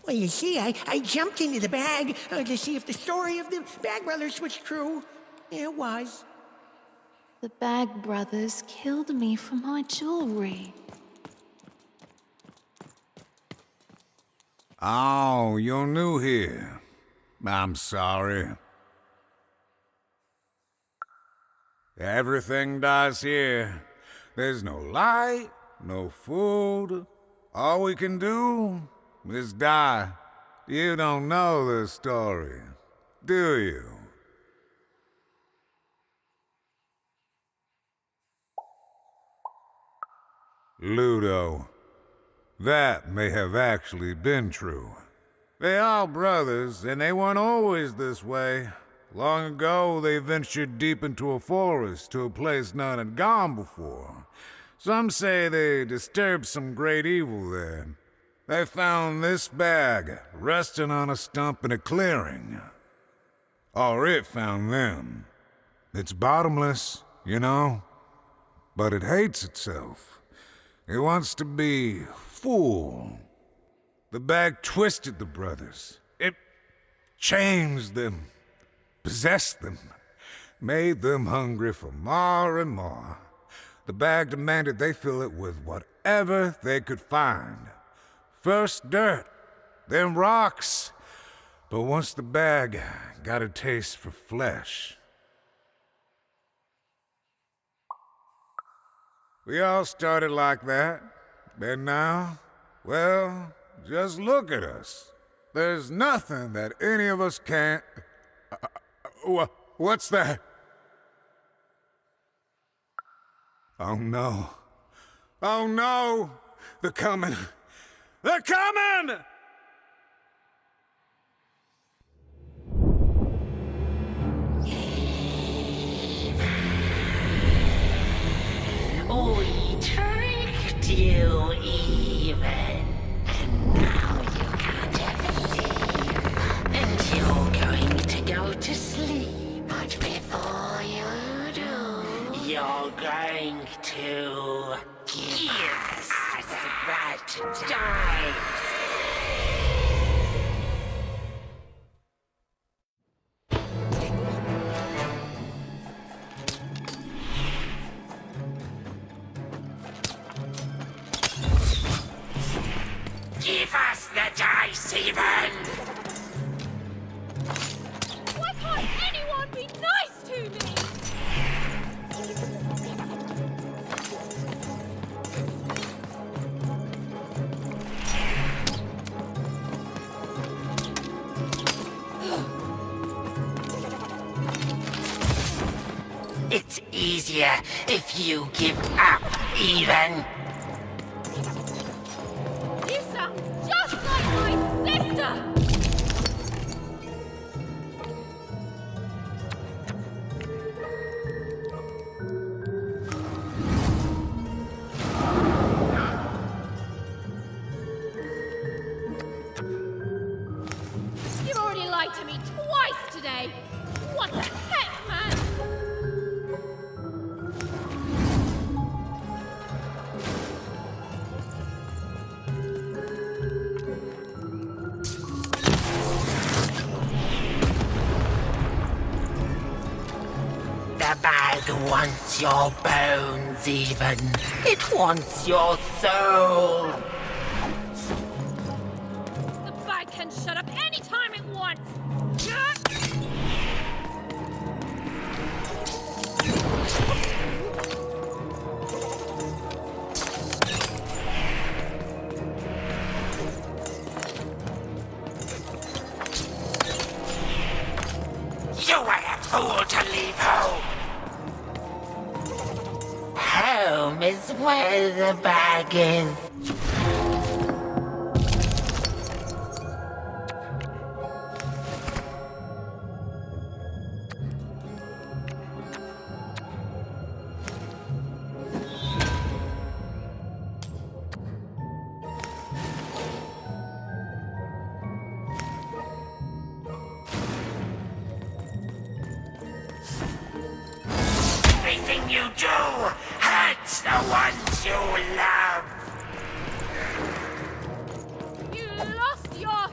Well, you see, I jumped into the bag to see if the story of the Bag Brothers was true. It was. The Bag Brothers killed me for my jewelry. Oh, you're new here. I'm sorry. Everything dies here. There's no light, no food. All we can do is die. You don't know the story, do you? Ludo. That may have actually been true. They are brothers, and they weren't always this way. Long ago, they ventured deep into a forest to a place none had gone before. Some say they disturbed some great evil there. They found this bag resting on a stump in a clearing. Or it found them. It's bottomless, you know, but it hates itself. It wants to be full. The bag twisted the brothers. It changed them, possessed them, made them hungry for more and more. The bag demanded they fill it with whatever they could find. First dirt, then rocks. But once the bag got a taste for flesh, we all started like that. And now, well, just look at us. There's nothing that any of us can't... What's that? Oh no. Oh no! They're coming! They're coming! We tricked you even, and now you can't ever leave. And you're going to go to sleep, but before you do, you're going to give us that dice. Give us the dice, even! Why can't anyone be nice to me? It's easier if you give up, even. You sound just like my sister! You've already lied to me twice today! What the heck, man? The bag wants your bones, even. It wants your soul. The bag can shut up any time it wants! You were a fool to leave home. Home is where the bag is. Everything you do hurts the ones you love. You lost your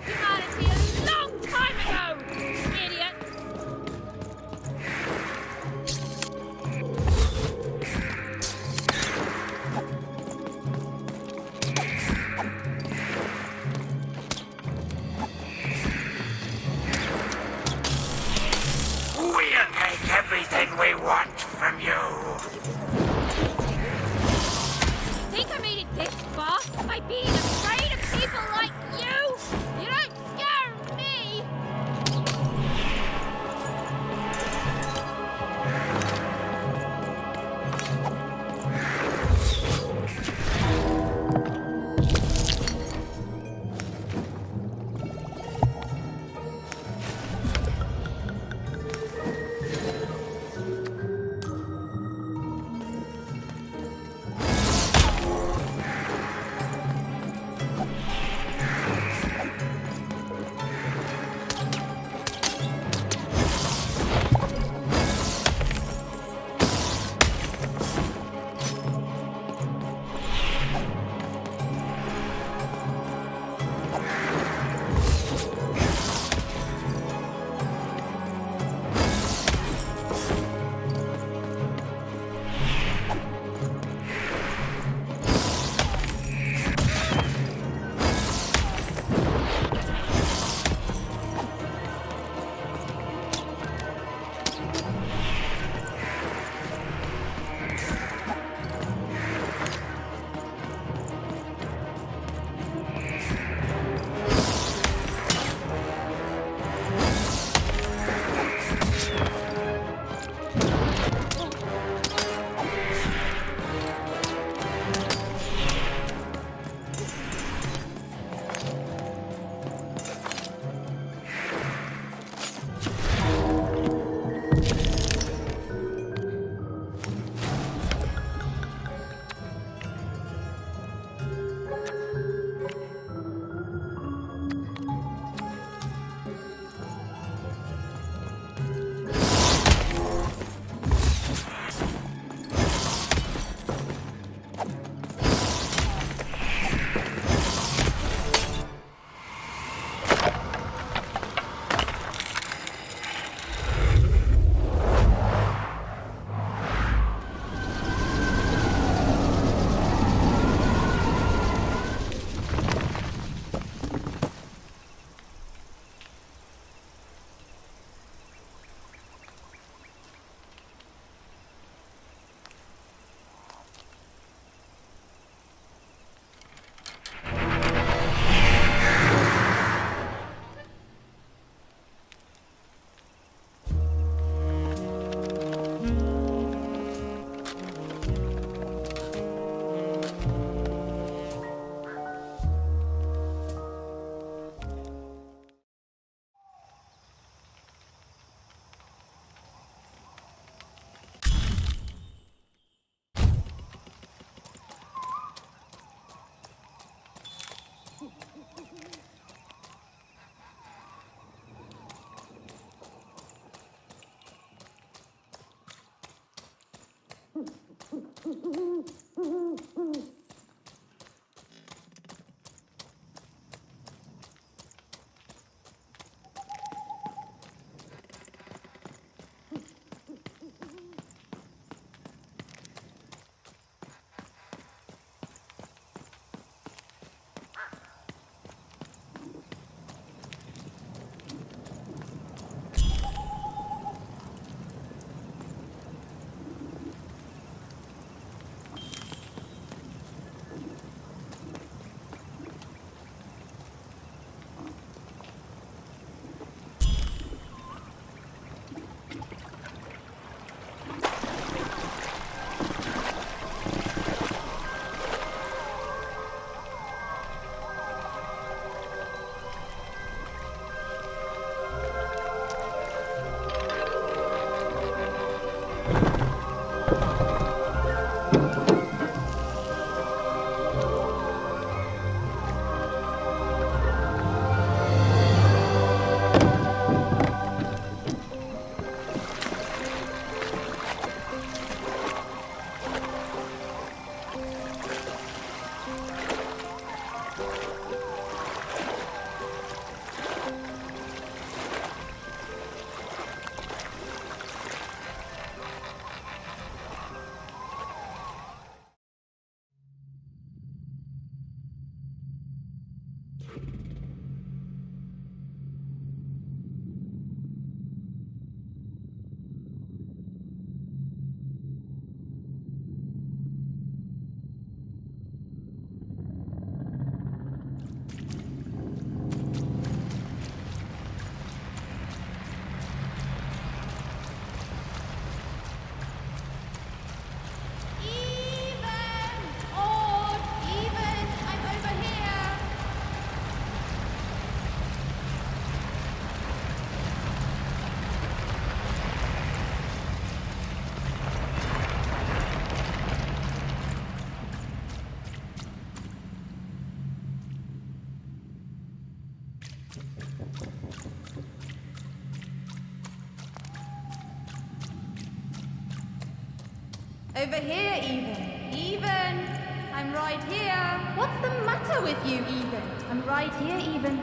Over here, Even. Even! I'm right here. What's the matter with you, Even? I'm right here, Even.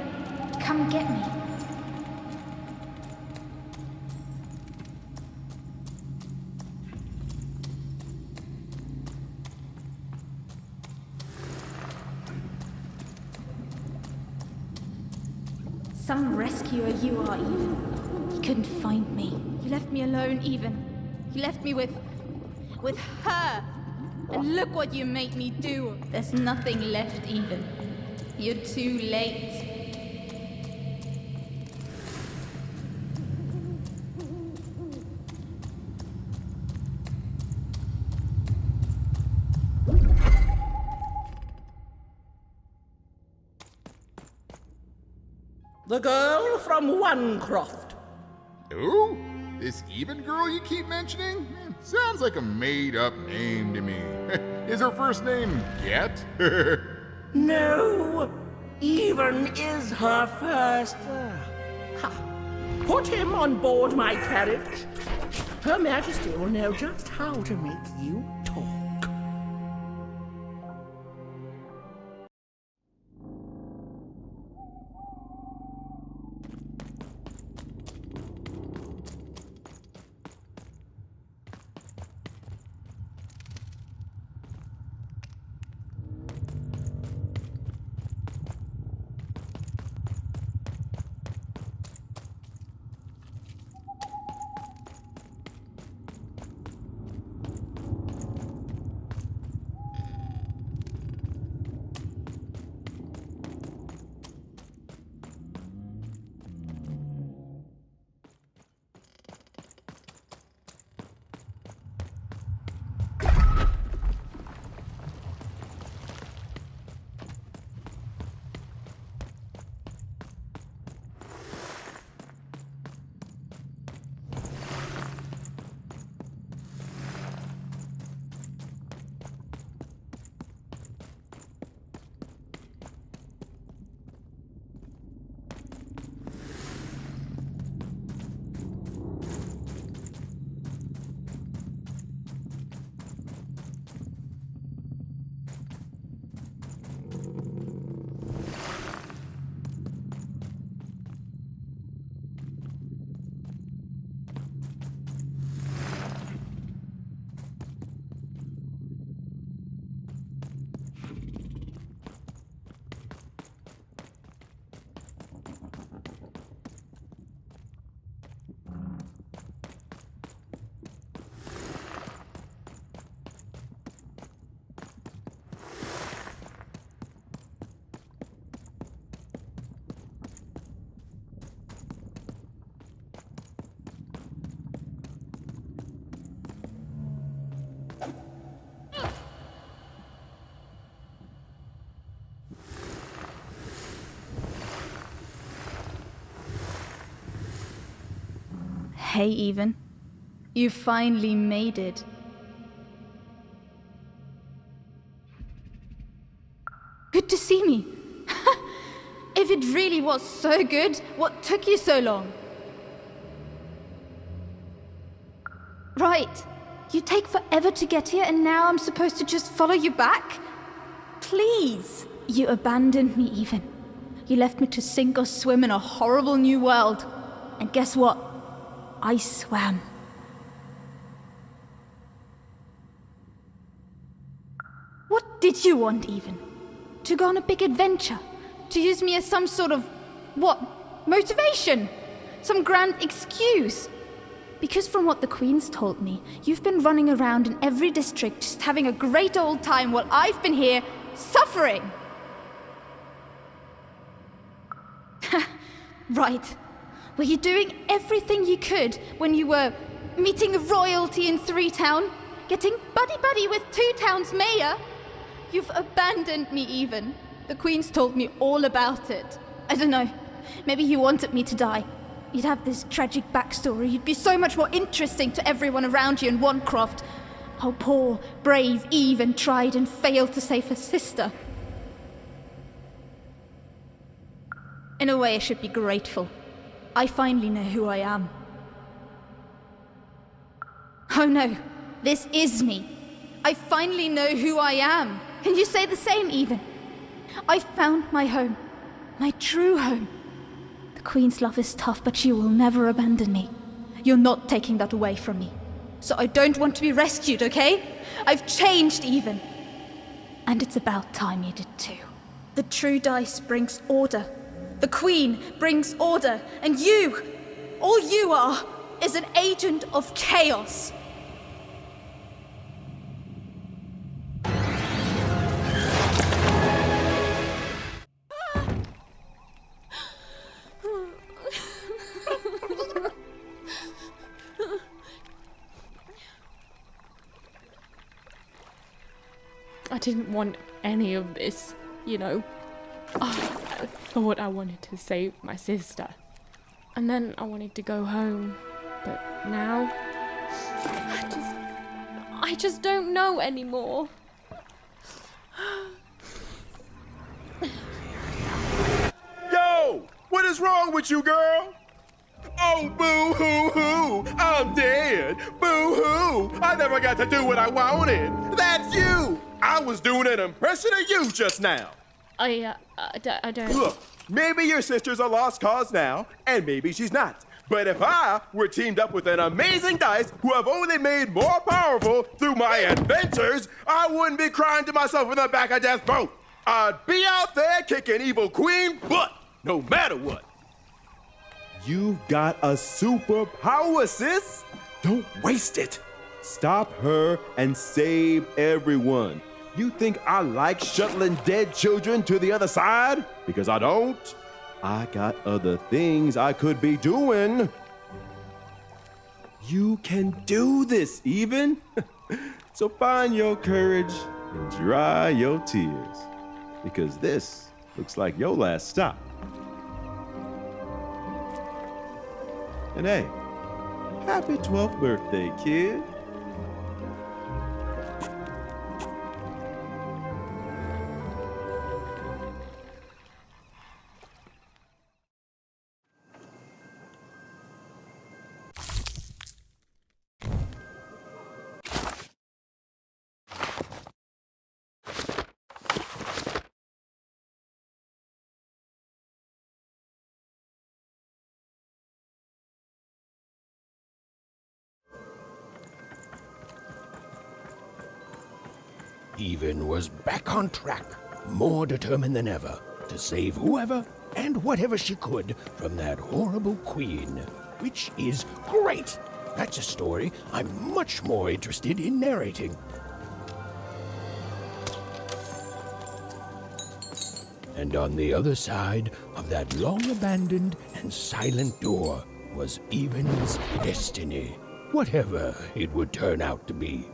Come get me. Some rescuer you are, Even. You couldn't find me. You left me alone, Even. You left me with her. And look what you made me do. There's nothing left, Even. You're too late. The girl from Onecroft. Who? This Even girl you keep mentioning? Sounds like a made-up name to me. Is her first name Get? No, Even is her first. Ha. Put him on board my carriage. Her Majesty will know just how to make you talk. Hey, Even. You finally made it. Good to see me. If it really was so good, what took you so long? Right. You take forever to get here, and now I'm supposed to just follow you back? Please. You abandoned me, Even. You left me to sink or swim in a horrible new world. And guess what? I swam. What did you want, Even? To go on a big adventure? To use me as some sort of, what, motivation? Some grand excuse? Because from what the Queen's told me, you've been running around in every district just having a great old time while I've been here suffering. Right. Were you doing everything you could when you were meeting royalty in 3-Town? Getting buddy-buddy with 2-Town's mayor? You've abandoned me, Even. The Queen's told me all about it. I don't know. Maybe you wanted me to die. You'd have this tragic backstory. You'd be so much more interesting to everyone around you in Wanecroft. How poor, brave Even tried and failed to save her sister. In a way, I should be grateful. I finally know who I am. Oh no, this is me. I finally know who I am. Can you say the same, Even? I found my home. My true home. The Queen's love is tough, but she will never abandon me. You're not taking that away from me. So I don't want to be rescued, okay? I've changed, Even. And it's about time you did too. The true dice brings order. The Queen brings order. And you, all you are, is an agent of chaos. I didn't want any of this, you know. I thought I wanted to save my sister. And then I wanted to go home. But now, I just don't know anymore. Yo! What is wrong with you, girl? Oh, boo-hoo-hoo! I'm dead! Boo-hoo! I never got to do what I wanted! That's you! I was doing an impression of you just now! I don't... Look, maybe your sister's a lost cause now, and maybe she's not. But if I were teamed up with an amazing dice who have only made more powerful through my adventures, I wouldn't be crying to myself in the back of death boat. I'd be out there kicking evil queen butt, no matter what. You've got a superpower, sis. Don't waste it. Stop her and save everyone. You think I like shuttling dead children to the other side? Because I don't. I got other things I could be doing. You can do this, Even. So find your courage and dry your tears. Because this looks like your last stop. And hey, happy 12th birthday, kid. Even was back on track, more determined than ever to save whoever and whatever she could from that horrible queen, which is great. That's a story I'm much more interested in narrating. And on the other side of that long-abandoned and silent door was Even's destiny, whatever it would turn out to be.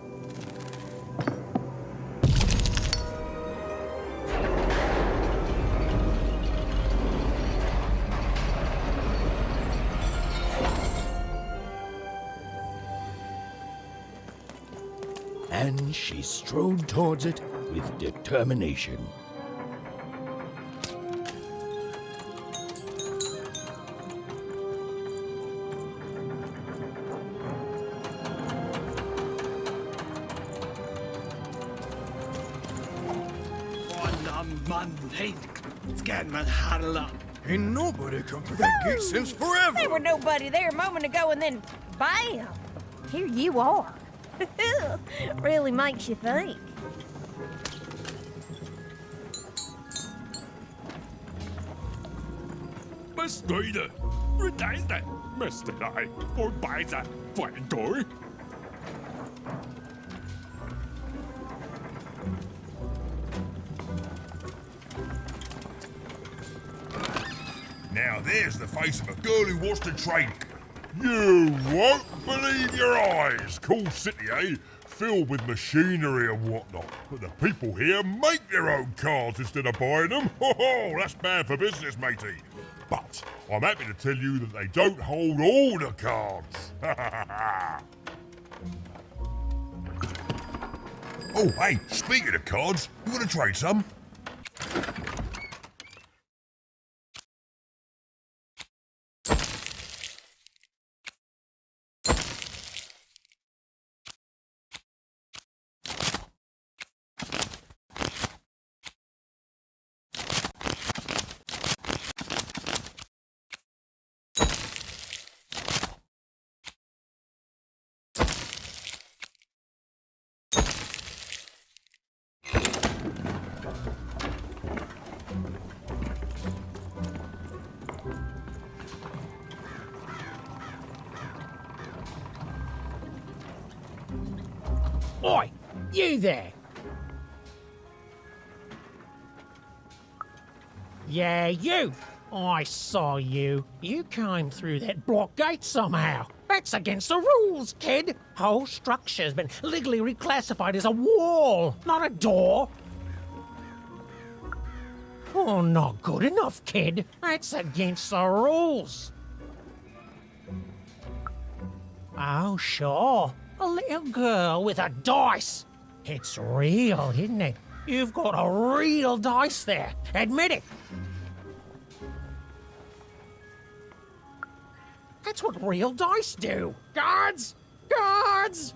and she strode towards it with determination. Ain't nobody come to that gate since forever. There were nobody there a moment ago, and then bam! Here you are. Really makes you think. Bestride, redeinde, mesterij, voorbijze, door. Now there's the face of a girl who wants to trade. You won't believe your eyes. Cool city, eh? Filled with machinery and whatnot. But the people here make their own cards instead of buying them. Oh, that's bad for business, matey. But I'm happy to tell you that they don't hold all the cards. Oh, hey, speaking of cards, you want to trade some? Oi, you there! Yeah, you! I saw you. You came through that block gate somehow. That's against the rules, kid. Whole structure's been legally reclassified as a wall, not a door. Oh, not good enough, kid. That's against the rules. Oh, sure. A little girl with a dice. It's real, isn't it? You've got a real dice there. Admit it. That's what real dice do. Guards! Guards!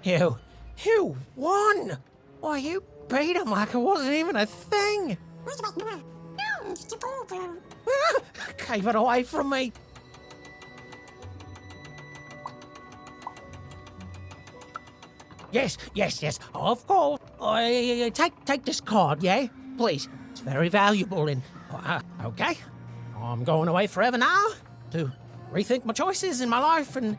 You won! Why, you beat him like it wasn't even a thing! Gave it away from me! Yes, of course. Take this card, yeah? Please. It's very valuable and... okay. I'm going away forever now to rethink my choices in my life and...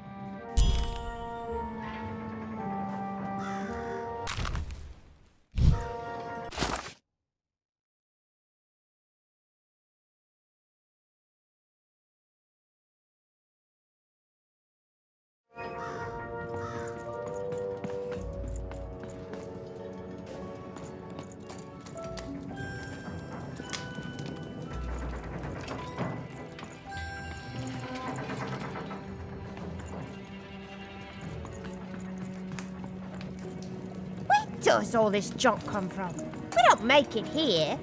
Where does all this junk come from? We don't make it here.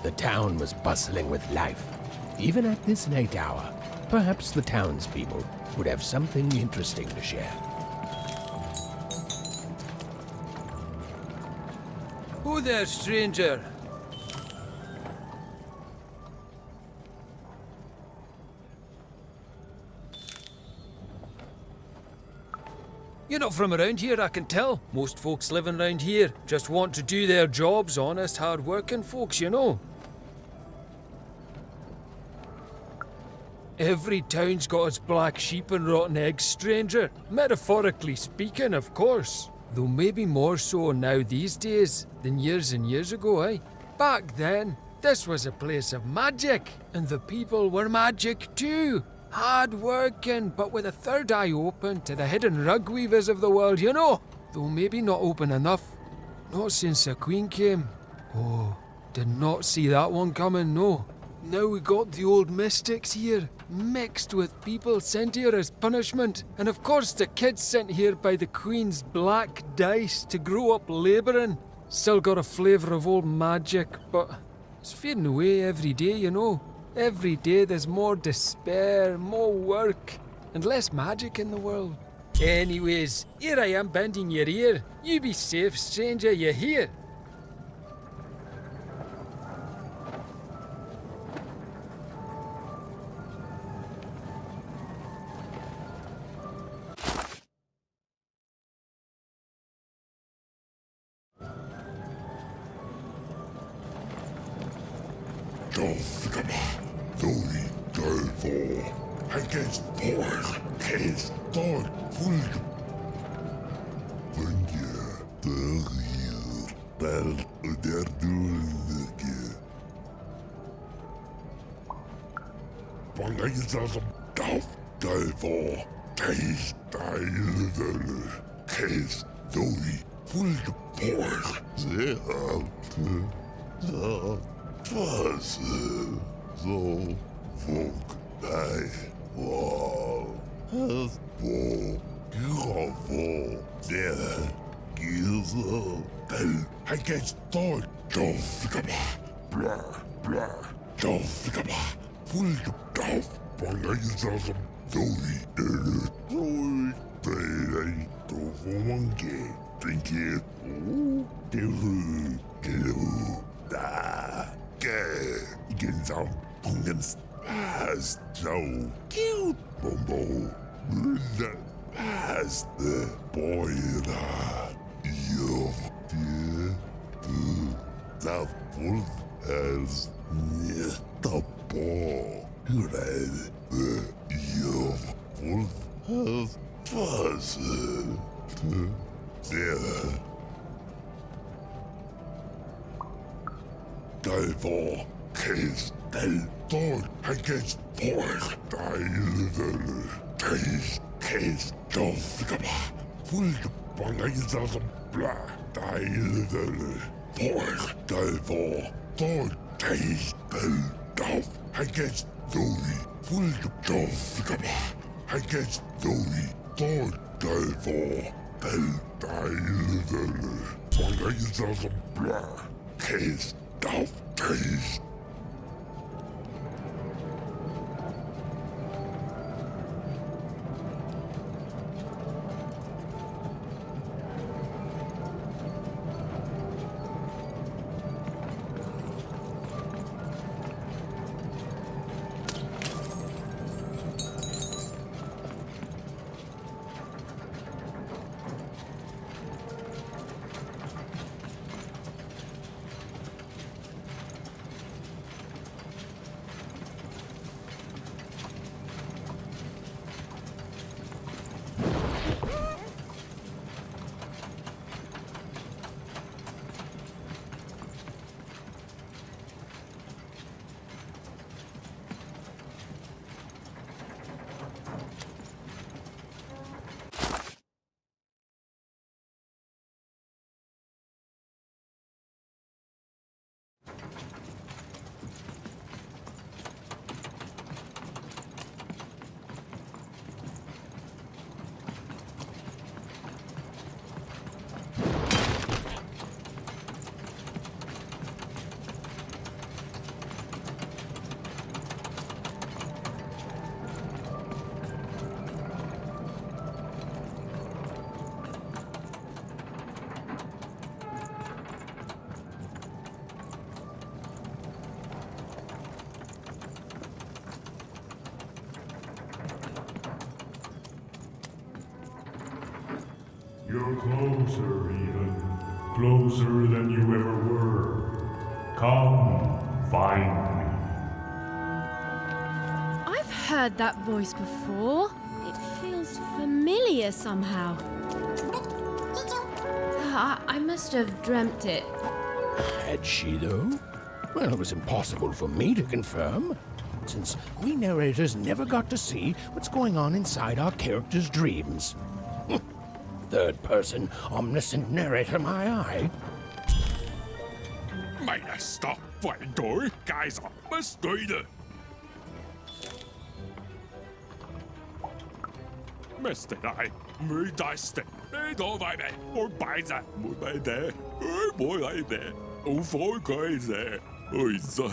The town was bustling with life. Even at this late hour, perhaps the townspeople would have something interesting to share. Who there, stranger? You're not from around here, I can tell. Most folks living around here just want to do their jobs, honest, hard-working folks, you know. Every town's got its black sheep and rotten eggs, stranger. Metaphorically speaking, of course. Though maybe more so now these days than years and years ago, eh? Back then, this was a place of magic, and the people were magic too. Hard working, but with a third eye open to the hidden rug weavers of the world, you know. Though maybe not open enough. Not since the Queen came. Oh, did not see that one coming, no. Now we got the old mystics here, mixed with people sent here as punishment. And of course the kids sent here by the Queen's black dice to grow up labouring. Still got a flavour of old magic, but it's fading away every day, you know. Every day there's more despair, more work, and less magic in the world. Anyways, here I am bending your ear. You be safe, stranger, you hear? You're closer, even. Closer than you ever were. Come, find me. I've heard that voice before. It feels familiar somehow. I must have dreamt it. Had she, though? Well, it was impossible for me to confirm, since we narrators never got to see what's going on inside our characters' dreams. Third-person, omniscient narrator, my eye. Meister, Feindor, Kaiser, Meister. Mester I, Meister, Medovine, or Baiza, Mubade, boy like that, oh, for Kaiser, oh, so,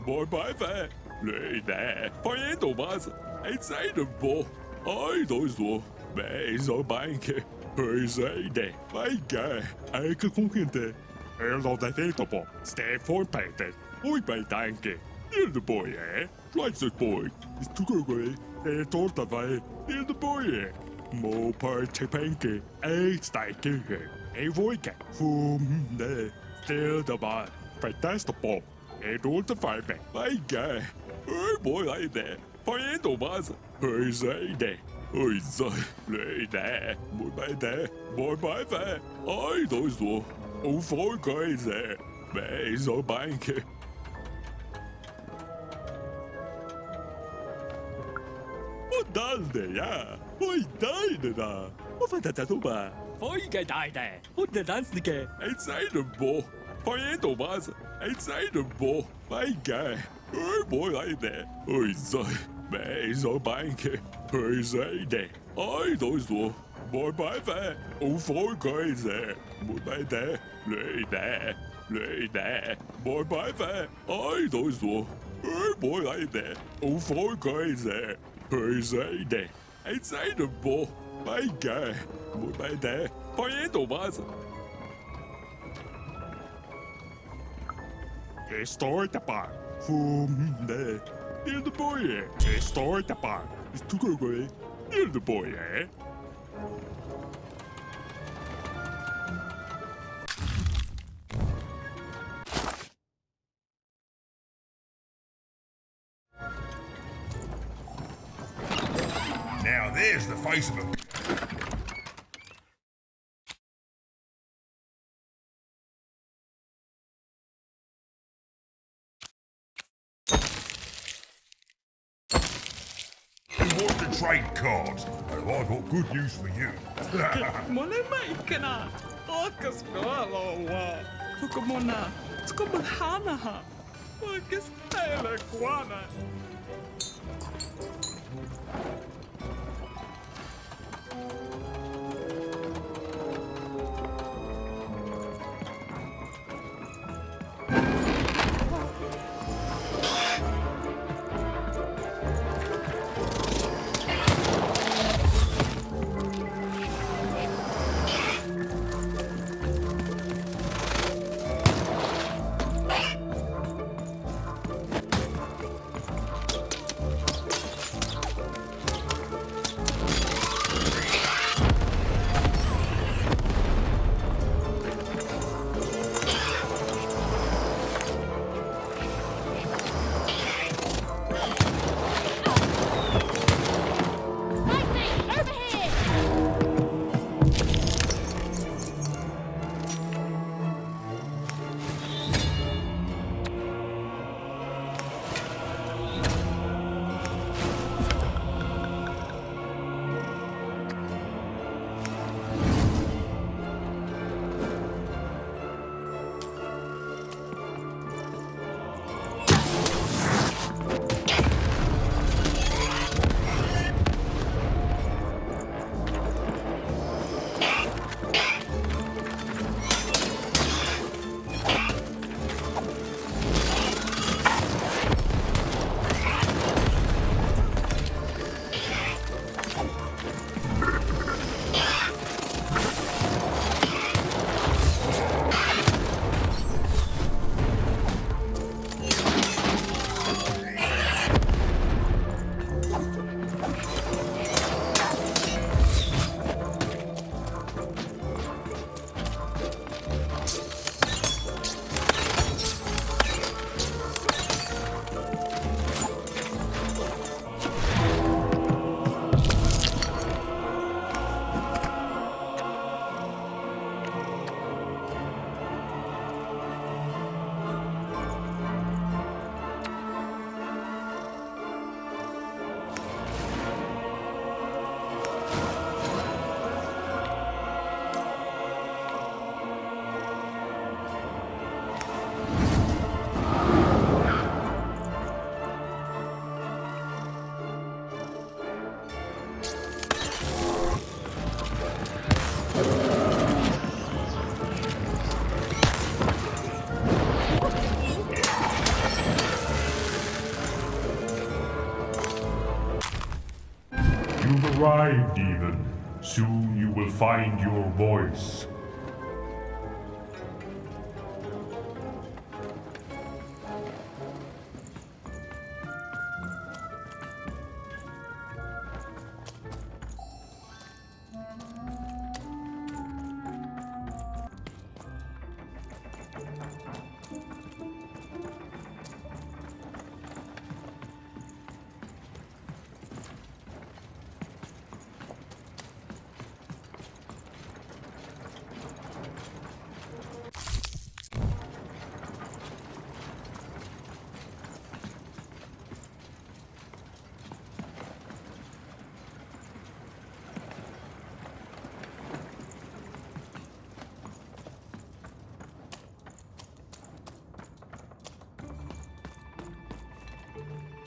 boy by that, lay there, Fiendo was, inside the ball, I don't know, Bays or Bank, say that, my guy, I can conquer that. Hello, the table, stay for painted, oi, by danke. Near the boy, eh? Like the boy, it's too good, they told the way, near the boy, eh? More party panky, sticky, a voice, there, still the bar, fantastic ball, and all the fireman, my guy, oh boy, like that, Fiendo was, say that. Oi, so, lay there, more by there, I don't know. Oh, four guys there. Bays or bank. Donde, ja. Oi, deine da. Of het dat oba. Foiga deine. Und de dansnike. Inside the ball. Fiendo was. Inside the ball. My guy. Oh, boy, like that. Oi, so. Bays or bank. Oi, say that. I don't know. More by there. Oh, four guys there. More by there. Lay there. More by there. I don't know. Oh, boy, like that. Oh, four guys there. I say that. Inside the ball. My guy. More by there. Fiendo was. Estoy tapar. There. Near the boy, eh? Estoy tapar. It's too good, near the boy, eh? Now there's the face of a... You want to trade cards? Well, I've got good news for you. Mole maikana. Okas galo. Tukumona. Tukumana. Okas hele guana. contrived even. Soon you will find your voice.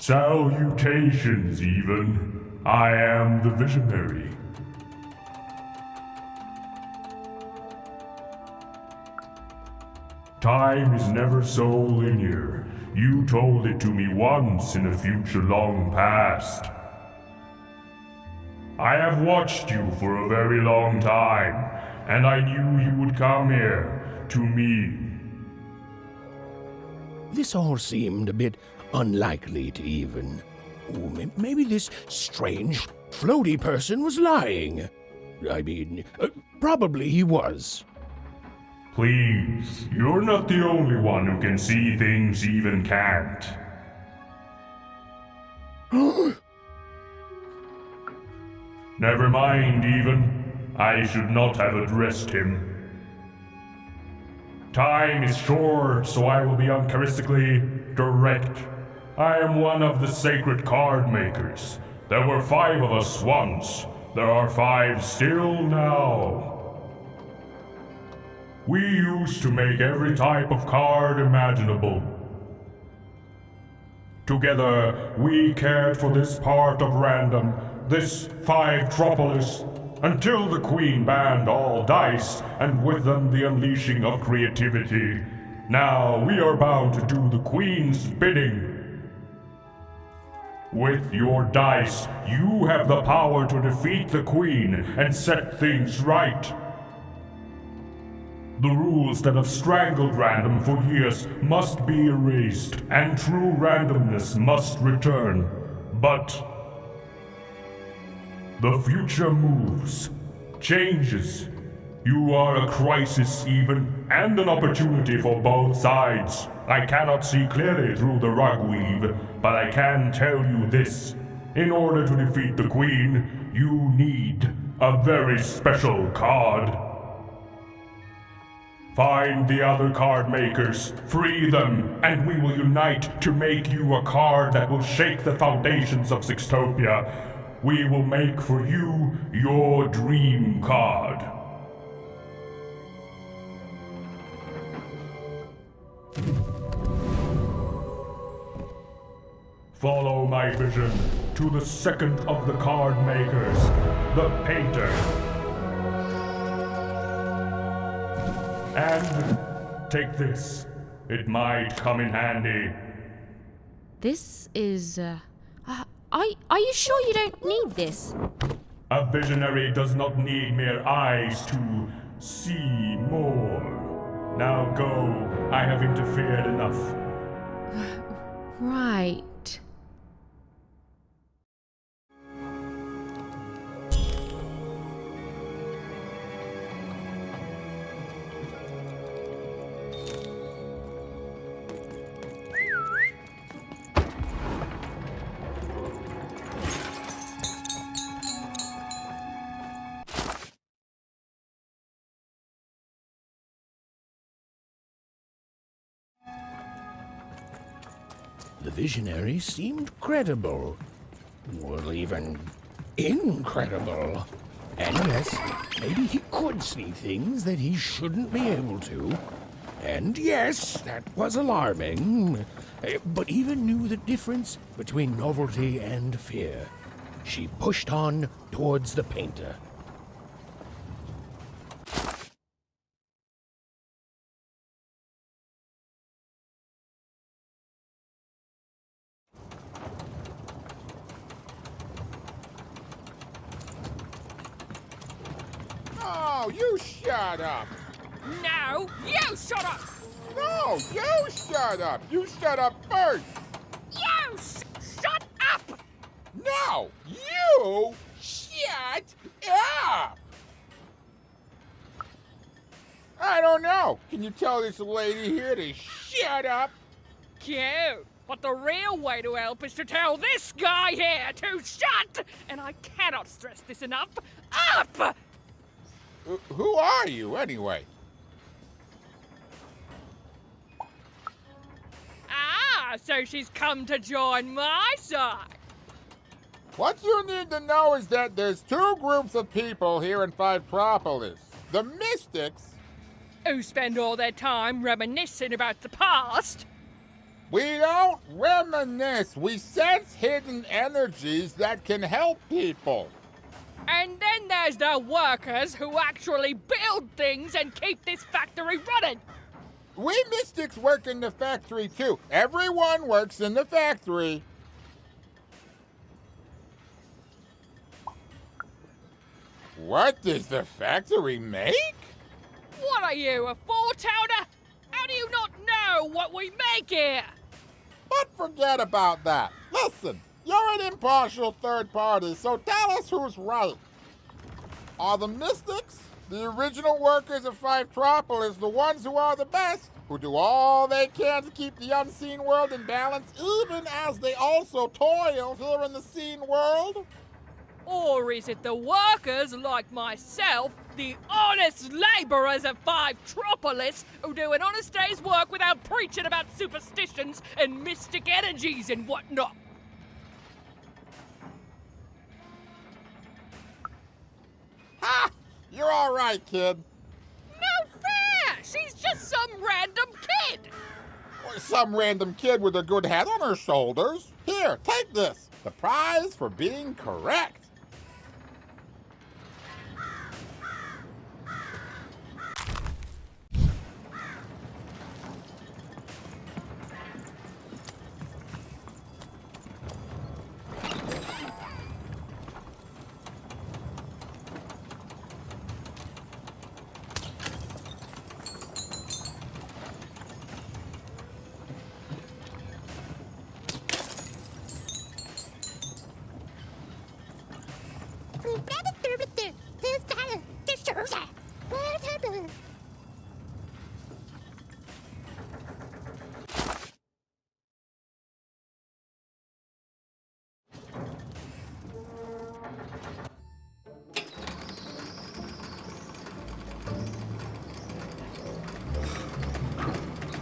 Salutations, even. I am the visionary. Time is never so linear. You told it to me once in a future long past. I have watched you for a very long time, and I knew you would come here, to me. This all seemed a bit unlikely to even. Maybe this strange, floaty person was lying. I mean, probably he was. Please, you're not the only one who can see things even can't. Never mind, even. I should not have addressed him. Time is short, so I will be uncharacteristically direct. I am one of the sacred card makers. There were 5 of us once. There are 5 still now. We used to make every type of card imaginable. Together, we cared for this part of random, this 5-tropolis, until the Queen banned all dice, and with them the unleashing of creativity. Now we are bound to do the Queen's bidding. With your dice, you have the power to defeat the Queen and set things right. The rules that have strangled random for years must be erased, and true randomness must return. But the future moves, changes. You are a crisis even, and an opportunity for both sides. I cannot see clearly through the rug weave, but I can tell you this. In order to defeat the Queen, you need a very special card. Find the other card makers, free them, and we will unite to make you a card that will shake the foundations of Sextopia. We will make for you your dream card. Follow my vision to the second of the card makers, the painter. And take this. It might come in handy. This is, Are you sure you don't need this? A visionary does not need mere eyes to see more. Now go. I have interfered enough. Right. The visionary seemed credible. Well, even incredible. And yes, maybe he could see things that he shouldn't be able to. And yes, that was alarming. But even knew the difference between novelty and fear. She pushed on towards the painter. No, you shut up. No, you shut up! No, you shut up. You shut up first. You shut up! No, you shut up. I don't know. Can you tell this lady here to shut up? Cute. But the real way to help is to tell this guy here to shut! And I cannot stress this enough. Up! Who are you, anyway? Ah, so she's come to join my side. What you need to know is that there's two groups of people here in Fivetropolis. The Mystics, who spend all their time reminiscing about the past. We don't reminisce. We sense hidden energies that can help people. And then there's the workers who actually build things and keep this factory running. We Mystics work in the factory too. Everyone works in the factory. What does the factory make? What are you, a foretowner? How do you not know what we make here? But forget about that. Listen, you're an impartial third party, so tell us who's right. Are the Mystics, the original workers of Fivetropolis, the ones who are the best, who do all they can to keep the unseen world in balance, even as they also toil here in the seen world? Or is it the workers like myself, the honest laborers of Fivetropolis, who do an honest day's work without preaching about superstitions and mystic energies and whatnot? Ha! You're all right, kid. No fair! She's just some random kid! Or some random kid with a good head on her shoulders. Here, take this. The prize for being correct.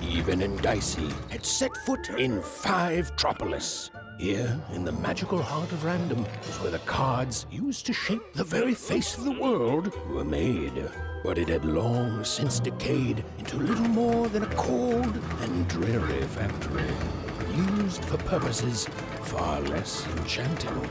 Even and Dicey had set foot in Fivetropolis. Here, in the magical heart of random, was where the cards used to shape the very face of the world were made. But it had long since decayed into little more than a cold and dreary factory, used for purposes far less enchanting.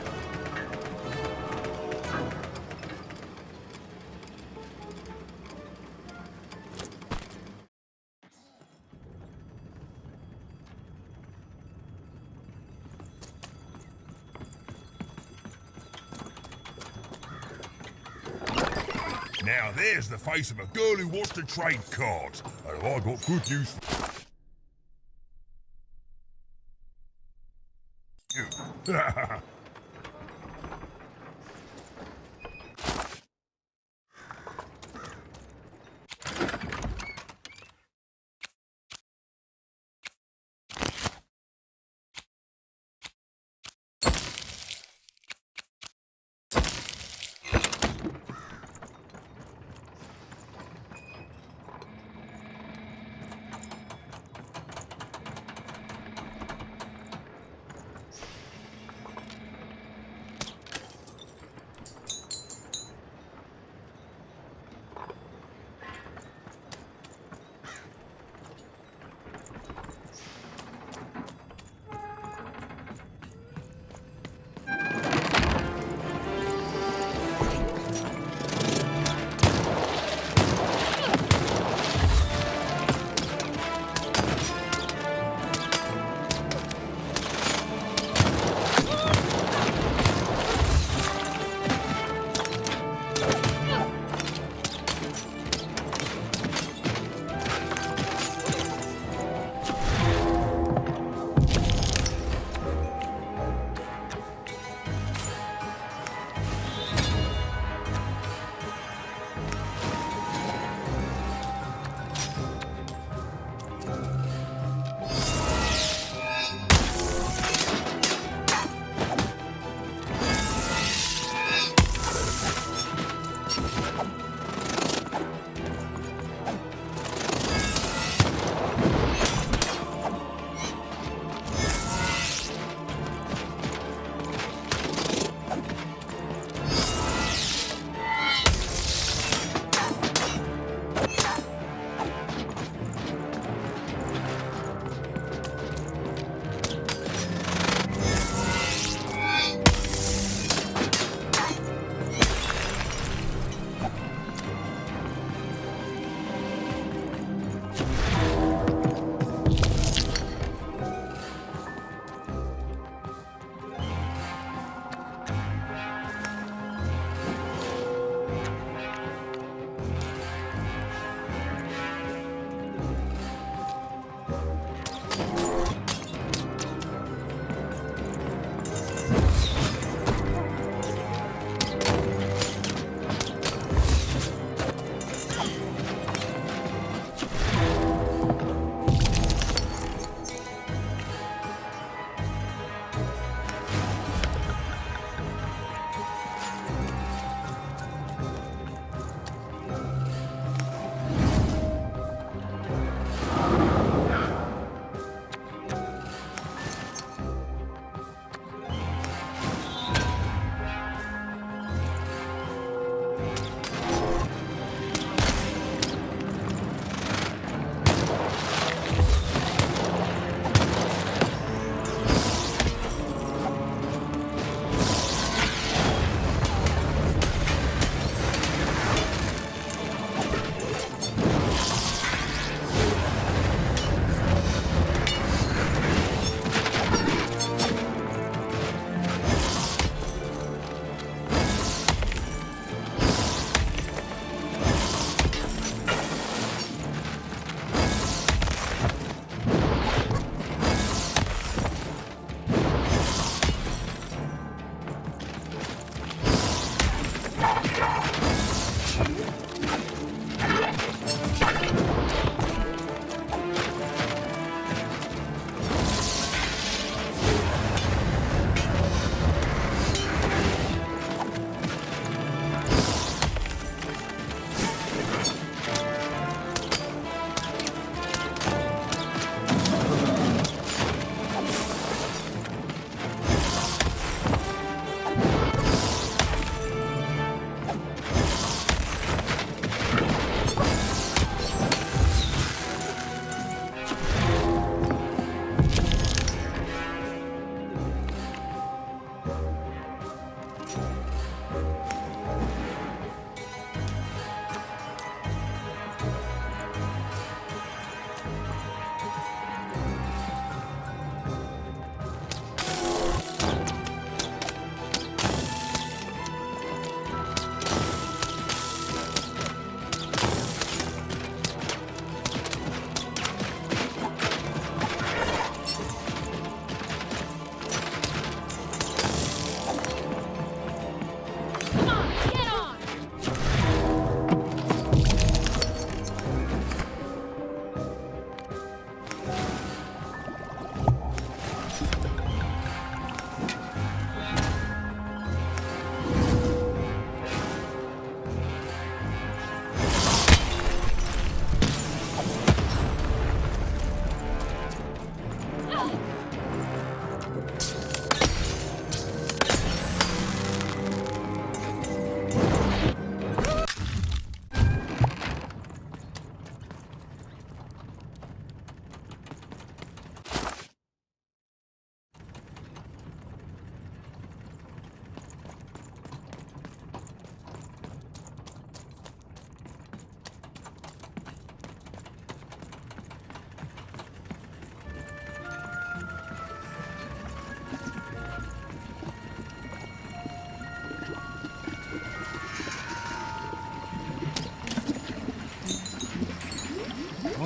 Now there's the face of a girl who wants to trade cards. And I got good news for you.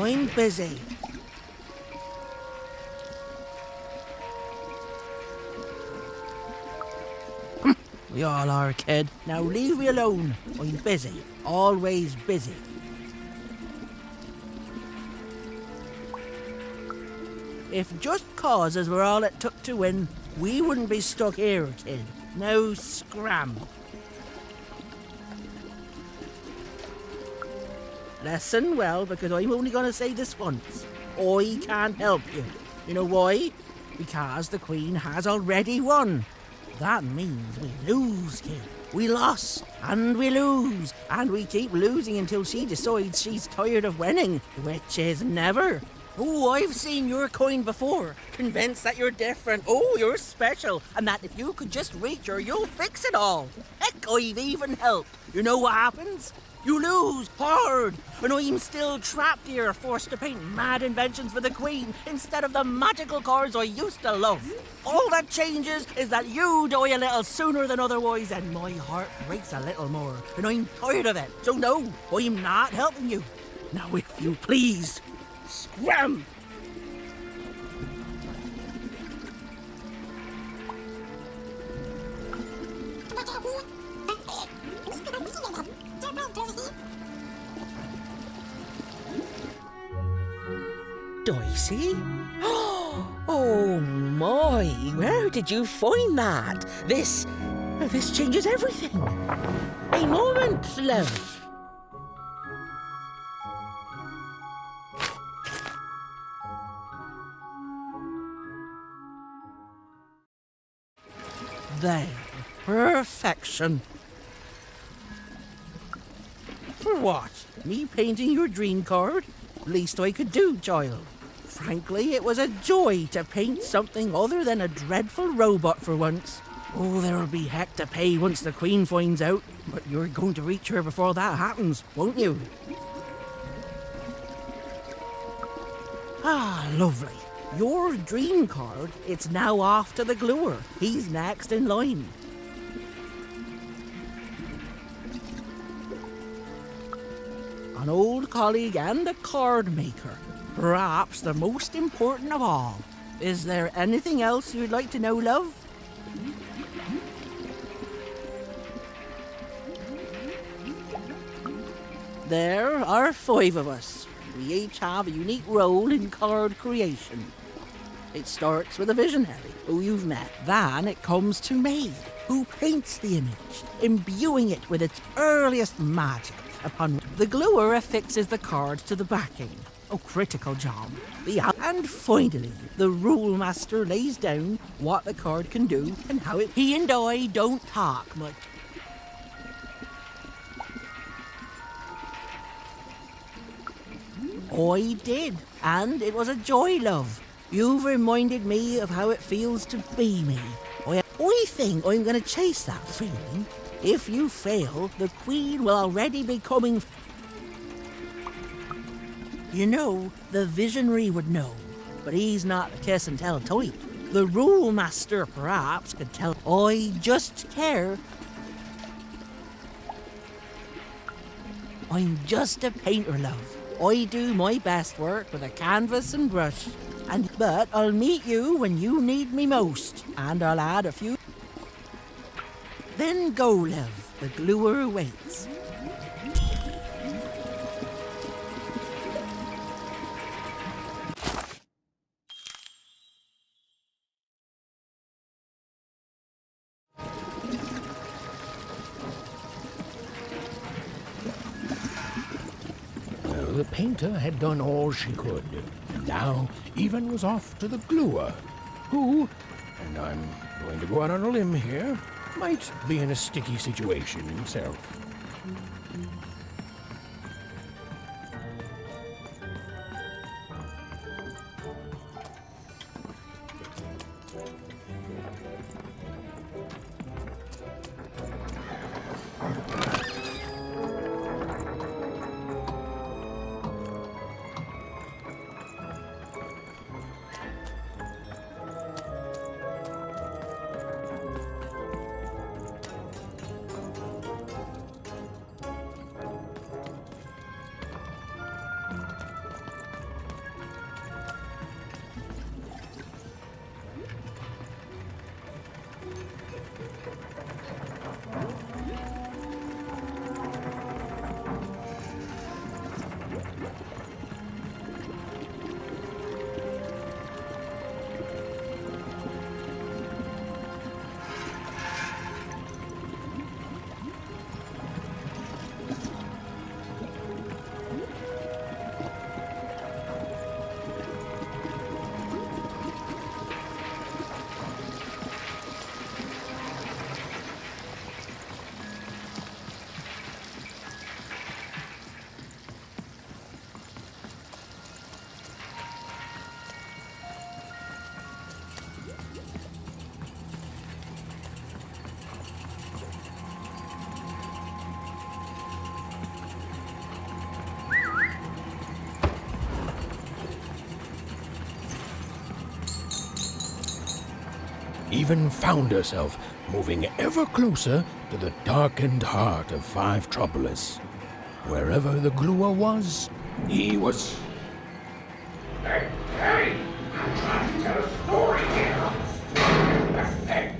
I'm busy. We all are, kid. Now leave me alone. I'm busy. Always busy. If just causes were all it took to win, we wouldn't be stuck here, kid. No scram. Listen well, because I'm only going to say this once. I can't help you. You know why? Because the Queen has already won. That means we lose, kid. We lost, and we lose, and we keep losing until she decides she's tired of winning, which is never. Oh, I've seen your coin before, convinced that you're different, oh, you're special, and that if you could just reach her, you'll fix it all. Heck, I've even helped. You know what happens? You lose hard, and I'm still trapped here, forced to paint mad inventions for the Queen instead of the magical cards I used to love. All that changes is that you die a little sooner than otherwise, and my heart breaks a little more, and I'm tired of it. So no, I'm not helping you. Now, if you please, scram! Dicey? Oh my, where did you find that? This changes everything. A moment, love. There, perfection. For what? Me painting your dream card? Least I could do, child. Frankly, it was a joy to paint something other than a dreadful robot for once. Oh, there'll be heck to pay once the Queen finds out, but you're going to reach her before that happens, won't you? Ah, lovely. Your dream card, it's now off to the gluer. He's next in line. An old colleague and a card maker. Perhaps the most important of all. Is there anything else you'd like to know, love? There are 5 of us. We each have a unique role in card creation. It starts with a visionary who you've met. Then it comes to me, who paints the image, imbuing it with its earliest magic. Upon the gluer affixes the card to the backing. A critical job. And finally, the rule master lays down what the card can do and how it. He and I don't talk much. I did, and it was a joy, love. You've reminded me of how it feels to be me. I think I'm going to chase that feeling. If you fail, the Queen will already be coming. You know, the visionary would know, but he's not a kiss and tell type. The rule master perhaps could tell. I just care. I'm just a painter, love. I do my best work with a canvas and brush. But I'll meet you when you need me most, and I'll add a few. Then go, love. The gluer waits. Well, the painter had done all she could. Now, Even was off to the gluer, who, and I'm going to go out on a limb here, might be in a sticky situation himself. even found herself moving ever closer to the darkened heart of Five Tropolis. Wherever the gluer was, he was... Hey! I'm trying to tell a story here! Hey!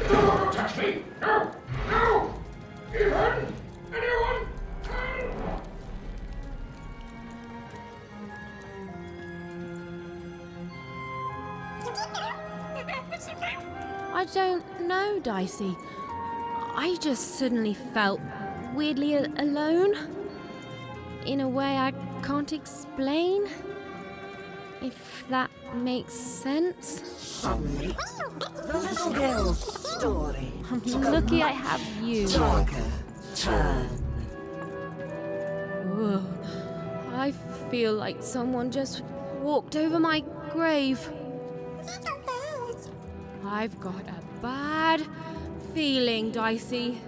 Don't touch me! No! Even! Anyone? I don't know, Dicey. I just suddenly felt weirdly alone. In a way I can't explain. If that makes sense. Suddenly, the little girl's story. I'm lucky I have you. Darker turn. Ugh. I feel like someone just walked over my grave. I've got a bad feeling, Dicey.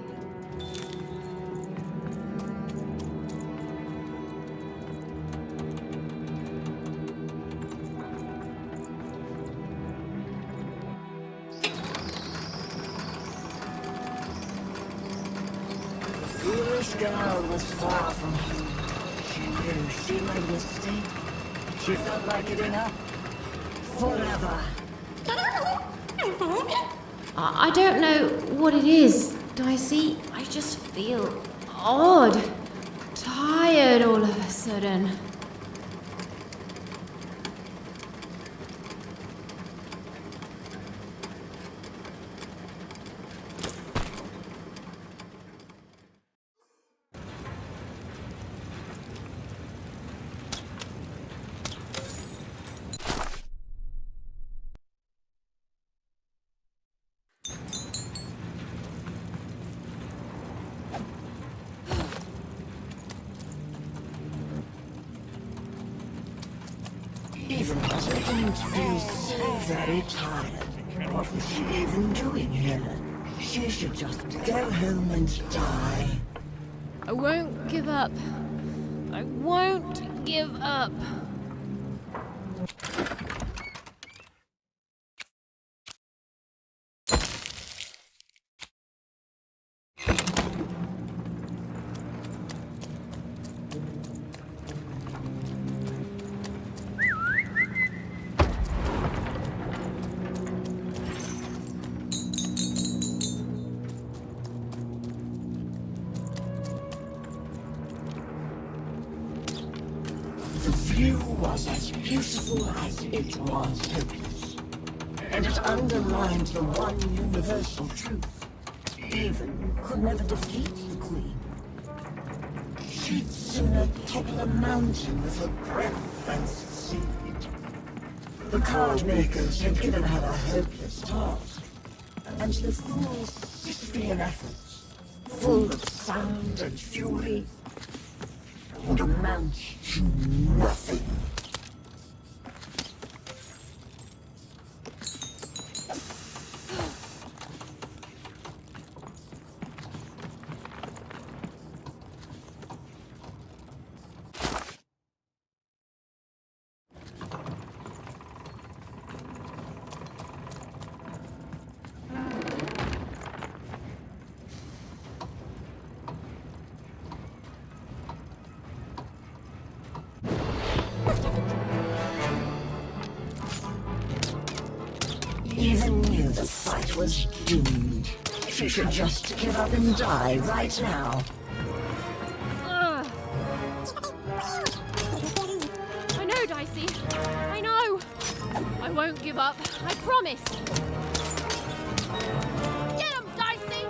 The foolish girl was far from home. She knew she made a mistake. She felt like giving up. Forever. I don't know what it is, Dicey. I just feel odd. Tired all of a sudden. Even Mother didn't feel so very tired. What was she even doing here? She should just go home and die. I won't give up. I won't give up. The view was as beautiful as it was hopeless, and it underlined the one universal truth. Even could never defeat the Queen. She'd sooner topple a mountain with her breath than succeed. The card makers had given her a hopeless task, and the fool's Sisyphean efforts, full of sound and fury, would amount to nothing. Even knew the fight was doomed. She should just give up and die right now. I know, Dicey. I know. I won't give up. I promise. Get him, Dicey!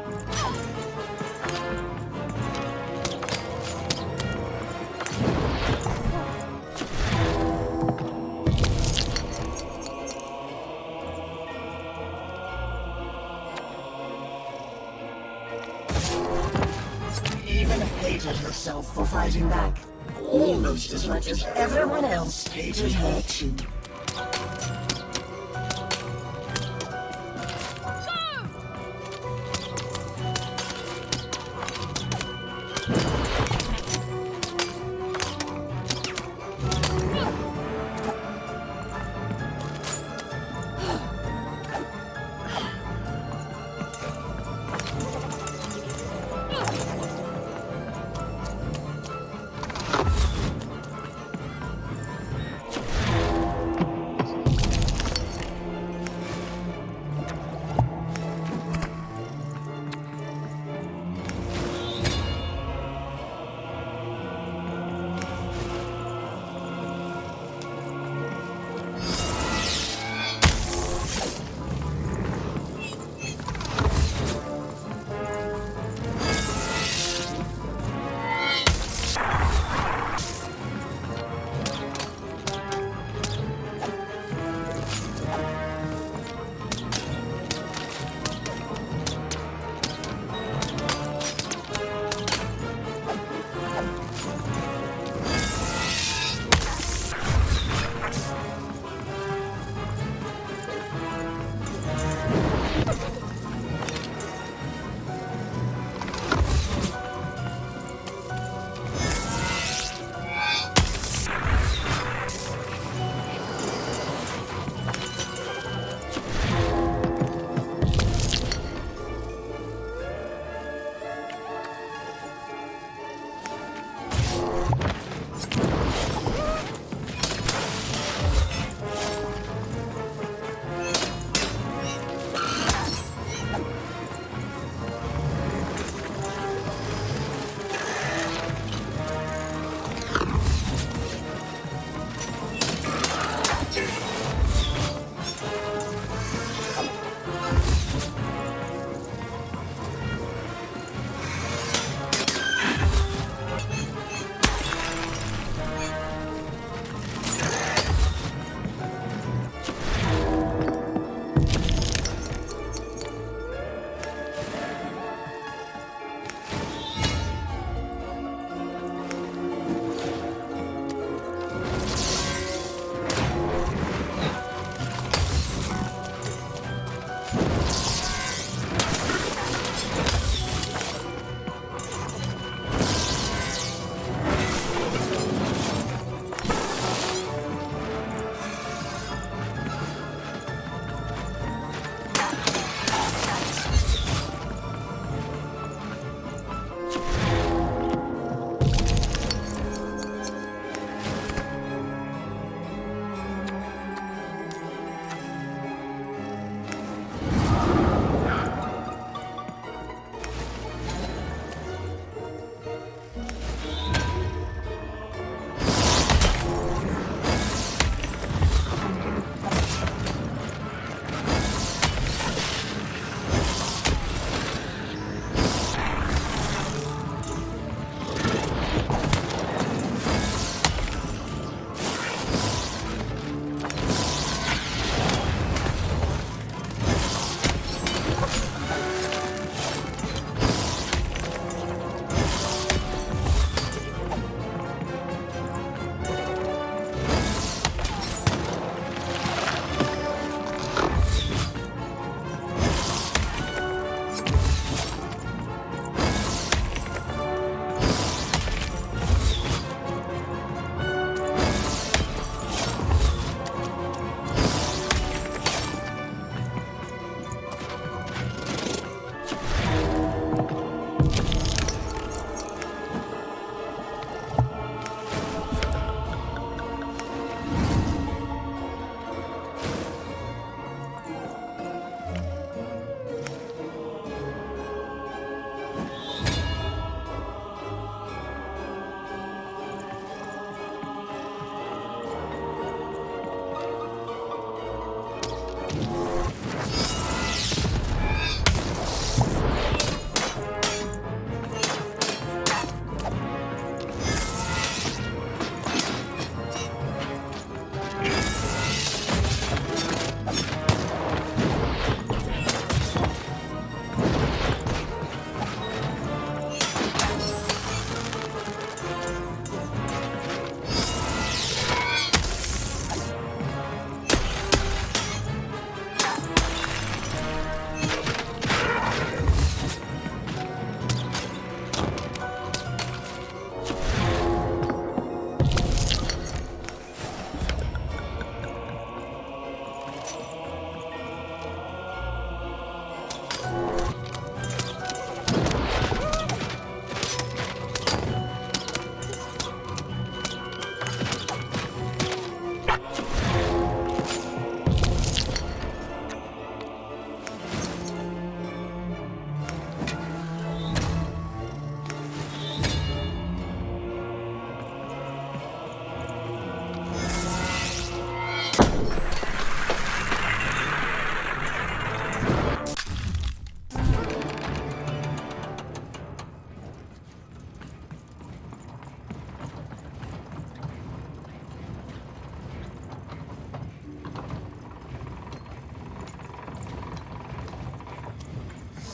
Even hated herself for fighting back, almost as much as everyone else hated her too.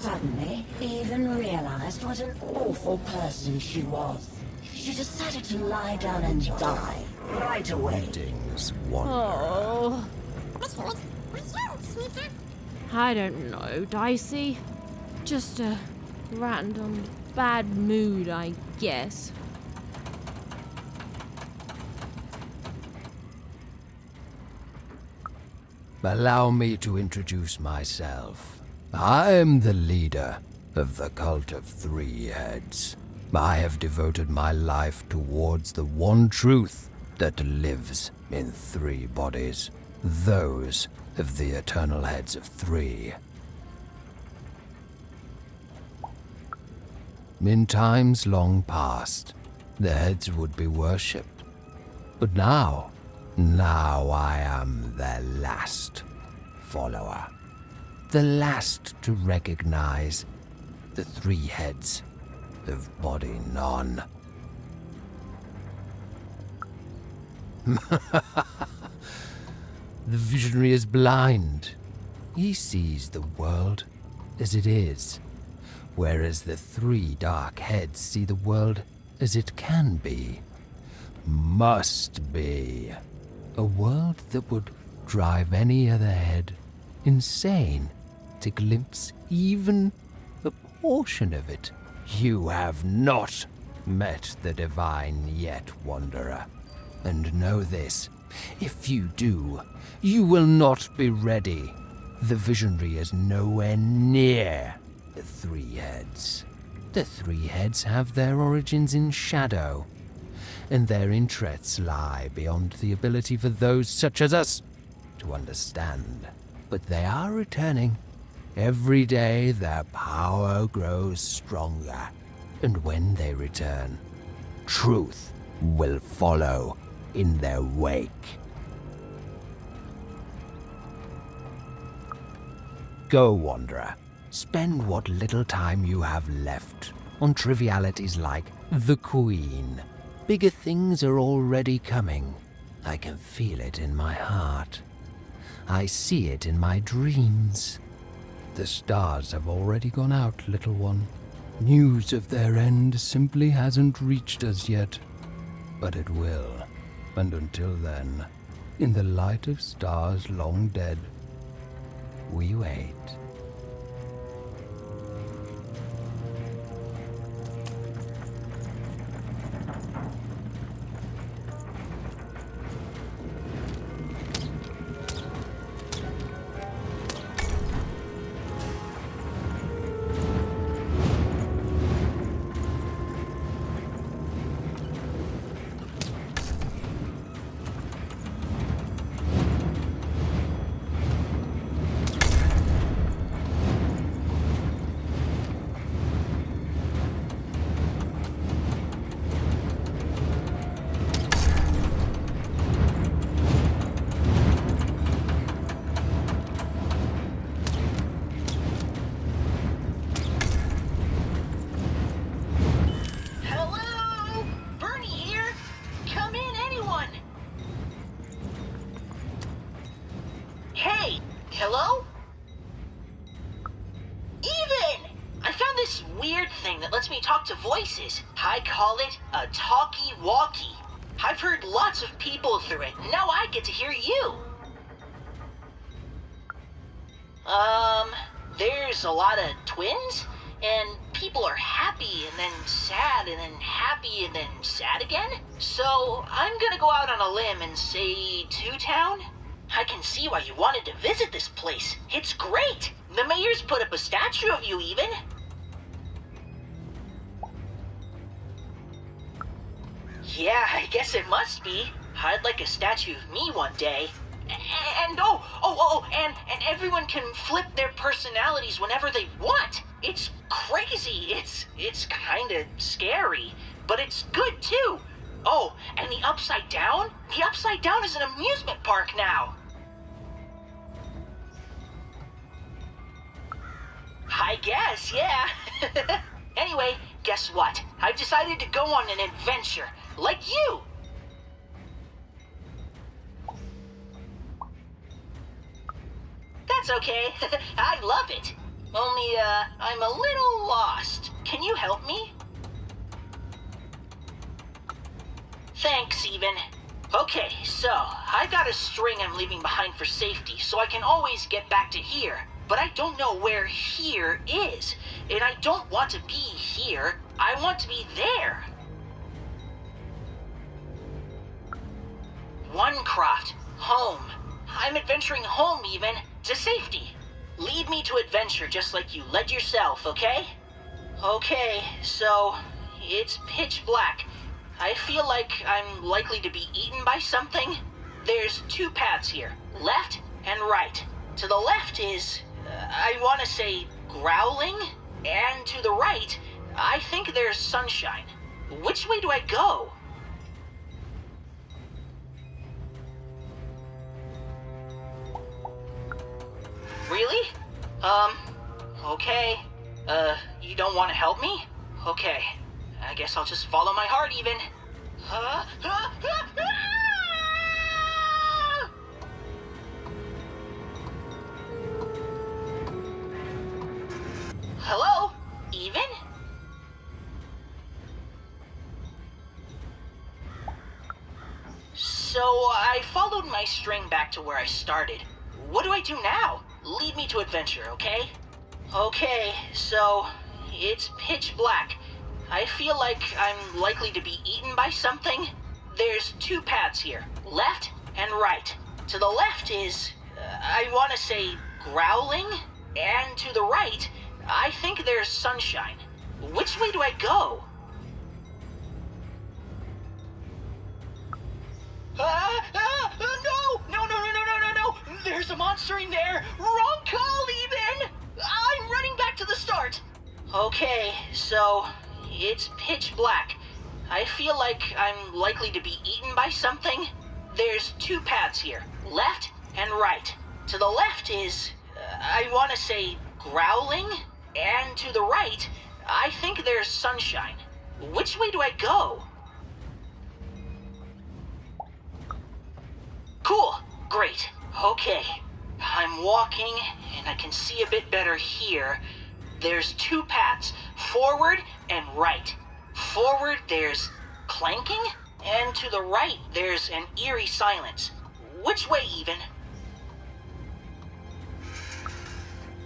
Suddenly, Even realized what an awful person she was. She decided to lie down and die right away. Greetings, Oh. I don't know, Dicey. Just a random bad mood, I guess. Allow me to introduce myself. I am the leader of the cult of three heads. I have devoted my life towards the one truth that lives in three bodies, those of the eternal heads of three. In times long past, the heads would be worshipped. But now I am their last follower. The last to recognize the three heads of body none. The visionary is blind. He sees the world as it is, whereas the three dark heads see the world as it can be, must be. A world that would drive any other head insane to glimpse even a portion of it. You have not met the divine yet, Wanderer. And know this, if you do, you will not be ready. The visionary is nowhere near the three heads. The three heads have their origins in shadow, and their interests lie beyond the ability for those such as us to understand. But they are returning. Every day their power grows stronger, and when they return, truth will follow in their wake. Go, Wanderer. Spend what little time you have left on trivialities like the Queen. Bigger things are already coming. I can feel it in my heart. I see it in my dreams. The stars have already gone out, little one. News of their end simply hasn't reached us yet. But it will. And until then, in the light of stars long dead, we wait. Hello? Even! I found this weird thing that lets me talk to voices. I call it a talkie-walkie. I've heard lots of people through it, and now I get to hear you. There's a lot of twins, and people are happy and then sad and then happy and then sad again. So I'm gonna go out on a limb and say Two-Town? I can see why you wanted to visit this place. It's great. The mayor's put up a statue of you even. Yeah, I guess it must be. I'd like a statue of me one day. And and everyone can flip their personalities whenever they want. It's crazy. It's kind of scary, but it's good too. Oh, and the Upside Down? The Upside Down is an amusement park now. I guess, yeah. Anyway, guess what? I've decided to go on an adventure, like you. That's okay. I love it. Only, I'm a little lost. Can you help me? Thanks, Even. Okay, so, I got a string I'm leaving behind for safety, so I can always get back to here. But I don't know where here is. And I don't want to be here. I want to be there. Onecroft. Home. I'm adventuring home, Even. To safety. Lead me to adventure just like you led yourself, okay? Okay, so it's pitch black. I feel like I'm likely to be eaten by something. There's two paths here, left and right. To the left is, I want to say, growling, and to the right, I think there's sunshine. Which way do I go? Really? Okay. You don't want to help me? Okay. I guess I'll just follow my heart, Even. Hello? Even? So, I followed my string back to where I started. What do I do now? Lead me to adventure, okay? Okay, so it's pitch black. I feel like I'm likely to be eaten by something. There's two paths here, left and right. To the left is, I want to say, growling, and to the right, I think there's sunshine. Which way do I go? No! There's a monster in there! Wrong call, Even! I'm running back to the start! Okay, so it's pitch black. I feel like I'm likely to be eaten by something. There's two paths here, left and right. To the left is, I want to say, growling, and to the right, I think there's sunshine. Which way do I go? Cool, great, okay. I'm walking, and I can see a bit better here. There's two paths, forward and right. Forward, there's clanking, and to the right, there's an eerie silence. Which way, Even?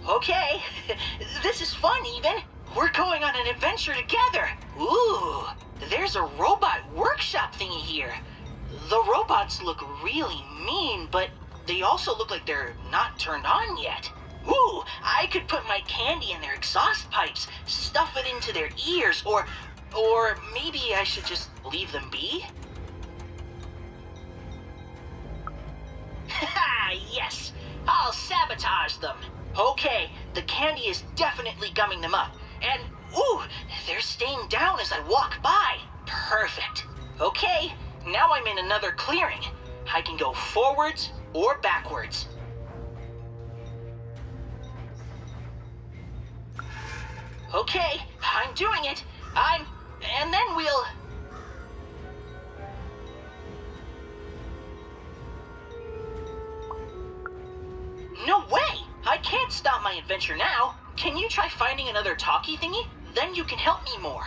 Okay, this is fun, Even. We're going on an adventure together. Ooh, there's a robot workshop thingy here. The robots look really mean, but they also look like they're not turned on yet. Ooh, I could put my candy in their exhaust pipes, stuff it into their ears, or maybe I should just leave them be? Haha, yes! I'll sabotage them! Okay, the candy is definitely gumming them up. And, ooh, they're staying down as I walk by. Perfect. Okay, now I'm in another clearing. I can go forwards or backwards. Okay, I'm doing it. And then we'll... No way! I can't stop my adventure now. Can you try finding another talkie thingy? Then you can help me more.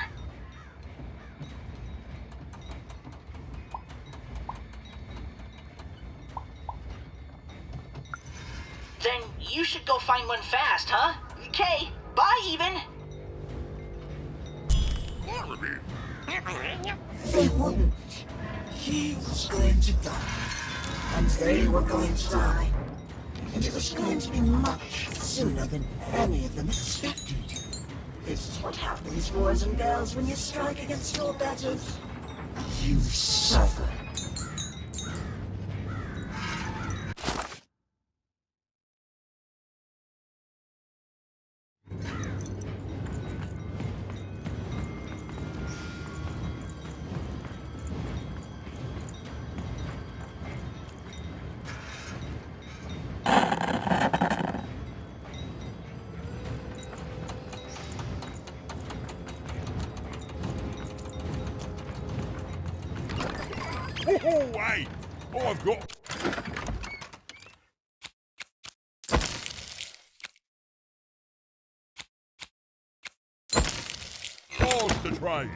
Then you should go find one fast, huh? Okay, bye, Even. They wouldn't. He was going to die. And they were going to die. And it was going to be much sooner than any of them expected. This is what happens, boys and girls, when you strike against your betters. You suffer. I've got... Pause the trade.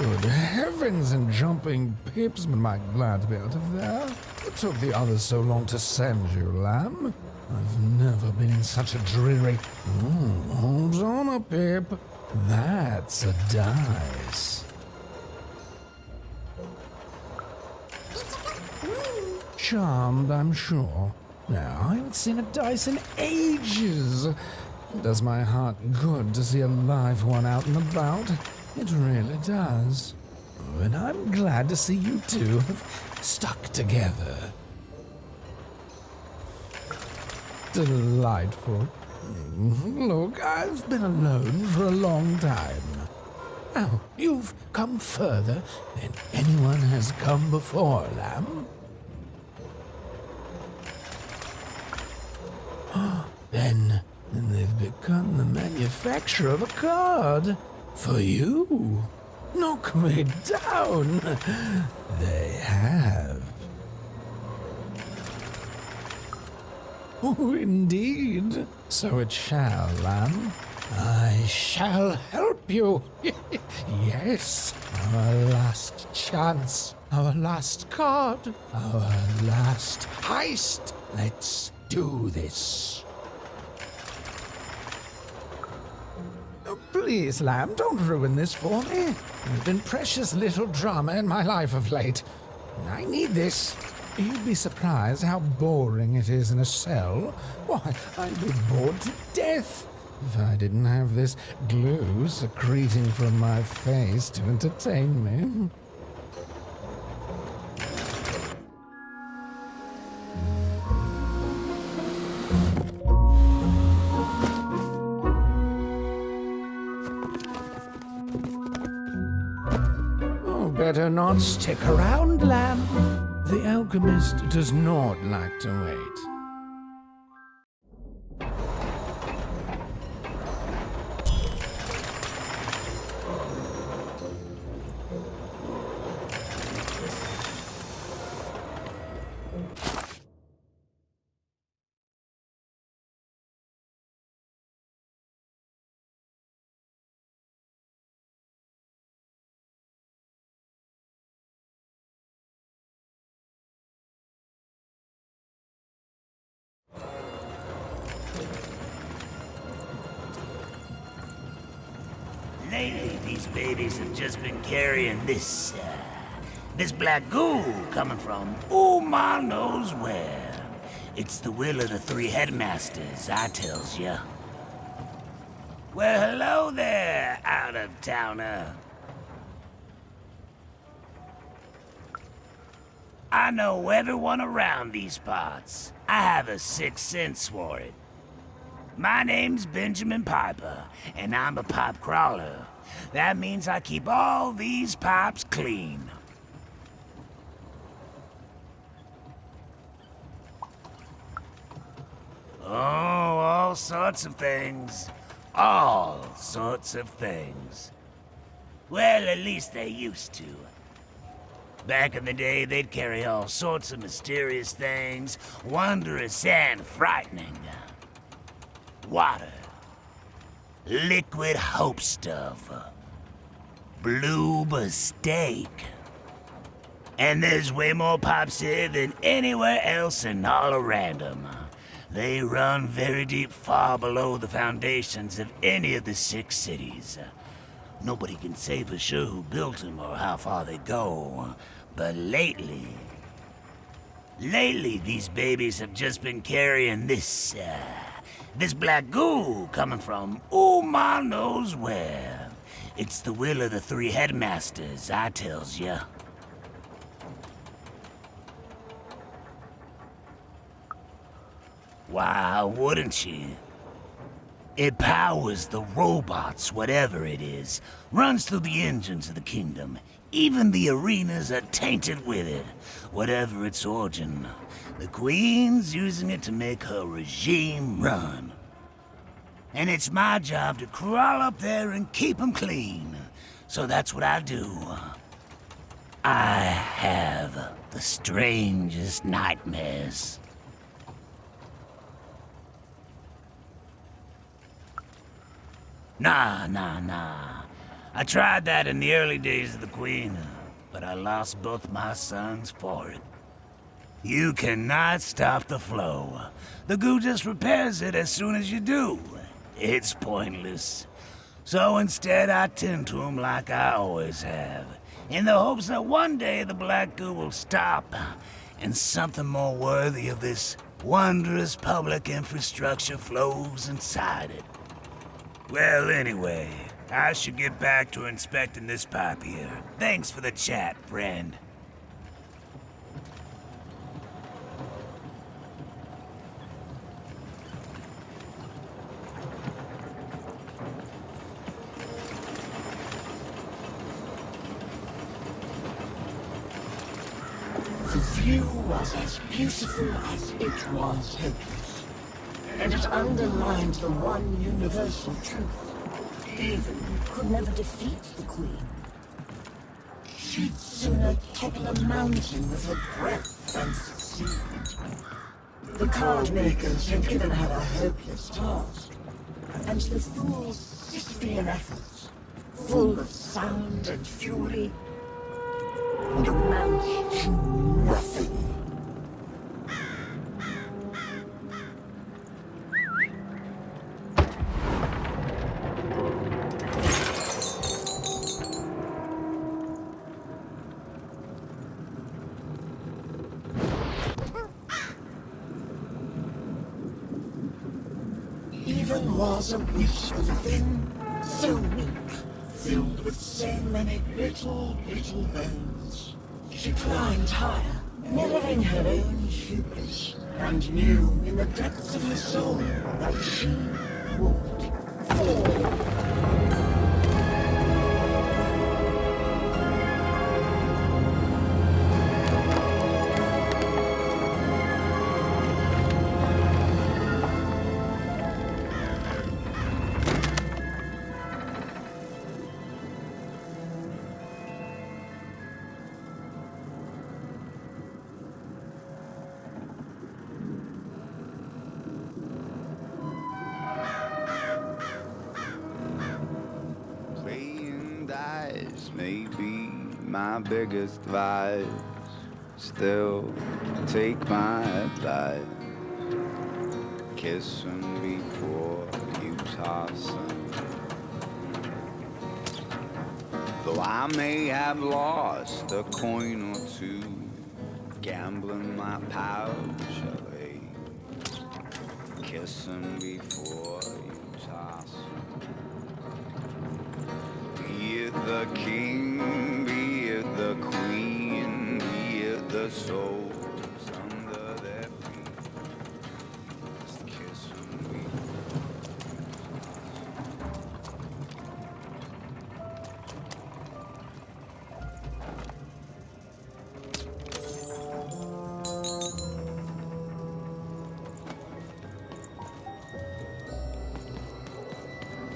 Good heavens and jumping pips, am I glad to be out of there. It took the others so long to send you, lamb. I've never been in such a dreary... hold on a pip. That's a dice. Charmed, I'm sure. Now, I haven't seen a dice in ages. It does my heart good to see a live one out and about. It really does. Oh, and I'm glad to see you two have stuck together. Delightful. Look, I've been alone for a long time. Now, you've come further than anyone has come before, lamb. Then they've become the manufacturer of a card for you. Knock me down. They have. Oh, indeed. So it shall, lamb. I shall help you. Yes. Our last chance. Our last card. Our last heist. Let's do this. Oh, please, lamb, don't ruin this for me. There's been precious little drama in my life of late. I need this. You'd be surprised how boring it is in a cell. Why, I'd be bored to death. If I didn't have this glue secreting from my face to entertain me. Oh, better not stick around, lamb. The alchemist does not like to wait. Lately, these babies have just been carrying this black goo coming from ma knows where. It's the will of the three headmasters, I tells ya. Well, hello there, out-of-towner. I know everyone around these parts. I have a sixth sense for it. My name's Benjamin Piper, and I'm a pipe crawler. That means I keep all these pipes clean. Oh, all sorts of things. All sorts of things. Well, at least they used to. Back in the day, they'd carry all sorts of mysterious things, wondrous and frightening. Water. Liquid hope stuff. Blue mistake. And there's way more pipes here than anywhere else in all of random. They run very deep, far below the foundations of any of the 6 cities. Nobody can say for sure who built them or how far they go. But lately, these babies have just been carrying this black goo coming from ma knows where. It's the will of the three headmasters, I tells ya. Why wouldn't you? It powers the robots, whatever it is. Runs through the engines of the kingdom. Even the arenas are tainted with it, whatever its origin. The Queen's using it to make her regime run. And it's my job to crawl up there and keep them clean. So that's what I do. I have the strangest nightmares. Nah. I tried that in the early days of the Queen, but I lost both my sons for it. You cannot stop the flow. The goo just repairs it as soon as you do. It's pointless. So instead I tend to them like I always have, in the hopes that one day the black goo will stop, and something more worthy of this wondrous public infrastructure flows inside it. Well, anyway, I should get back to inspecting this pipe here. Thanks for the chat, friend. The view was as beautiful as it was hopeless, and it underlined the one universal truth. Even could never defeat the Queen. She'd sooner topple a mountain with her breath than succeed. The card makers had given her a hopeless task, and the fool's Sisyphean efforts, full of sound and fury, would amount to nothing. Even was a wish of a thing so weak, filled with so many little bells. She climbed higher, mirroring her own hubris, and knew in the depths of her soul that she would fall. May be my biggest vice. Still, take my advice. Kiss 'em before you toss 'em. Though I may have lost a coin or two, gambling my pouch away. Kiss 'em before you toss 'em. Be it the king, be it the queen, be it the souls under their feet. Just kiss 'em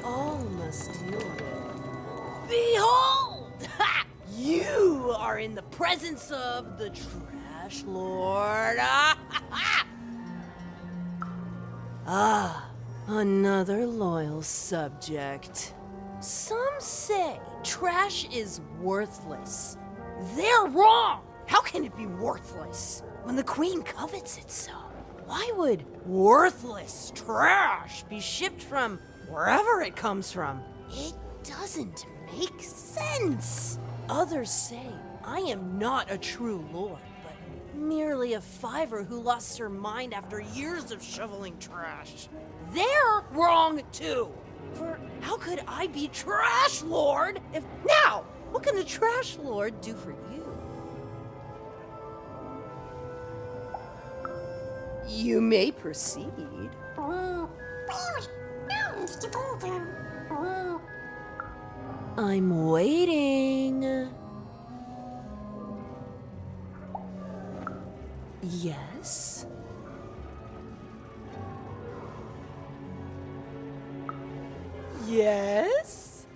all must do. Behold! Ha! You are in the presence of the Trash Lord. Another loyal subject. Some say trash is worthless. They're wrong! How can it be worthless when the Queen covets it so? Why would worthless trash be shipped from wherever it comes from? It doesn't make sense. Others say I am not a true lord, but merely a fiver who lost her mind after years of shoveling trash. They're wrong too. For how could I be Trash Lord if... Now, what can the Trash Lord do for you? You may proceed. I'm waiting. Yes? Yes?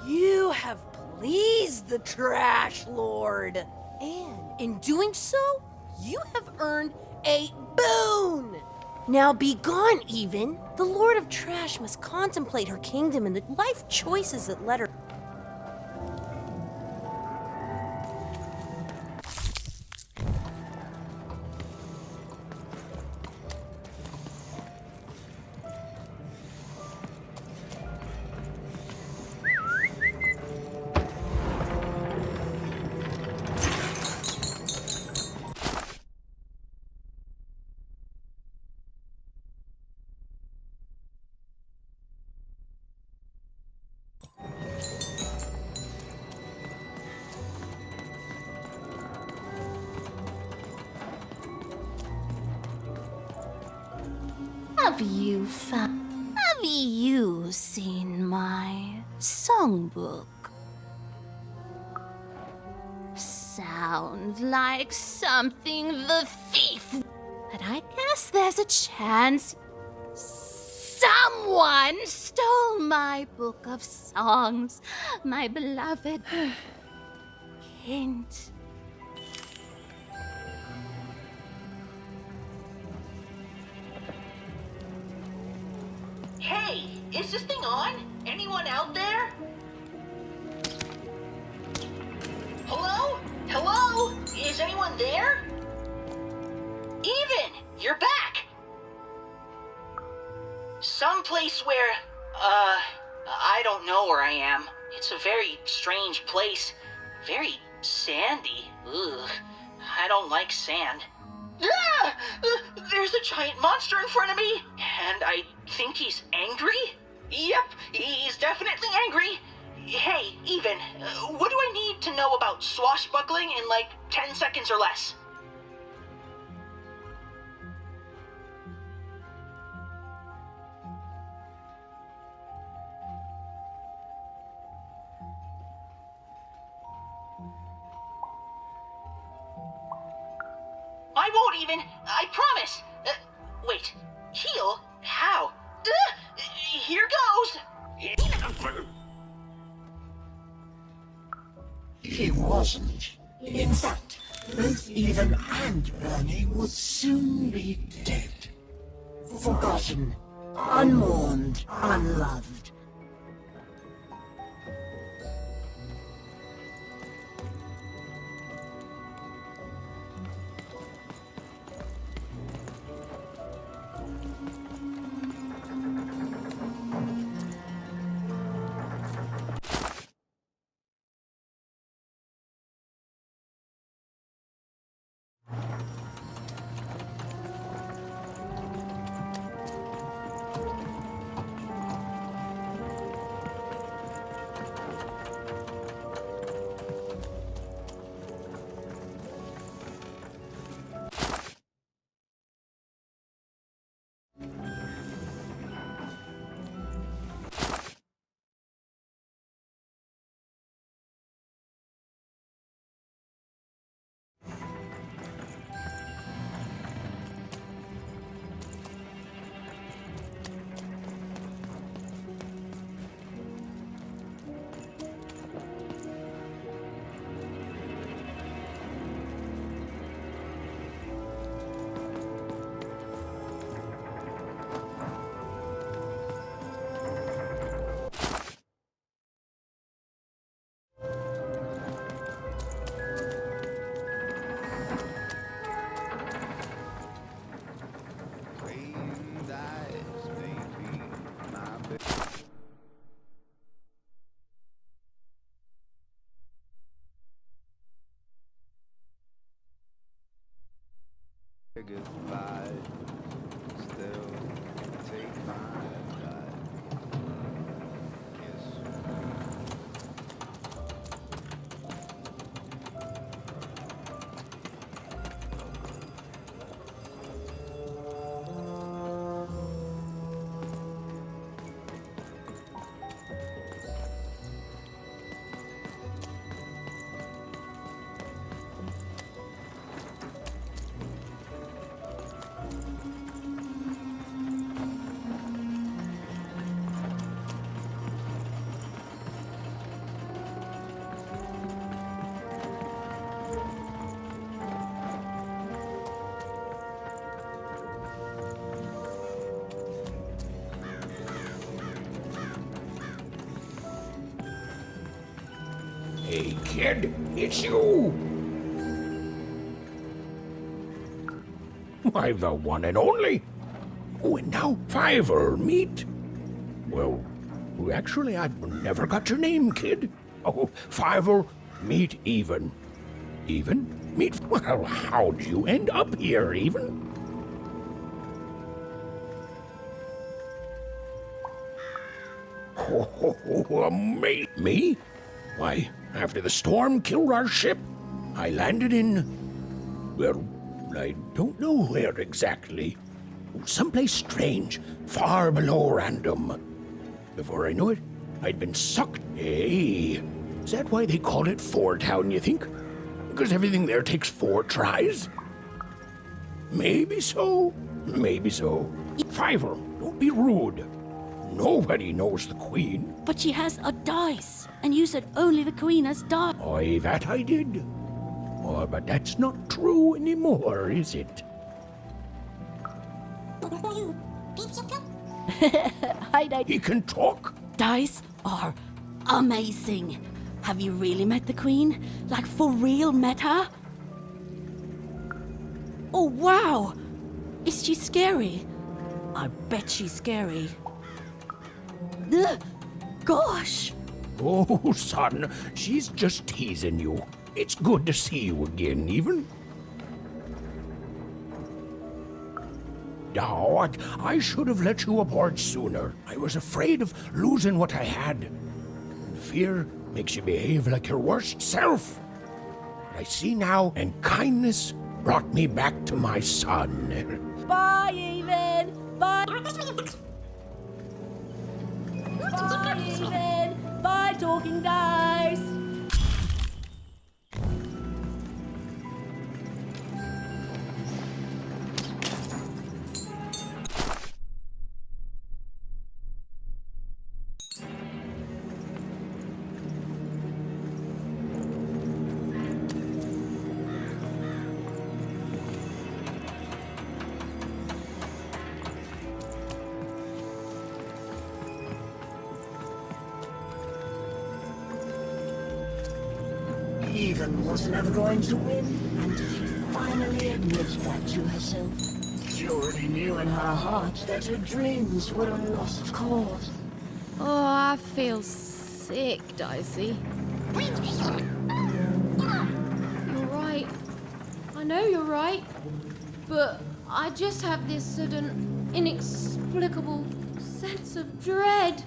You have pleased the Trash Lord. And in doing so, you have earned a boon. Now be gone, even. The Lord of Trash must contemplate her kingdom and the life choices that led her. Have you seen my songbook? Sounds like something the thief. But I guess there's a chance someone stole my book of songs, my beloved hint. Hey, is this thing on? Anyone out there? Hello? Hello? Is anyone there? Even, you're back! Someplace where, I don't know where I am. It's a very strange place. Very sandy. Ugh, I don't like sand. Ah! There's a giant monster in front of me, and I think he's angry? Yep, he's definitely angry. Hey, Even, what do I need to know about swashbuckling in like 10 seconds or less? I won't even, I promise. Wait, heal? How? Here goes. He wasn't. In fact, both Even and Bernie would soon be dead. Forgotten, unmourned, unloved. Goodbye. Still take my advice. Hey, kid, it's you! Why, the one and only! Oh, and now Fiverr, meet! Well, actually, I never got your name, kid. Oh, Fiverr, meet Even. Even? Meet... Well, how'd you end up here, Even? Oh, me? Why, after the storm killed our ship, I landed in... well, I don't know where exactly. Someplace strange, far below random. Before I knew it, I'd been sucked. Hey, is that why they call it Four Town, you think? Because everything there takes 4 tries? Maybe so. Maybe so. Fiverr, don't be rude. Nobody knows the Queen. But she has a dice, and you said only the Queen has dice. Aye, that I did. Oh, but that's not true anymore, is it? He can talk? Dice are amazing. Have you really met the Queen? Like, for real met her? Oh, wow! Is she scary? I bet she's scary. Ugh, gosh! Oh, son, she's just teasing you. It's good to see you again, Even. Oh, I should have let you aboard sooner. I was afraid of losing what I had. Fear makes you behave like your worst self. But I see now, and kindness brought me back to my son. Bye, Even. Bye. Bye, Even. Bye, talking dice. Even was never going to win until she finally admitted that to herself. She already knew in her heart that her dreams were a lost cause. Oh, I feel sick, Dicey. You're right. I know you're right. But I just have this sudden, inexplicable sense of dread.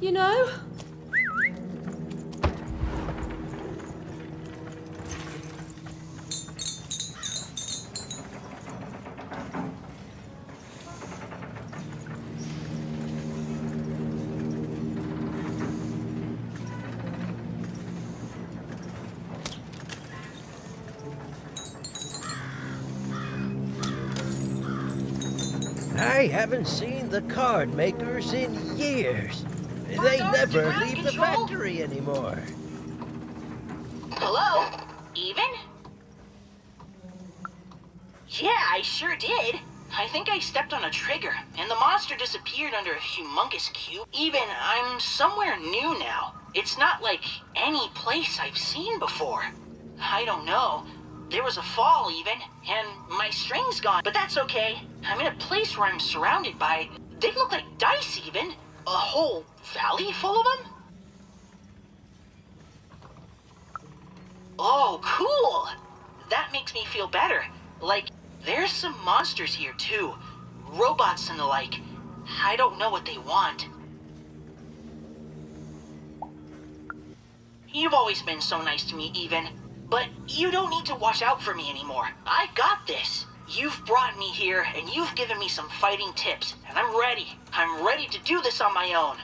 You know? I haven't seen the card makers in years. They never leave the factory anymore. Hello? Even? Yeah, I sure did. I think I stepped on a trigger, and the monster disappeared under a humongous cube. Even, I'm somewhere new now. It's not like any place I've seen before. I don't know. There was a fall, even, and my string's gone, but that's okay. I'm in a place where I'm surrounded by... They look like dice, even. A whole valley full of them? Oh, cool! That makes me feel better. Like, there's some monsters here, too. Robots and the like. I don't know what they want. You've always been so nice to me, even. But you don't need to watch out for me anymore. I got this. You've brought me here, and you've given me some fighting tips, and I'm ready. I'm ready to do this on my own.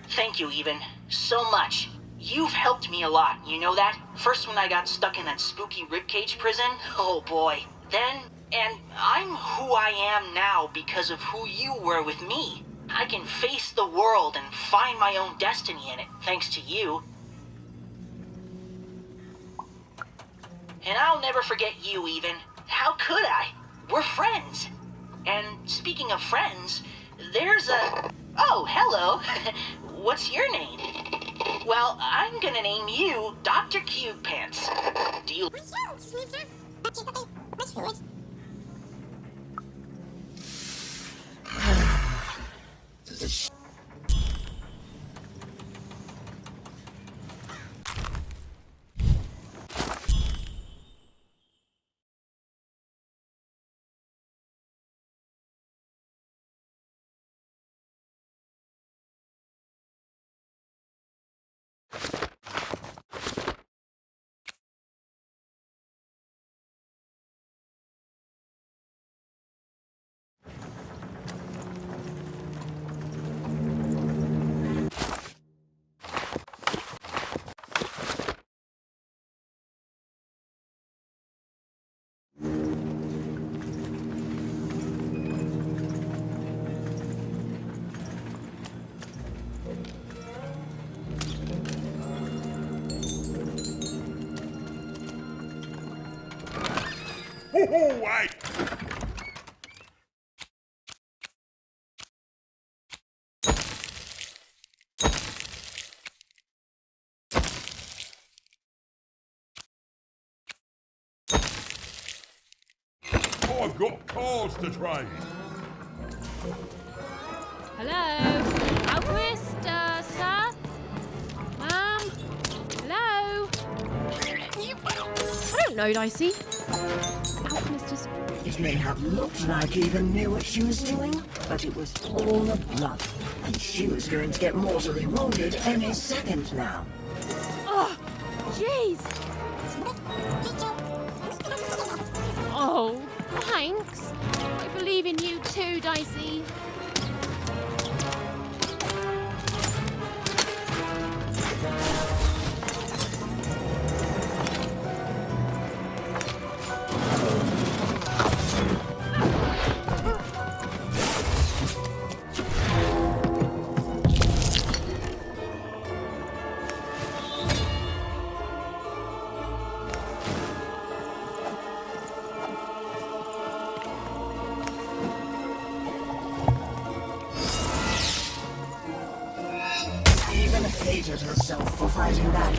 Thank you, Even, so much. You've helped me a lot, you know that? First when I got stuck in that spooky ribcage prison, oh boy. Then, and I'm who I am now because of who you were with me. I can face the world and find my own destiny in it, thanks to you. And I'll never forget you, Even. How could I? We're friends. And speaking of friends, there's a... Oh, hello. What's your name? Well, I'm gonna name you Dr. Cube Pants. Do you... Ho-ho, wait! I've got cars to trade. Hello? Alquist, sir? Hello? I don't know, Dicey. It may have looked like Even knew what she was doing, but it was all a bluff, and she was going to get mortally wounded any second now. Oh, jeez. Oh, thanks. I believe in you too, Dicey. Hated herself for fighting back,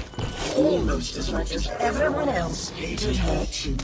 almost as much as everyone else hated her too.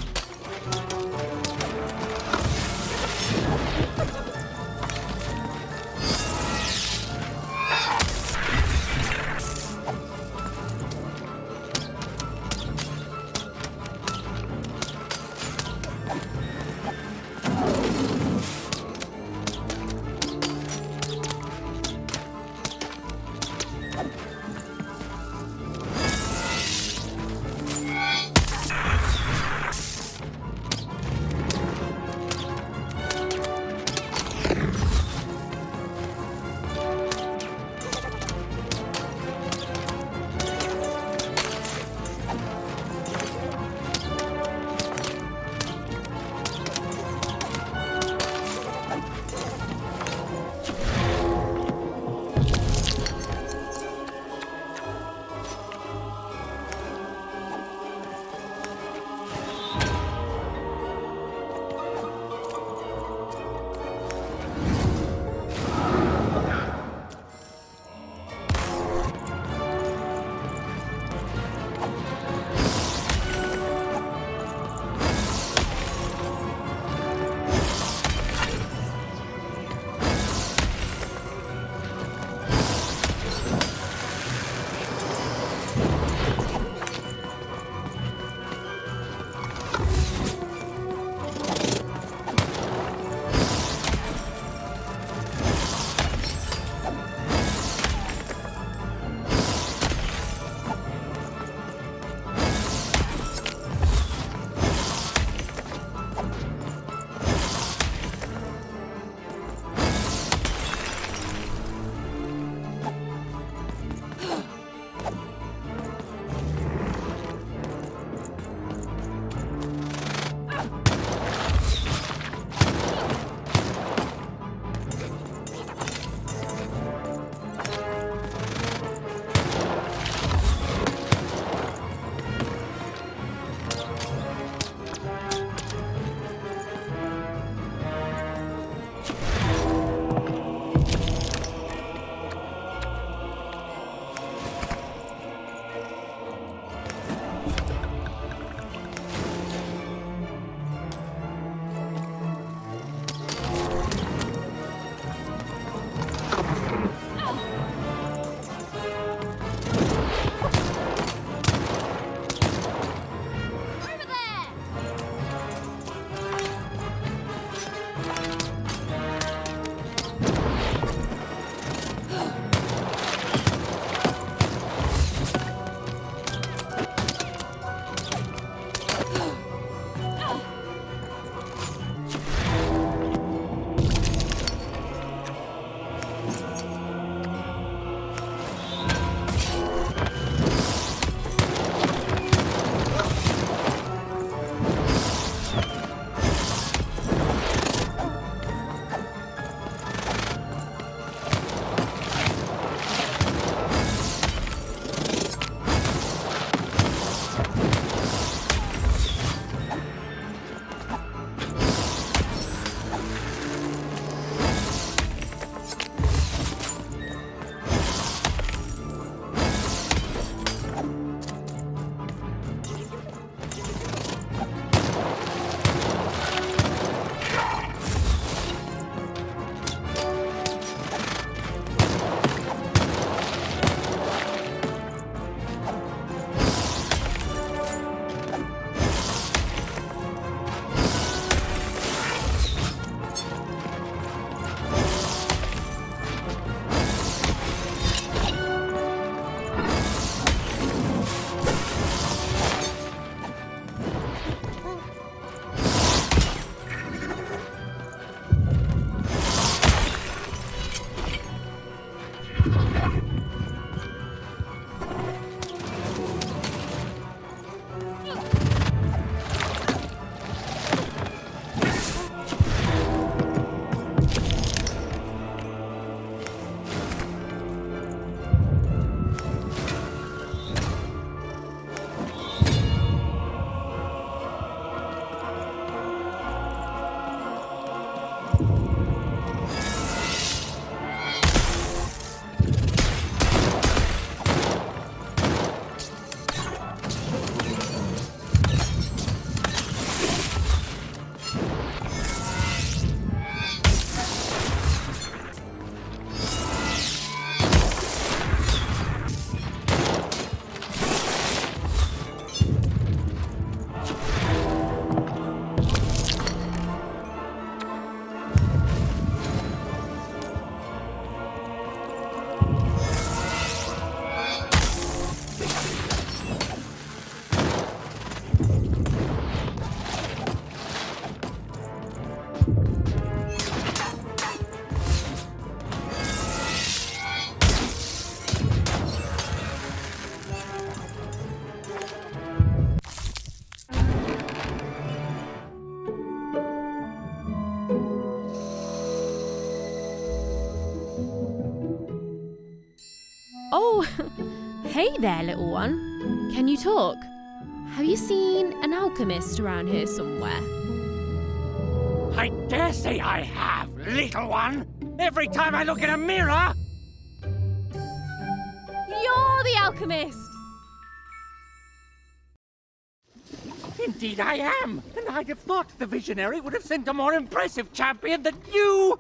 Hey there, little one. Can you talk? Have you seen an alchemist around here somewhere? I dare say I have, little one. Every time I look in a mirror... You're the alchemist! Indeed I am, and I'd have thought the visionary would have sent a more impressive champion than you!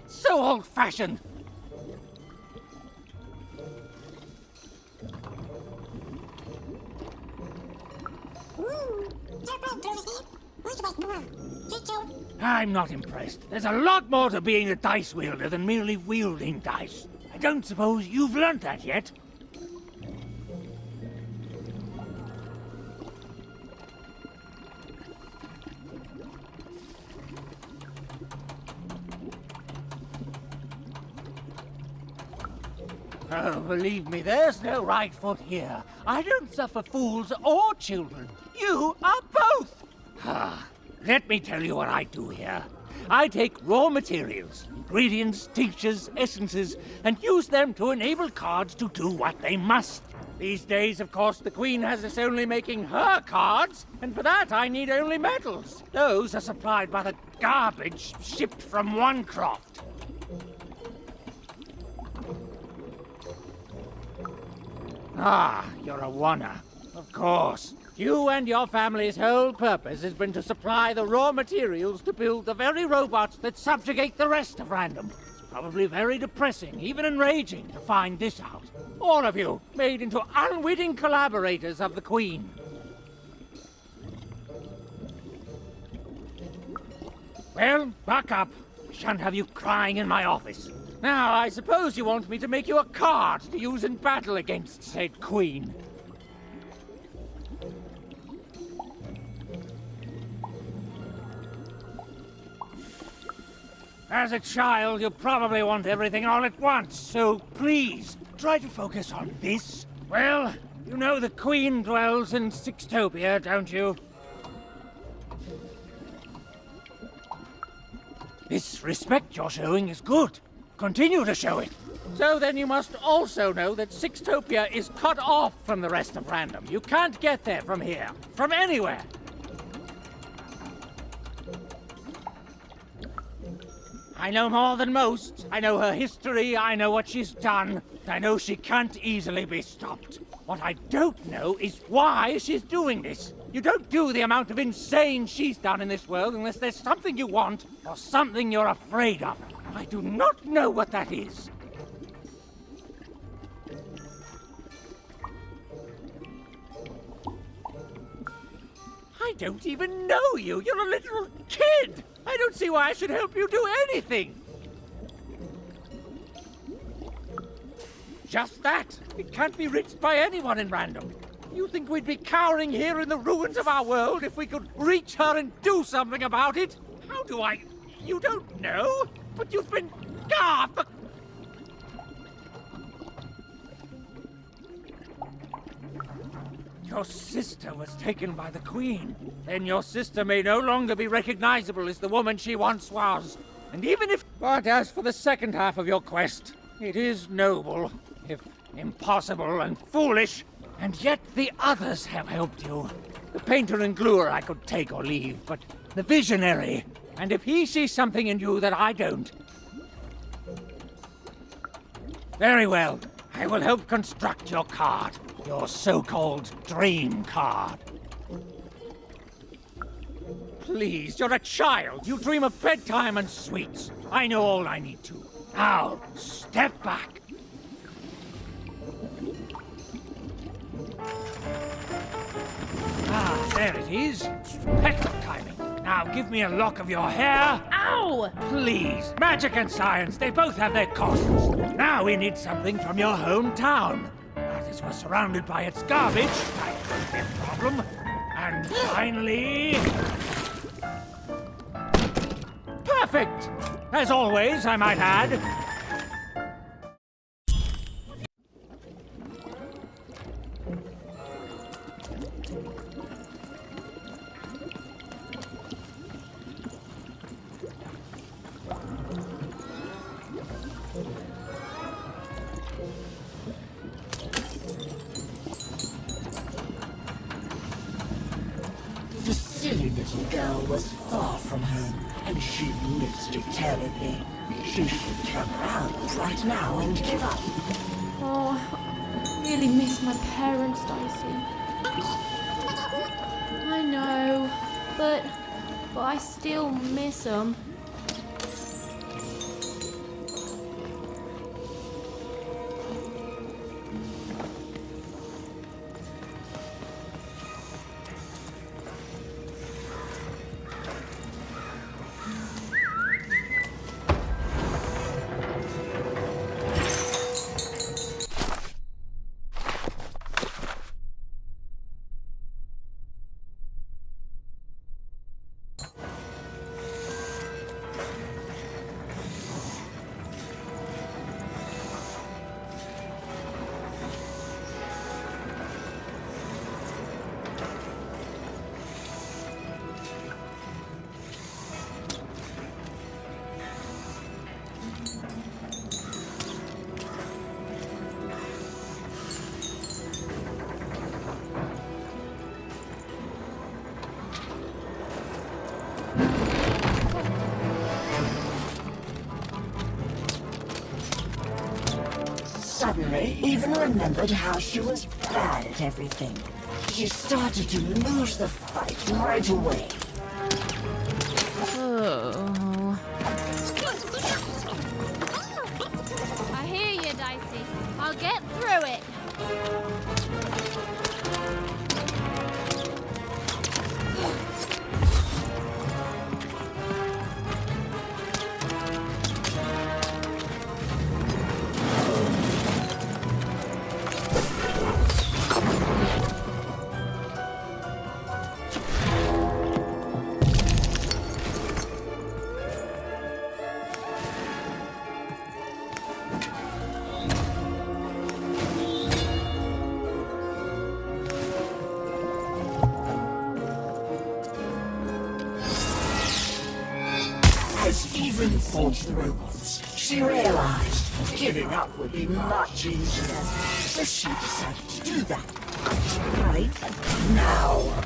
So old-fashioned. I'm not impressed. There's a lot more to being a dice wielder than merely wielding dice. I don't suppose you've learnt that yet? Oh, believe me, there's no right foot here. I don't suffer fools or children. You are both. Let me tell you what I do here. I take raw materials, ingredients, tinctures, essences, and use them to enable cards to do what they must. These days, of course, the Queen has us only making her cards, and for that I need only metals. Those are supplied by the garbage shipped from Onecroft. Ah, you're a oner. Of course. You and your family's whole purpose has been to supply the raw materials to build the very robots that subjugate the rest of random. It's probably very depressing, even enraging, to find this out. All of you, made into unwitting collaborators of the Queen. Well, buck up. I shan't have you crying in my office. Now, I suppose you want me to make you a card to use in battle against said Queen. As a child, you probably want everything all at once, so please, try to focus on this. Well, you know the Queen dwells in Sixtopia, don't you? This respect you're showing is good. Continue to show it. So then you must also know that Sixtopia is cut off from the rest of random. You can't get there from here, from anywhere. I know more than most. I know her history, I know what she's done. I know she can't easily be stopped. What I don't know is why she's doing this. You don't do the amount of insane she's done in this world unless there's something you want or something you're afraid of. I do not know what that is. I don't even know you. You're a little kid. I don't see why I should help you do anything. Just that. It can't be reached by anyone in random. You think we'd be cowering here in the ruins of our world if we could reach her and do something about it? How do I... You don't know? But you've been... Your sister was taken by the Queen. Then your sister may no longer be recognizable as the woman she once was. And even if... But as for the second half of your quest, it is noble, if impossible and foolish. And yet the others have helped you. The painter and gluer I could take or leave, but the visionary... And if he sees something in you that I don't... Very well. I will help construct your card. Your so-called dream card. Please, you're a child. You dream of bedtime and sweets. I know all I need to. Now, step back. Ah, there it is. Perfect timing. Now give me a lock of your hair. Ow! Please. Magic and science, they both have their costs. Now we need something from your hometown. But as we're surrounded by its garbage, that could be a problem. And finally... Perfect! As always, I might add. silly little girl was far from home, and she missed it terribly. She should turn around right now and give up. Oh, I really miss my parents, Dicey. I know, but I still miss them. Suddenly, even remembered how she was bad at everything. She started to lose the fight right away. Oh. I hear you, Dicey. I'll get through it. As even thought the robots, she realized giving up would be much easier. So she decided to do that. Right now.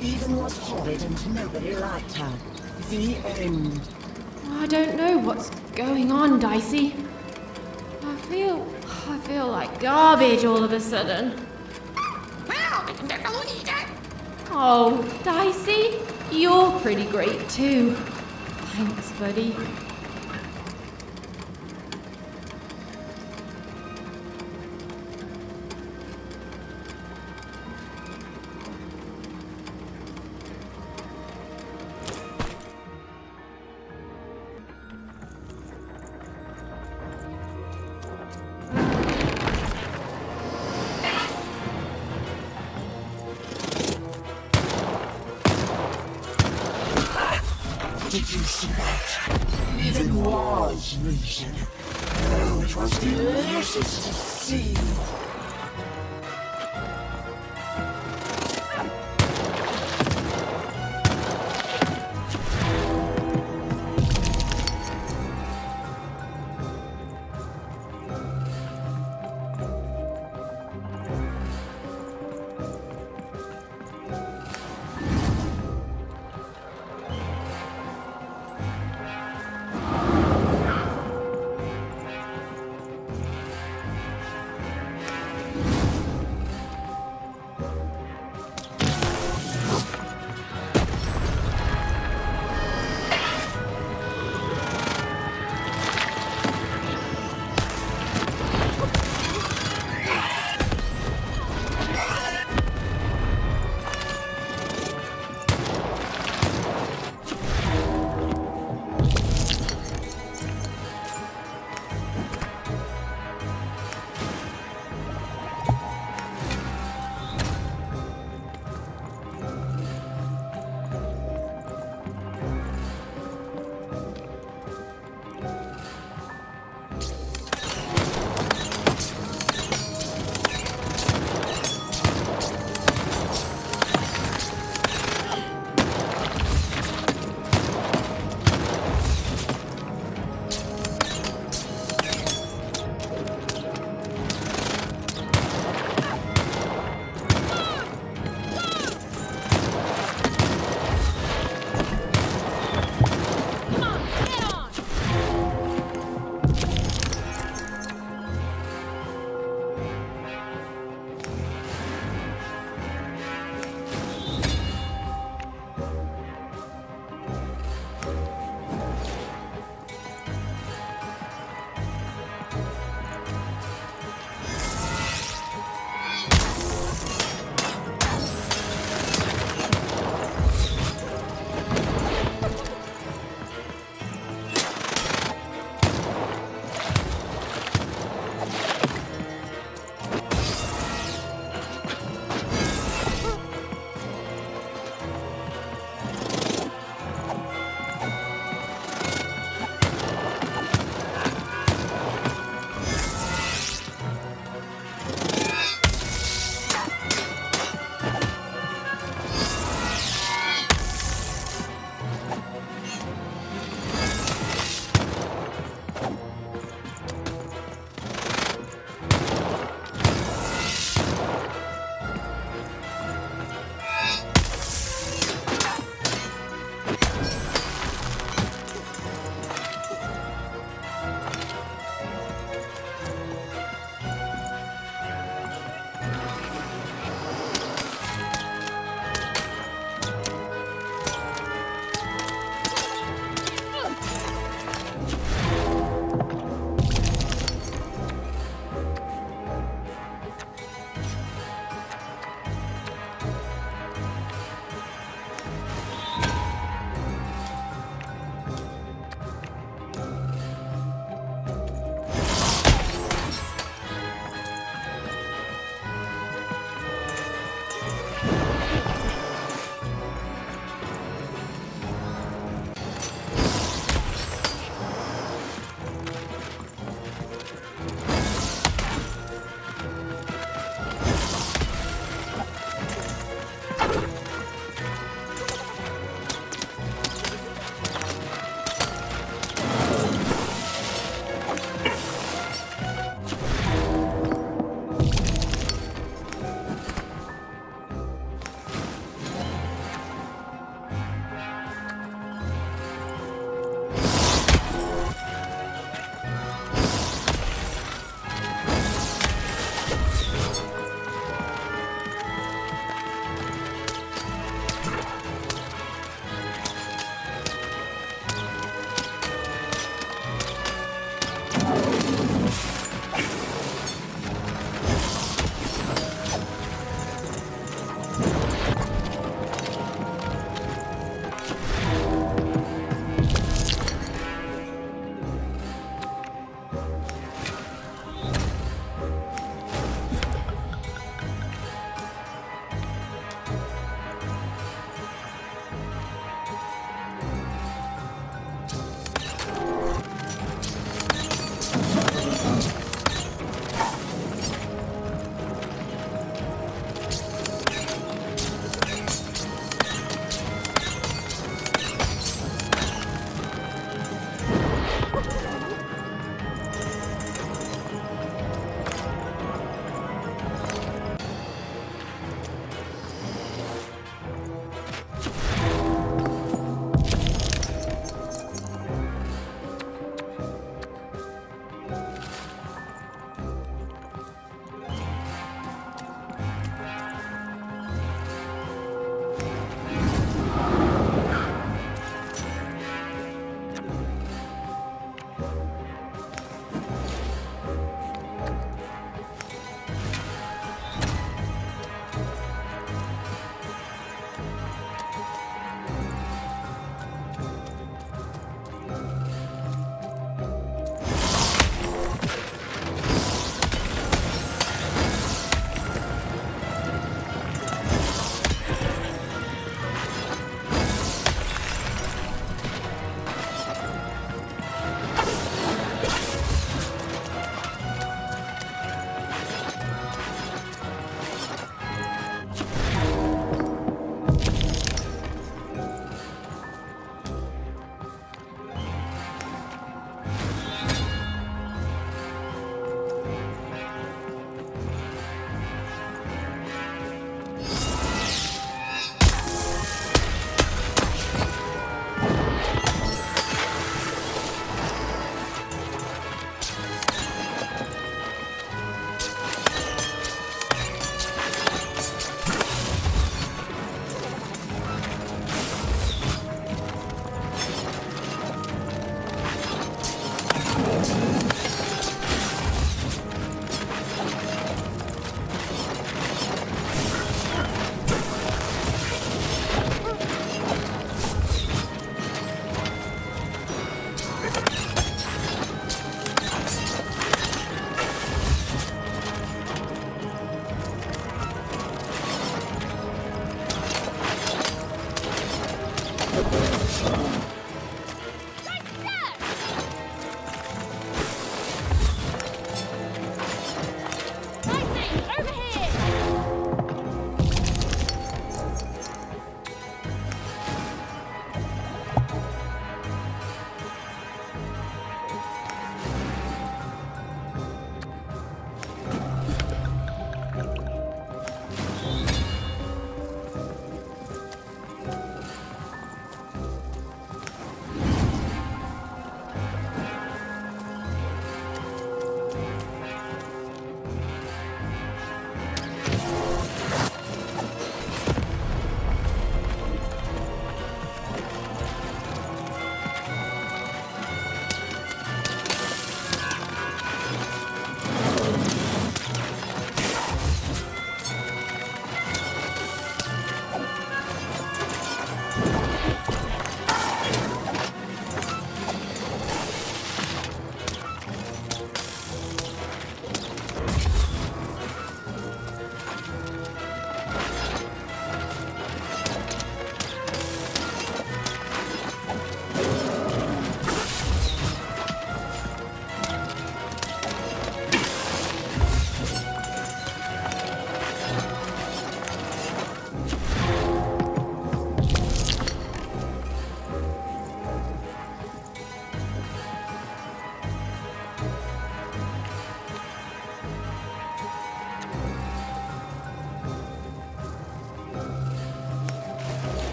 Even was horrid and nobody liked her. The end. I don't know what's going on, Dicey. I feel like garbage all of a sudden. Oh, Dicey, you're pretty great too. Thanks, buddy. Did you see that? Even was reason. Oh, it was delicious to see.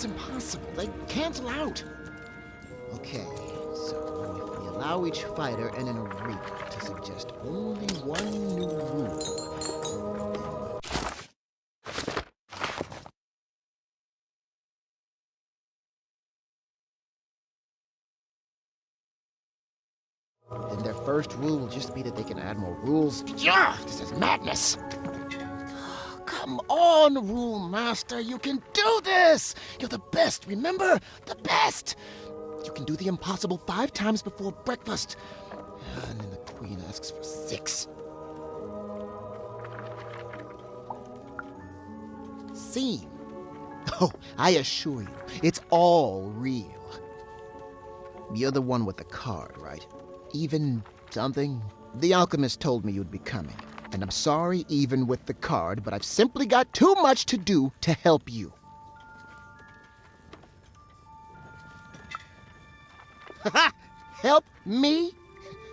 That's impossible. They cancel out. Okay, so if we allow each fighter and an arena to suggest only one new rule, then their first rule will just be that they can add more rules. Yeah, this is madness. Come on, Rule Master, you can do this! You're the best, remember? The best! You can do the impossible 5 times before breakfast. And then the Queen asks for 6. Scene. Oh, I assure you, it's all real. You're the one with the card, right? Even something? The alchemist told me you'd be coming. And I'm sorry even with the card, but I've simply got too much to do to help you. Help me?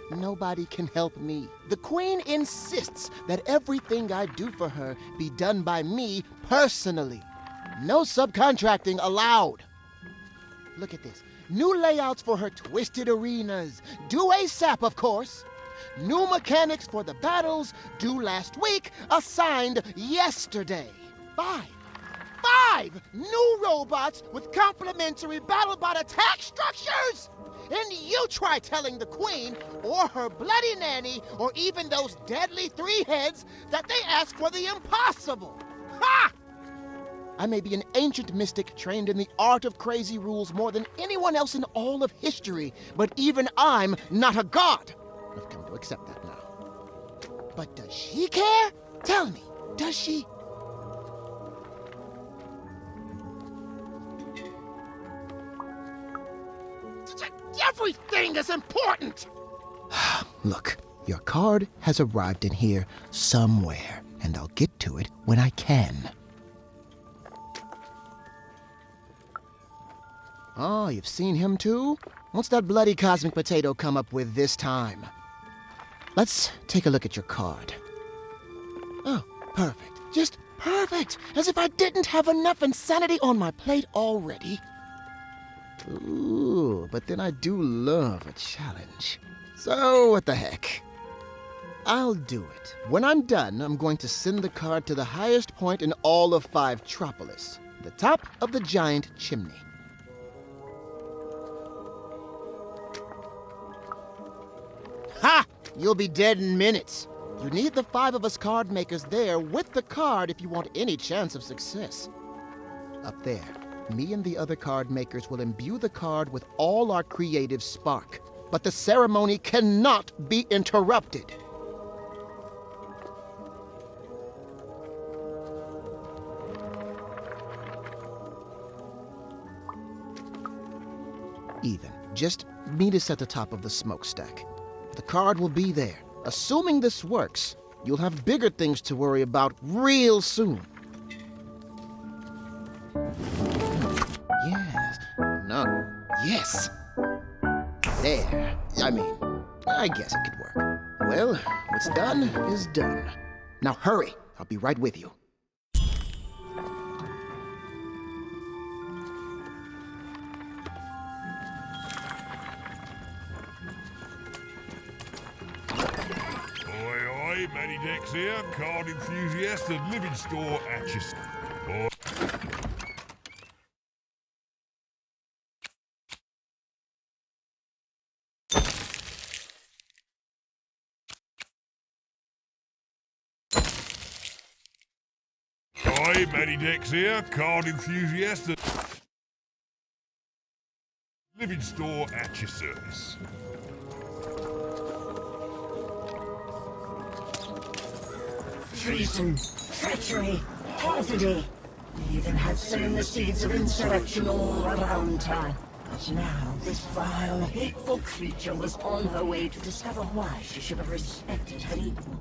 Nobody can help me. The Queen insists that everything I do for her be done by me personally. No subcontracting allowed. Look at this. New layouts for her twisted arenas. Due ASAP, of course. New mechanics for the battles, due last week, assigned yesterday. 5 new robots with complementary BattleBot attack structures? And you try telling the Queen, or her bloody nanny, or even those deadly 3 heads that they ask for the impossible. Ha! I may be an ancient mystic trained in the art of crazy rules more than anyone else in all of history, but even I'm not a god. I've come to accept that now. But does she care? Tell me, does she? Everything is important! Look, your card has arrived in here somewhere, and I'll get to it when I can. Oh, you've seen him too? What's that bloody cosmic potato come up with this time? Let's take a look at your card. Oh, perfect. Just perfect! As if I didn't have enough insanity on my plate already. Ooh, but then I do love a challenge. So, what the heck? I'll do it. When I'm done, I'm going to send the card to the highest point in all of 5-tropolis, the top of the giant chimney. Ha! You'll be dead in minutes. You need the 5 of us card makers there with the card if you want any chance of success. Up there, me and the other card makers will imbue the card with all our creative spark. But the ceremony cannot be interrupted. Even. Just meet us at the top of the smokestack. The card will be there. Assuming this works, you'll have bigger things to worry about real soon. Yes. No. Yes. There. I guess it could work. Well, what's done is done. Now hurry. I'll be right with you. Manny Dex here, card enthusiast and living store at your... Hi, Manny Dex here, card enthusiast and living store at your service. Treason, treachery, perfidy. We even had sown the seeds of insurrection all around town. But now this vile, hateful creature was on her way to discover why she should have respected her equals.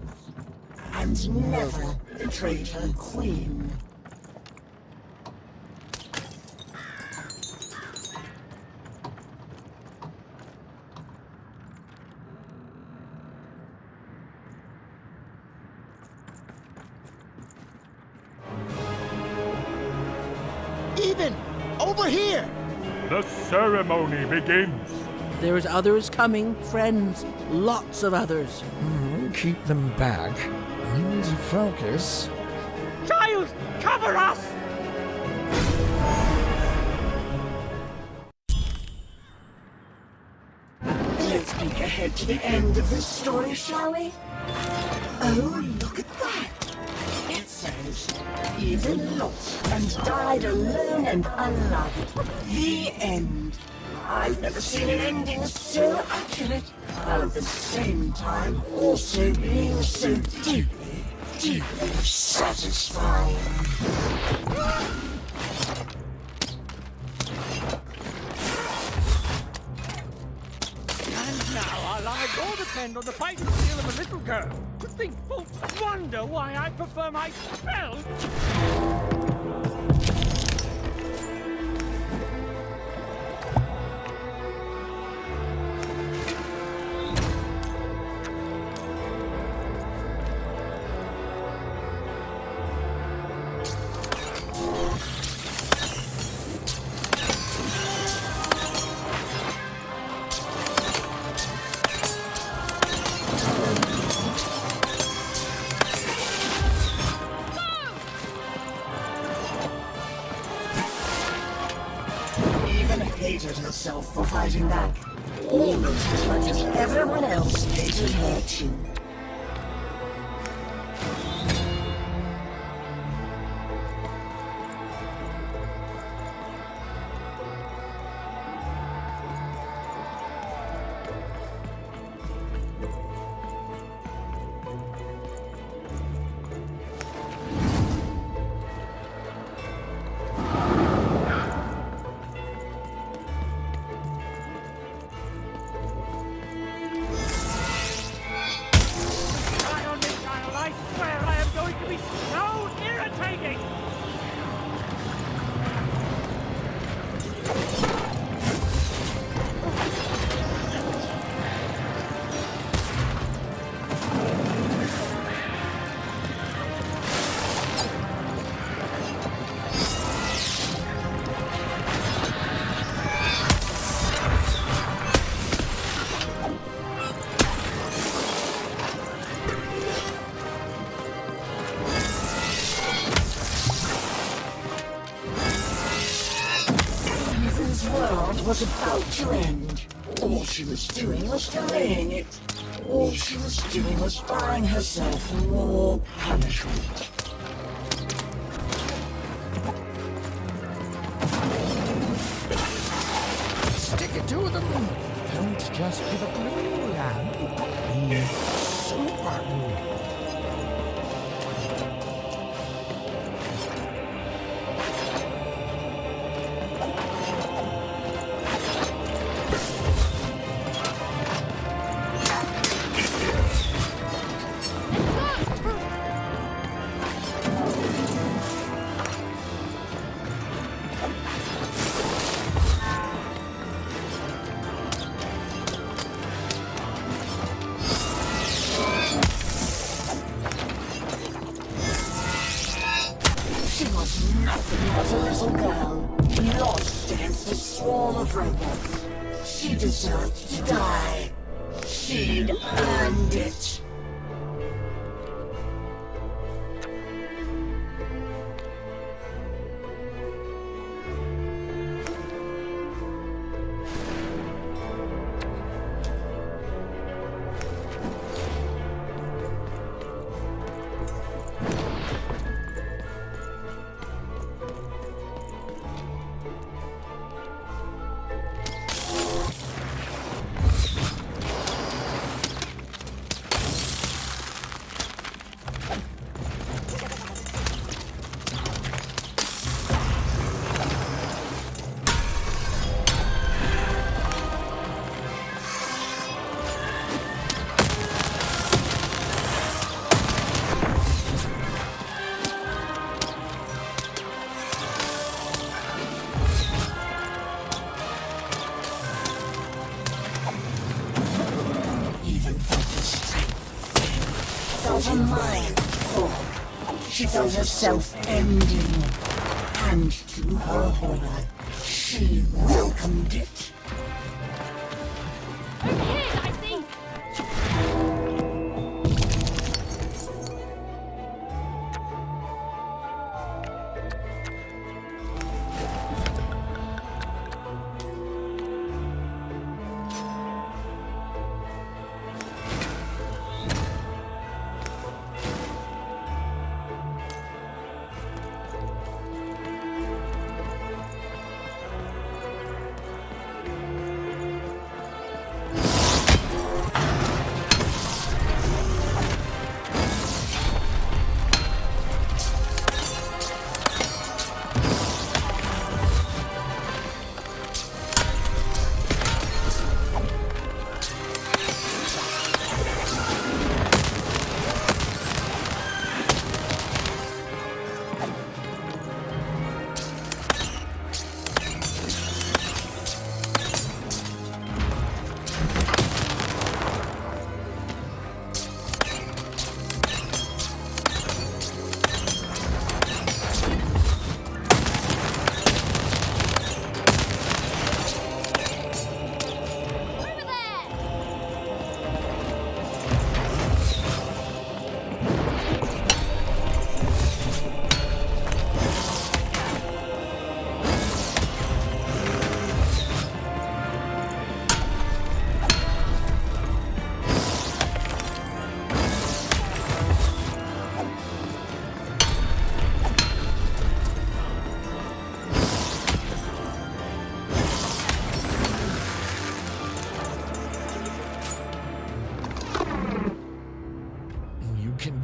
And never betrayed her queen. Even! Over here! The ceremony begins. There's others coming, friends. Lots of others. Keep them back. We need to focus. Child, cover us! Let's peek ahead to the end of this story, shall we? Oh, look at that! It says, Eden lost and died alone and unloved. The end. I've never seen an ending so accurate, while at the same time also being so deeply, deeply satisfying. And now our lives all depend on the fighting skill of a little girl. To think folks wonder why I prefer my spell. Hated herself for fighting back, almost as much as everyone else hated her too. Was about to end. All she was doing was delaying it. All she was doing was buying herself more punishment. Stick it to them. Don't just be the glue, lad. Be super glue. She deserved to die. She'd earned it. Felt her mind fall. She felt herself ending. And to her horror, She welcomed it. Over here, Dicey!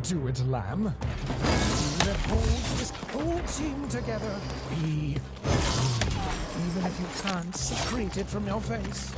Do it, lamb. He that holds this whole team together. Be free, even if you can't secrete it from your face.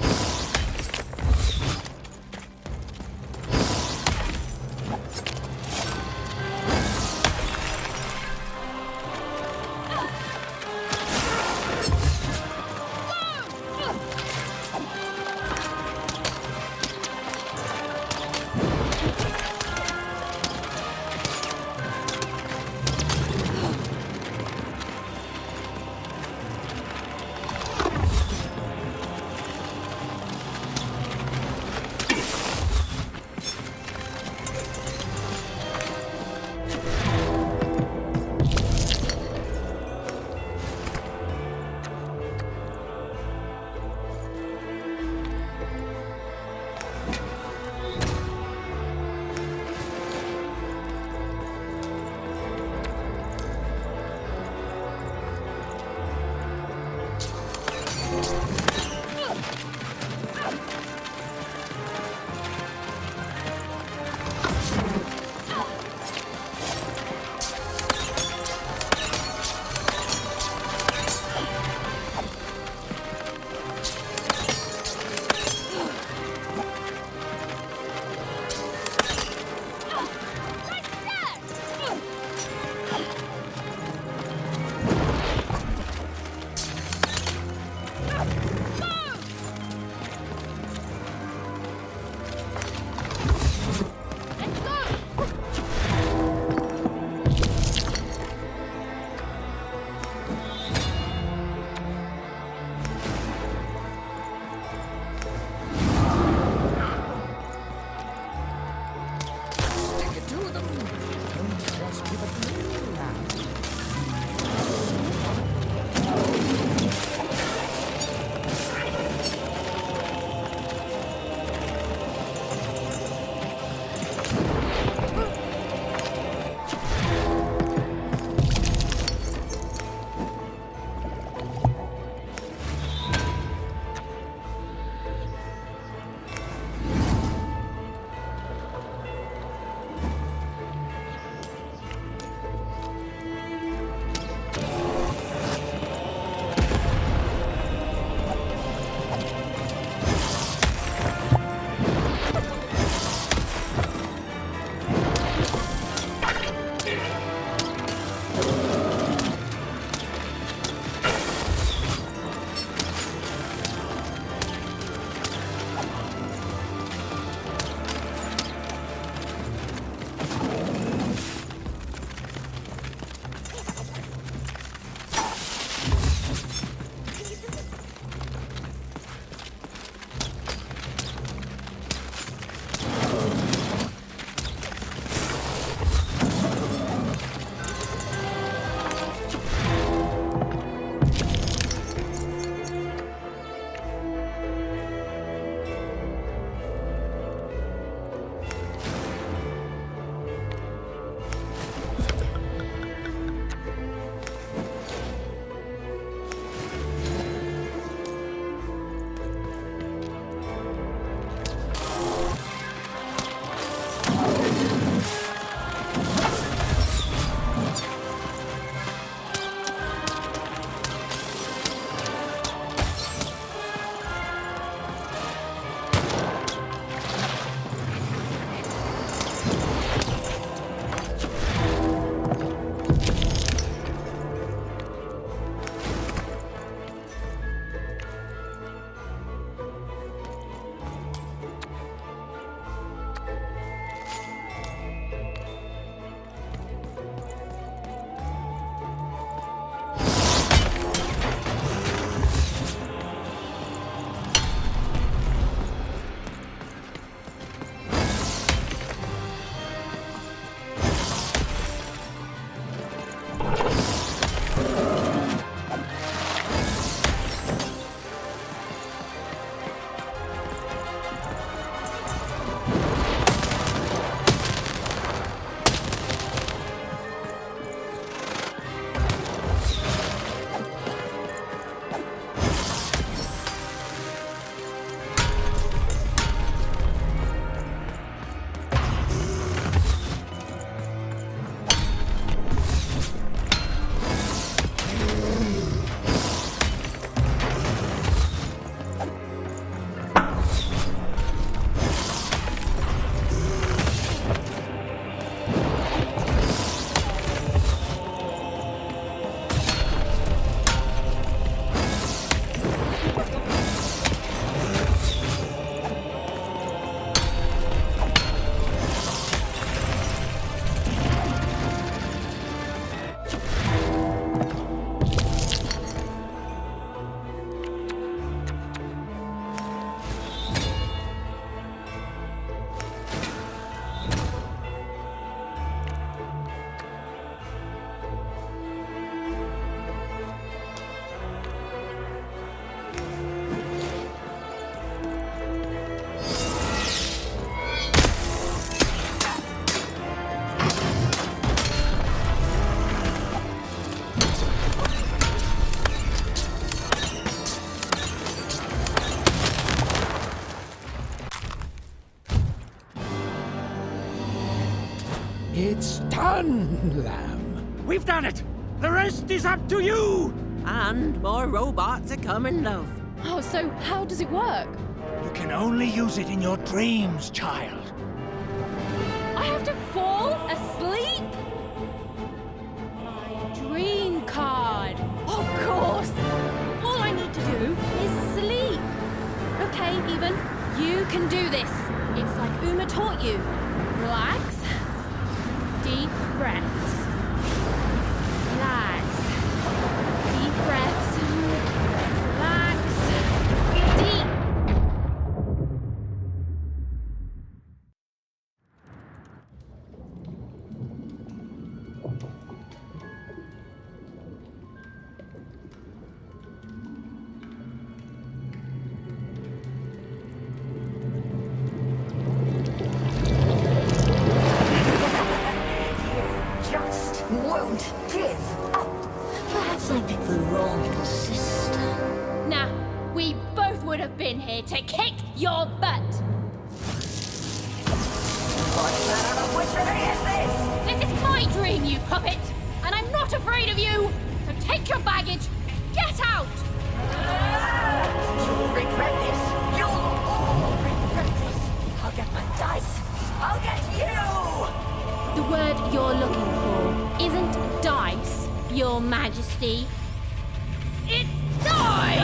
done, Lamb. We've done it! The rest is up to you! And more robots are coming, love. Oh, so how does it work? You can only use it in your dreams, child. I have to fall asleep? My dream card. Of course. All I need to do is sleep. Okay, Even, you can do this. It's like Uma taught you. Relax. Deep breaths. Relax. Deep breaths. Relax. Deep. Just won't give up. Perhaps I picked the wrong system. Nah, we both would have been here to kick your butt. What kind of witchery is this? This is my dream, you puppet, and I'm not afraid of you. So take your baggage, get out. You'll regret this. You'll all regret this. I'll get my dice. I'll get you. The word you're looking for isn't dice, Your Majesty. It's die!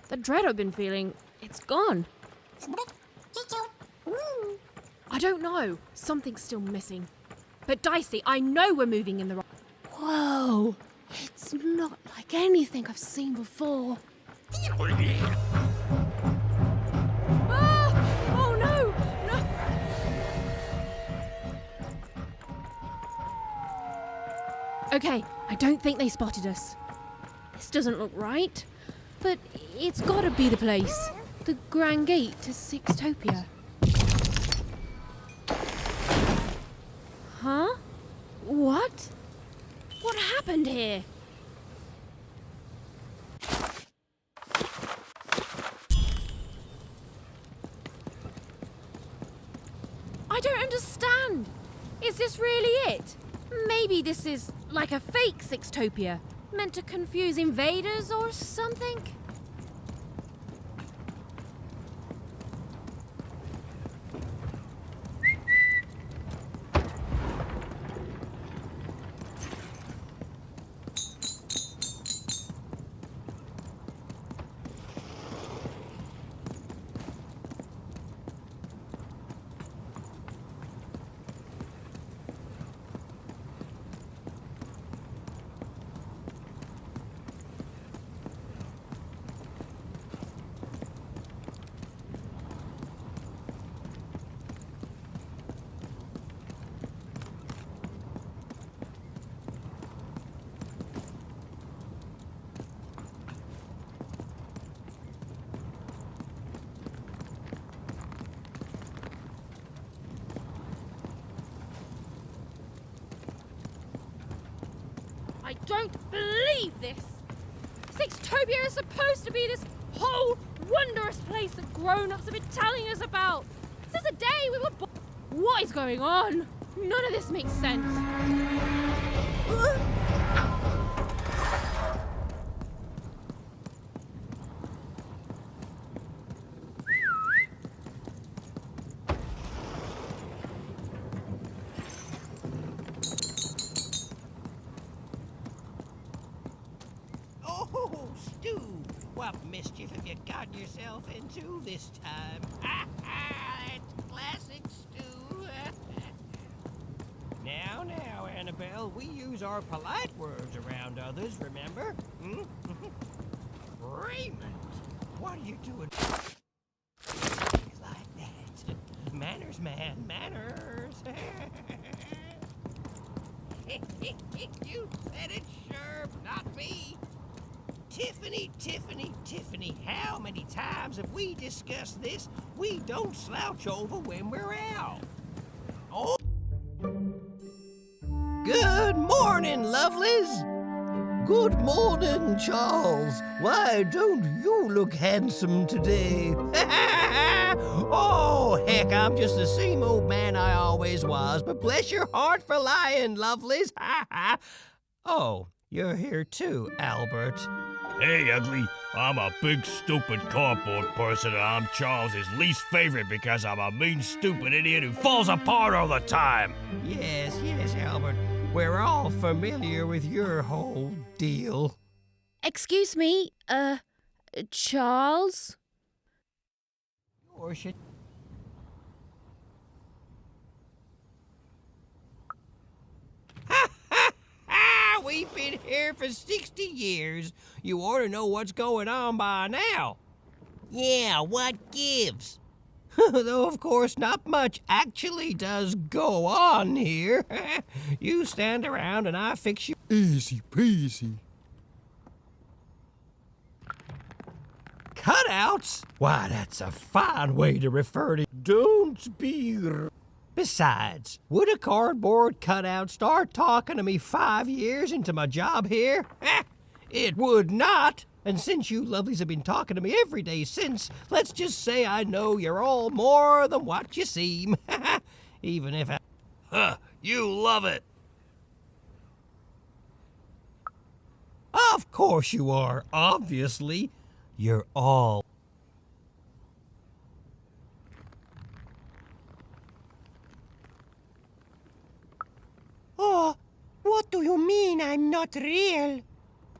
The dread I've been feeling, it's gone. I don't know. Something's still missing. But Dicey, I know we're moving in the right... Whoa! It's not like anything I've seen before. Ah! Oh no! No! Okay, I don't think they spotted us. This doesn't look right. But it's gotta be the place. The Grand Gate to Sixtopia. Huh? What? What happened here? I don't understand. Is this really it? Maybe this is like a fake Sixtopia. Meant to confuse invaders or something? I don't believe this! Sixtopia is supposed to be this whole wondrous place that grown-ups have been telling us about! Since the day we were born! What is going on? None of this makes sense. Oh, Stu! What mischief have you gotten yourself into this time? It's classic Stu. Now, Annabelle, we use our polite words around others, remember? Hmm? Raymond, what are you doing? Like that. Manners, man, manners. You said it, sure, not me. Tiffany, how many times have we discussed this? We don't slouch over when we're out. Oh. Good morning, lovelies. Good morning, Charles. Why don't you look handsome today? Oh, heck, I'm just the same old man I always was, but bless your heart for lying, lovelies. Oh, you're here too, Albert. Hey, ugly. I'm a big, stupid cardboard person, and I'm Charles's least favorite because I'm a mean, stupid idiot who falls apart all the time. Yes, Albert. We're all familiar with your whole deal. Excuse me, Charles? Or should... We've been here for 60 years. You ought to know what's going on by now. Yeah, what gives? Though, of course, not much actually does go on here. You stand around and I fix you. Easy peasy. Cutouts? Why, that's a fine way to refer to... Don't be... Besides, would a cardboard cutout start talking to me 5 years into my job here? It would not. And since you lovelies have been talking to me every day since, let's just say I know you're all more than what you seem. Even if I... Huh, you love it. Of course you are, obviously. You're all... Oh, what do you mean I'm not real?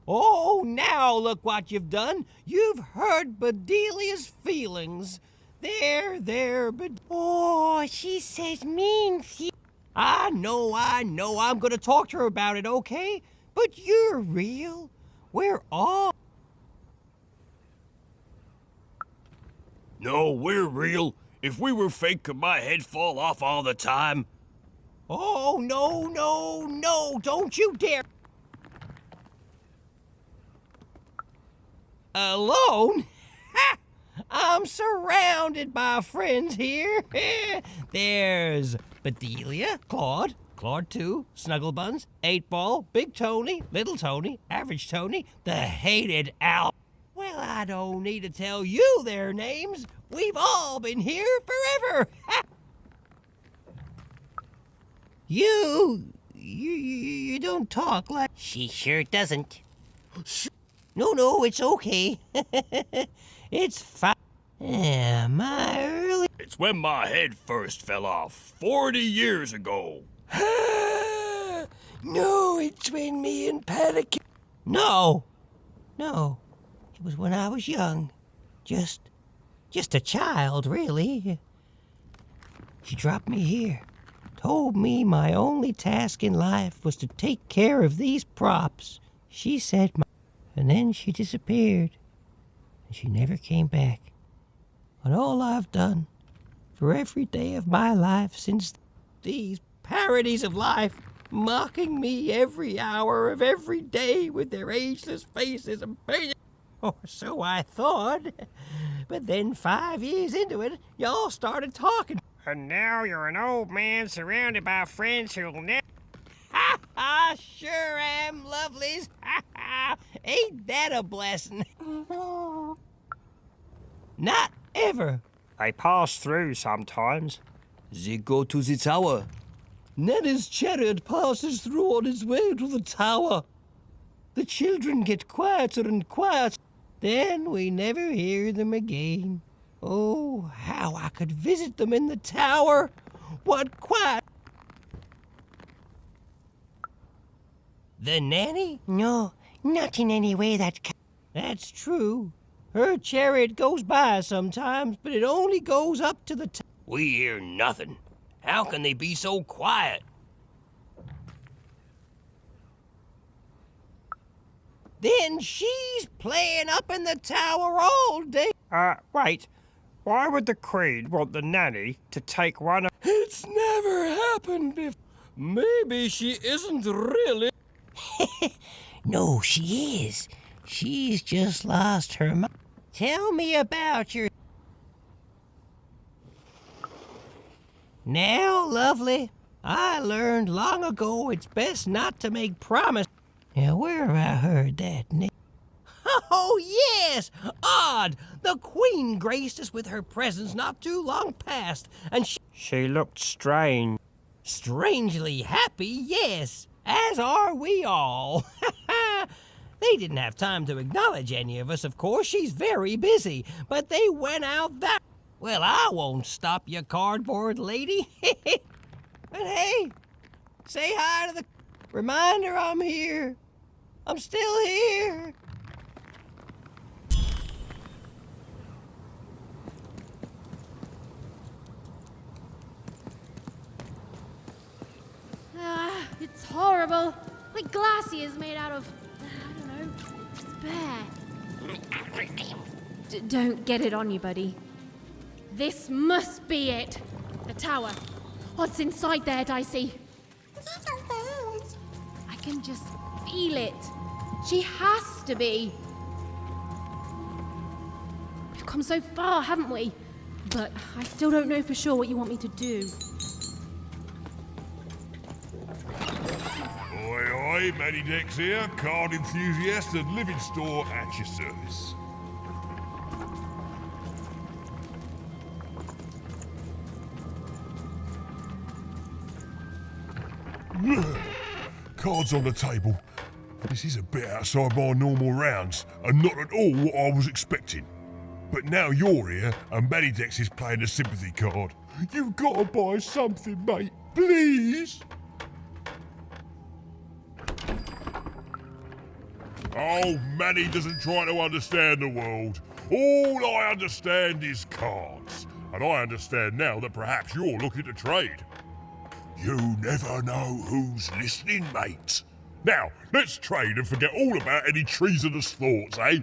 Oh, now look what you've done. You've hurt Bedelia's feelings. There, but... Oh, she says mean things. I know. I'm gonna talk to her about it, okay? But you're real. We're all... No, we're real. If we were fake, could my head fall off all the time? Oh, no, don't you dare. Alone? Ha! I'm surrounded by friends here. There's Bedelia, Claude 2, Snugglebuns, 8-Ball, Big Tony, Little Tony, Average Tony, the hated Al. Well, I don't need to tell you their names. We've all been here forever. You don't talk like... She sure doesn't. No, it's okay. It's fine. My early... It's when my head first fell off 40 years ago. No, it's when me and Patty... No. It was when I was young. Just a child, really. She dropped me here. Told me my only task in life was to take care of these props. She said and then she disappeared. And she never came back. And all I've done for every day of my life since these parodies of life mocking me every hour of every day with their ageless faces and pain. Or so I thought. But then 5 years into it, y'all started talking. And now you're an old man surrounded by friends who'll never... Ha ha! Sure am, lovelies. Ha ha! Ain't that a blessing? Not ever. I pass through sometimes. They go to the tower. Nanny's chariot passes through on his way to the tower. The children get quieter and quieter. Then we never hear them again. Oh, how I could visit them in the tower. What quiet. The nanny? No, not in any way that... That's true. Her chariot goes by sometimes, but it only goes up to the... We hear nothing. How can they be so quiet? Then she's playing up in the tower all day. Wait. Why would the Queen want the nanny to take one of... It's never happened before. Maybe she isn't really. No, she is. She's just lost her mind. Tell me about your... Now, lovely, I learned long ago it's best not to make promises. Now, where have I heard that, Nick? Oh, yes! Odd! The Queen graced us with her presence not too long past, and She looked strange. strangely happy, yes, as are we all. They didn't have time to acknowledge any of us, of course. She's very busy, but they went out that... Well, I won't stop you, cardboard lady. But hey, say hi to the... Remind her I'm here. I'm still here. It's horrible. Like glassy is made out of, I don't know, despair. Don't get it on you, buddy. This must be it. The tower. What's inside there, Dicey? I can just feel it. She has to be. We've come so far, haven't we? But I still don't know for sure what you want me to do. Oi, Matty Dex here, card enthusiast and living store at your service. Cards on the table. This is a bit outside my normal rounds, and not at all what I was expecting. But now you're here, and Matty Dex is playing a sympathy card. You've got to buy something, mate, please. Oh, Manny doesn't try to understand the world. All I understand is cards. And I understand now that perhaps you're looking to trade. You never know who's listening, mate. Now, let's trade and forget all about any treasonous thoughts, eh?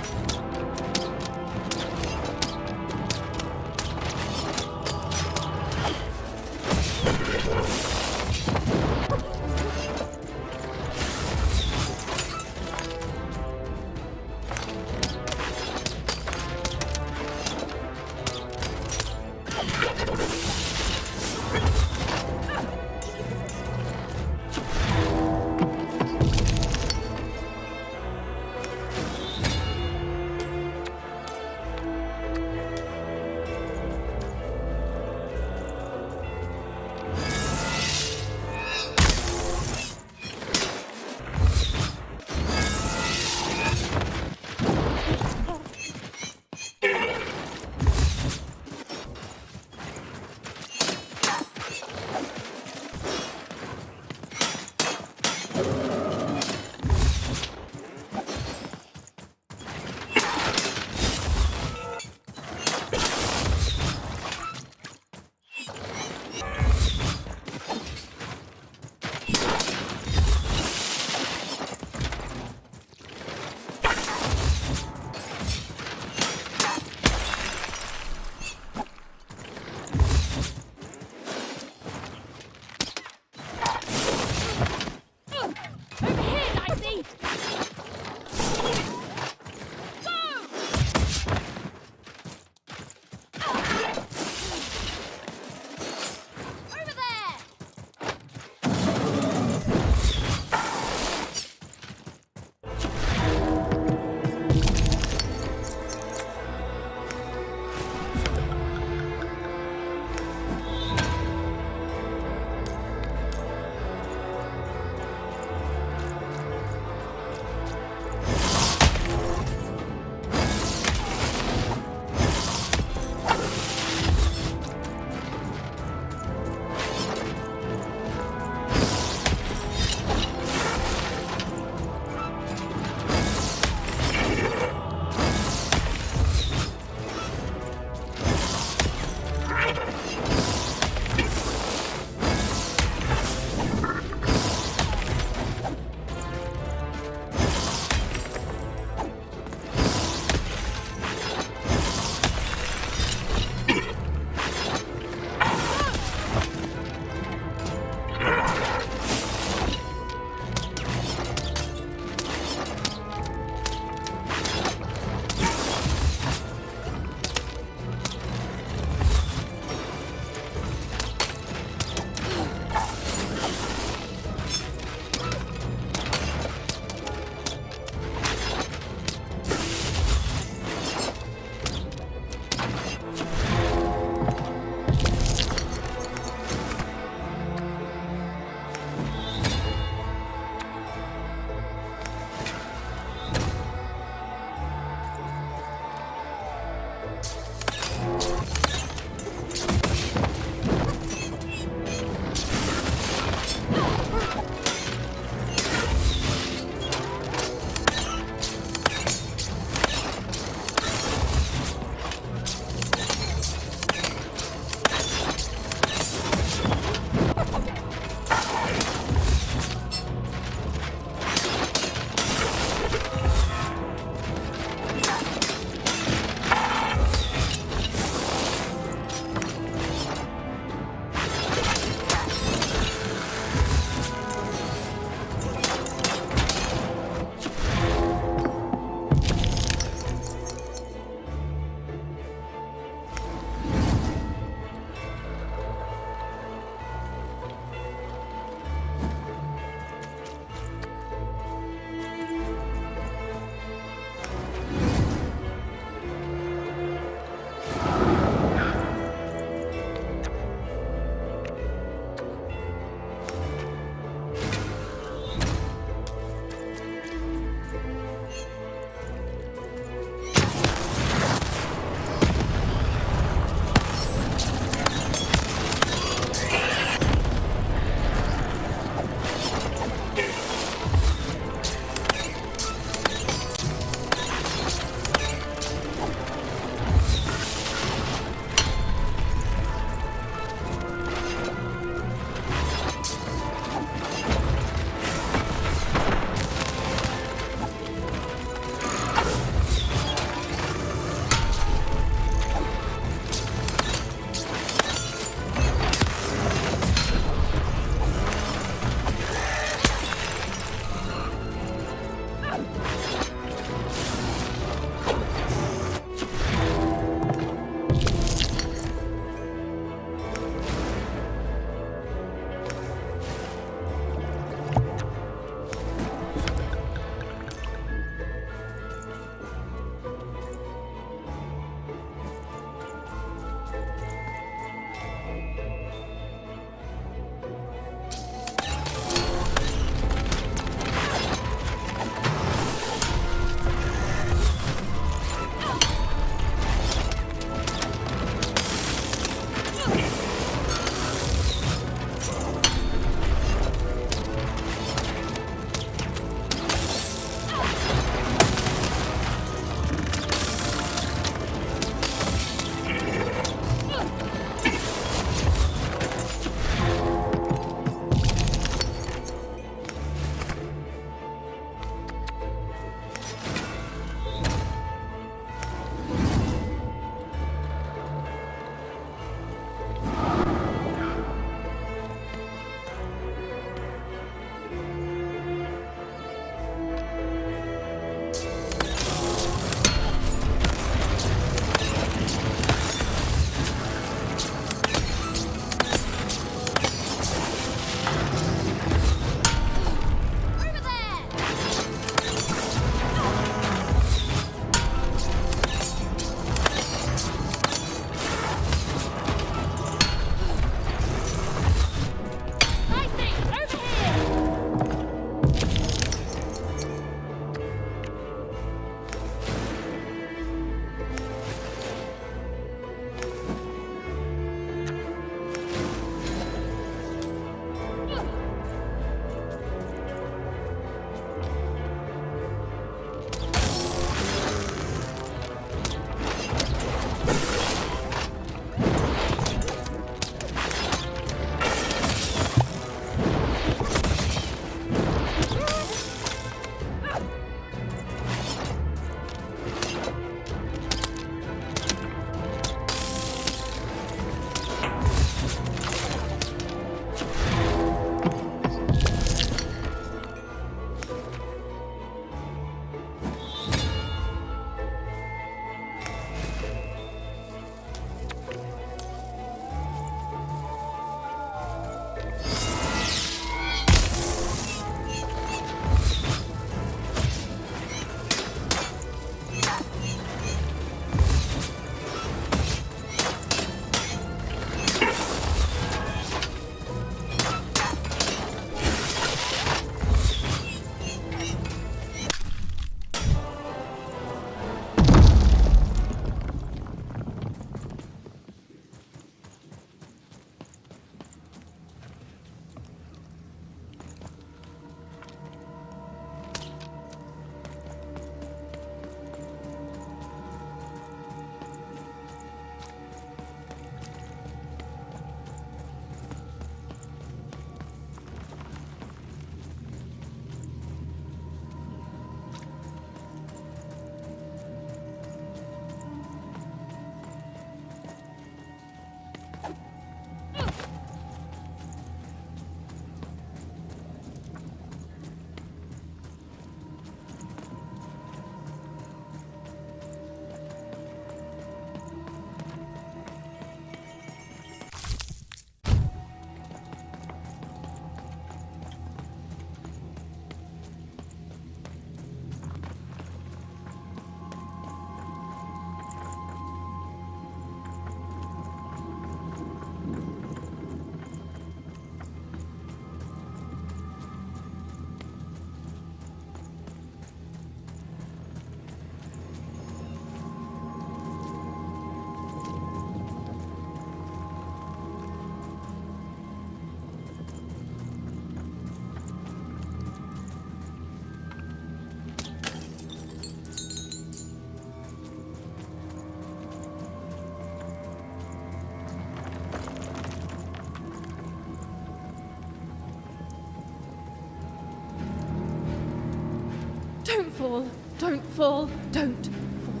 fall. Don't fall. Don't fall.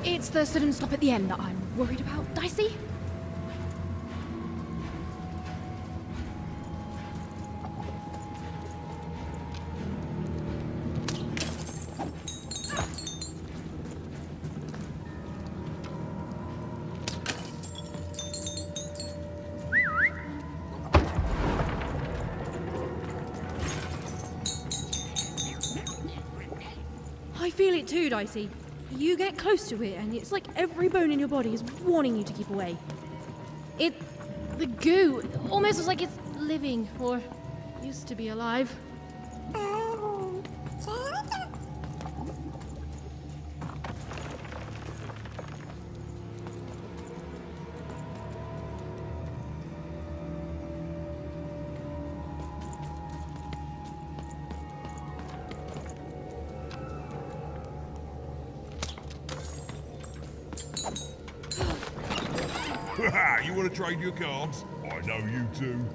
It's the sudden stop at the end that I'm worried about, Dicey. I feel it too, Dicey. You get close to it, and it's like every bone in your body is warning you to keep away. The goo almost looks like it's living, or used to be alive. You want to trade your cards? I know you two.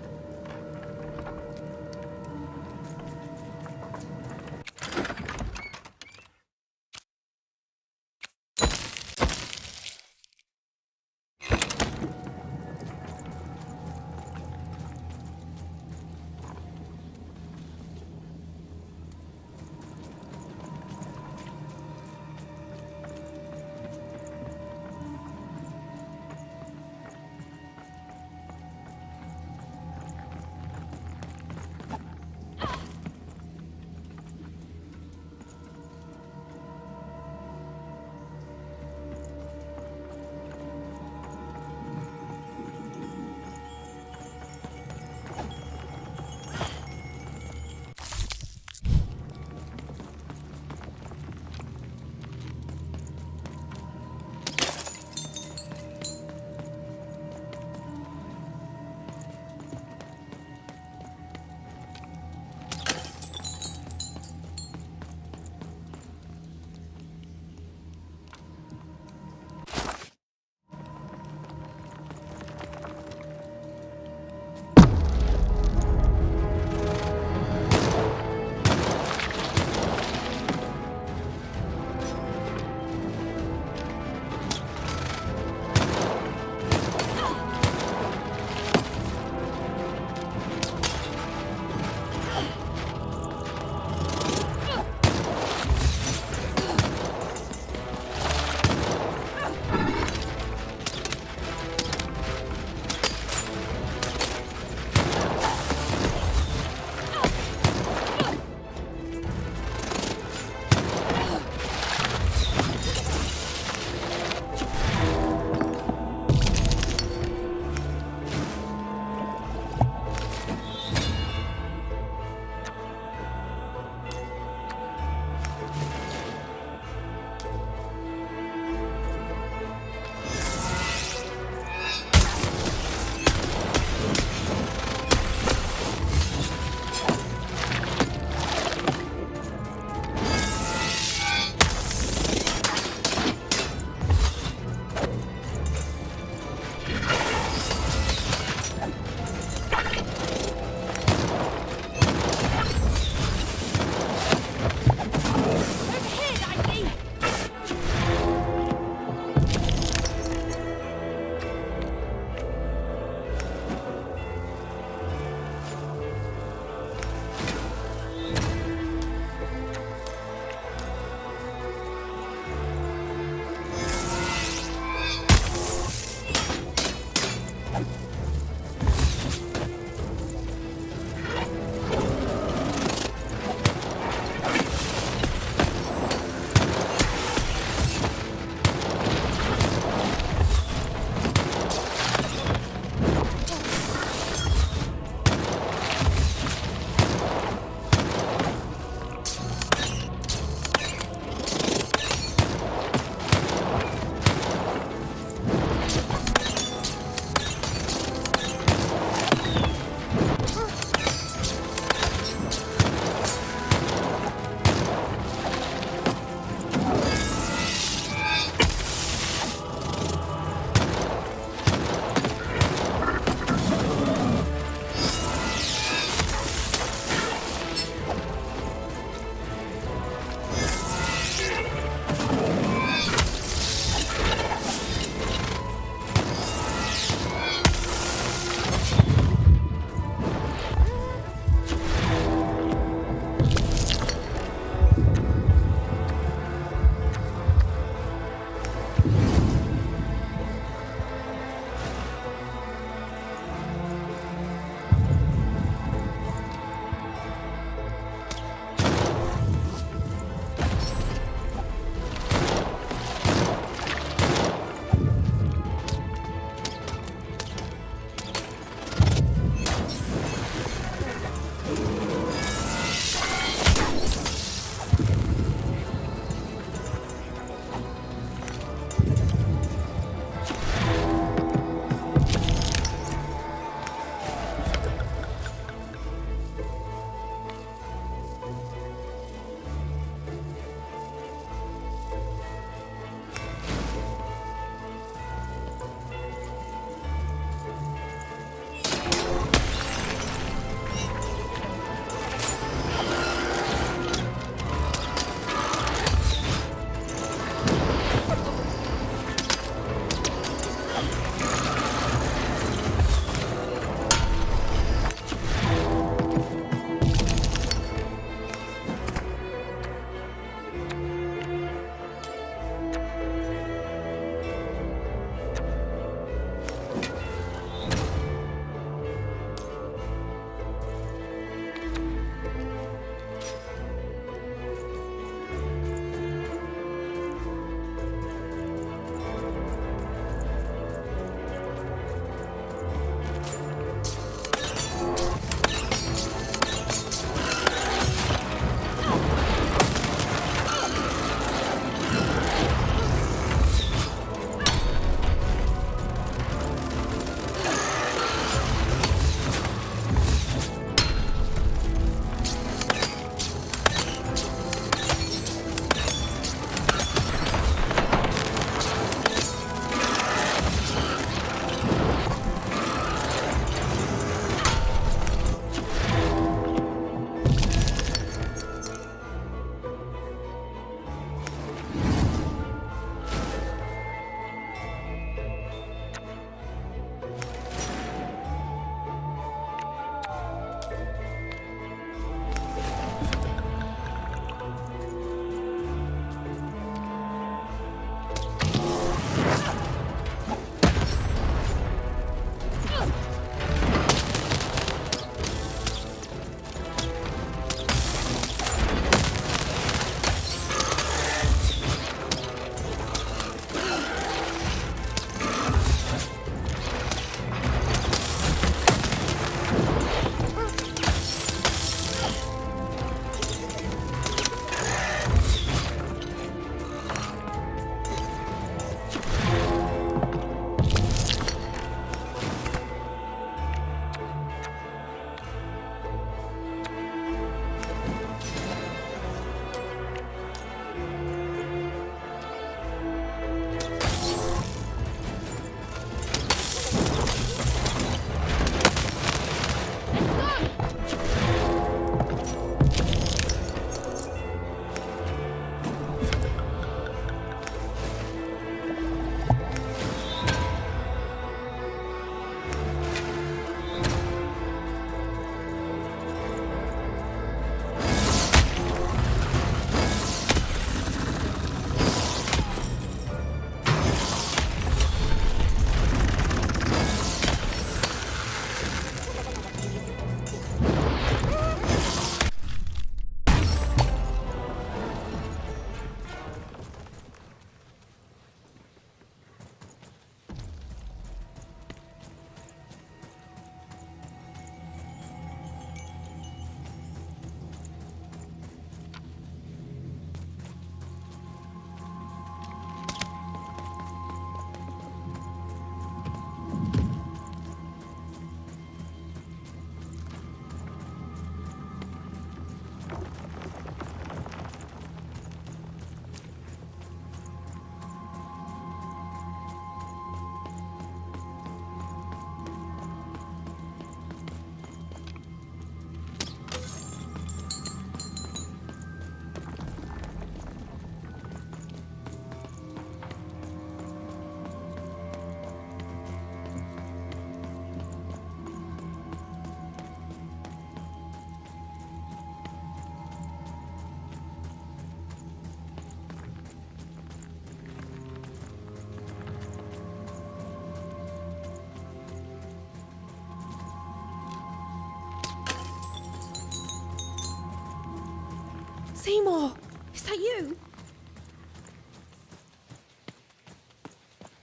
Seymour, is that you?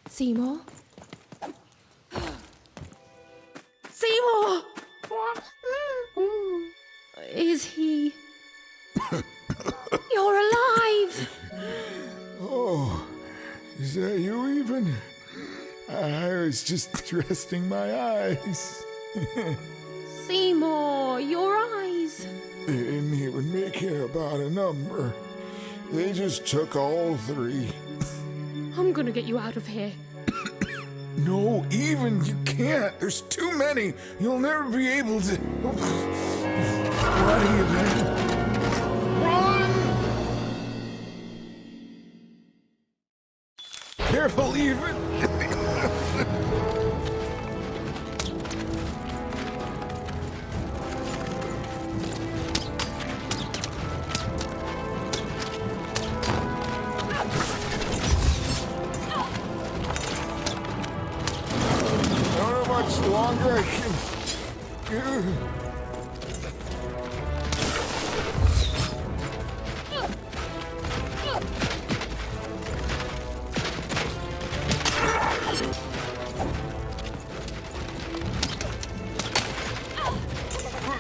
Seymour? Seymour! Is he... You're alive! Oh, is that you even? I was just resting my eyes. Seymour, your eyes. They didn't even make care about a number. They just took all 3. I'm gonna get you out of here. No, even you can't. There's too many. You'll never be able to. What are you doing? Run! Careful, even. Longer I can do.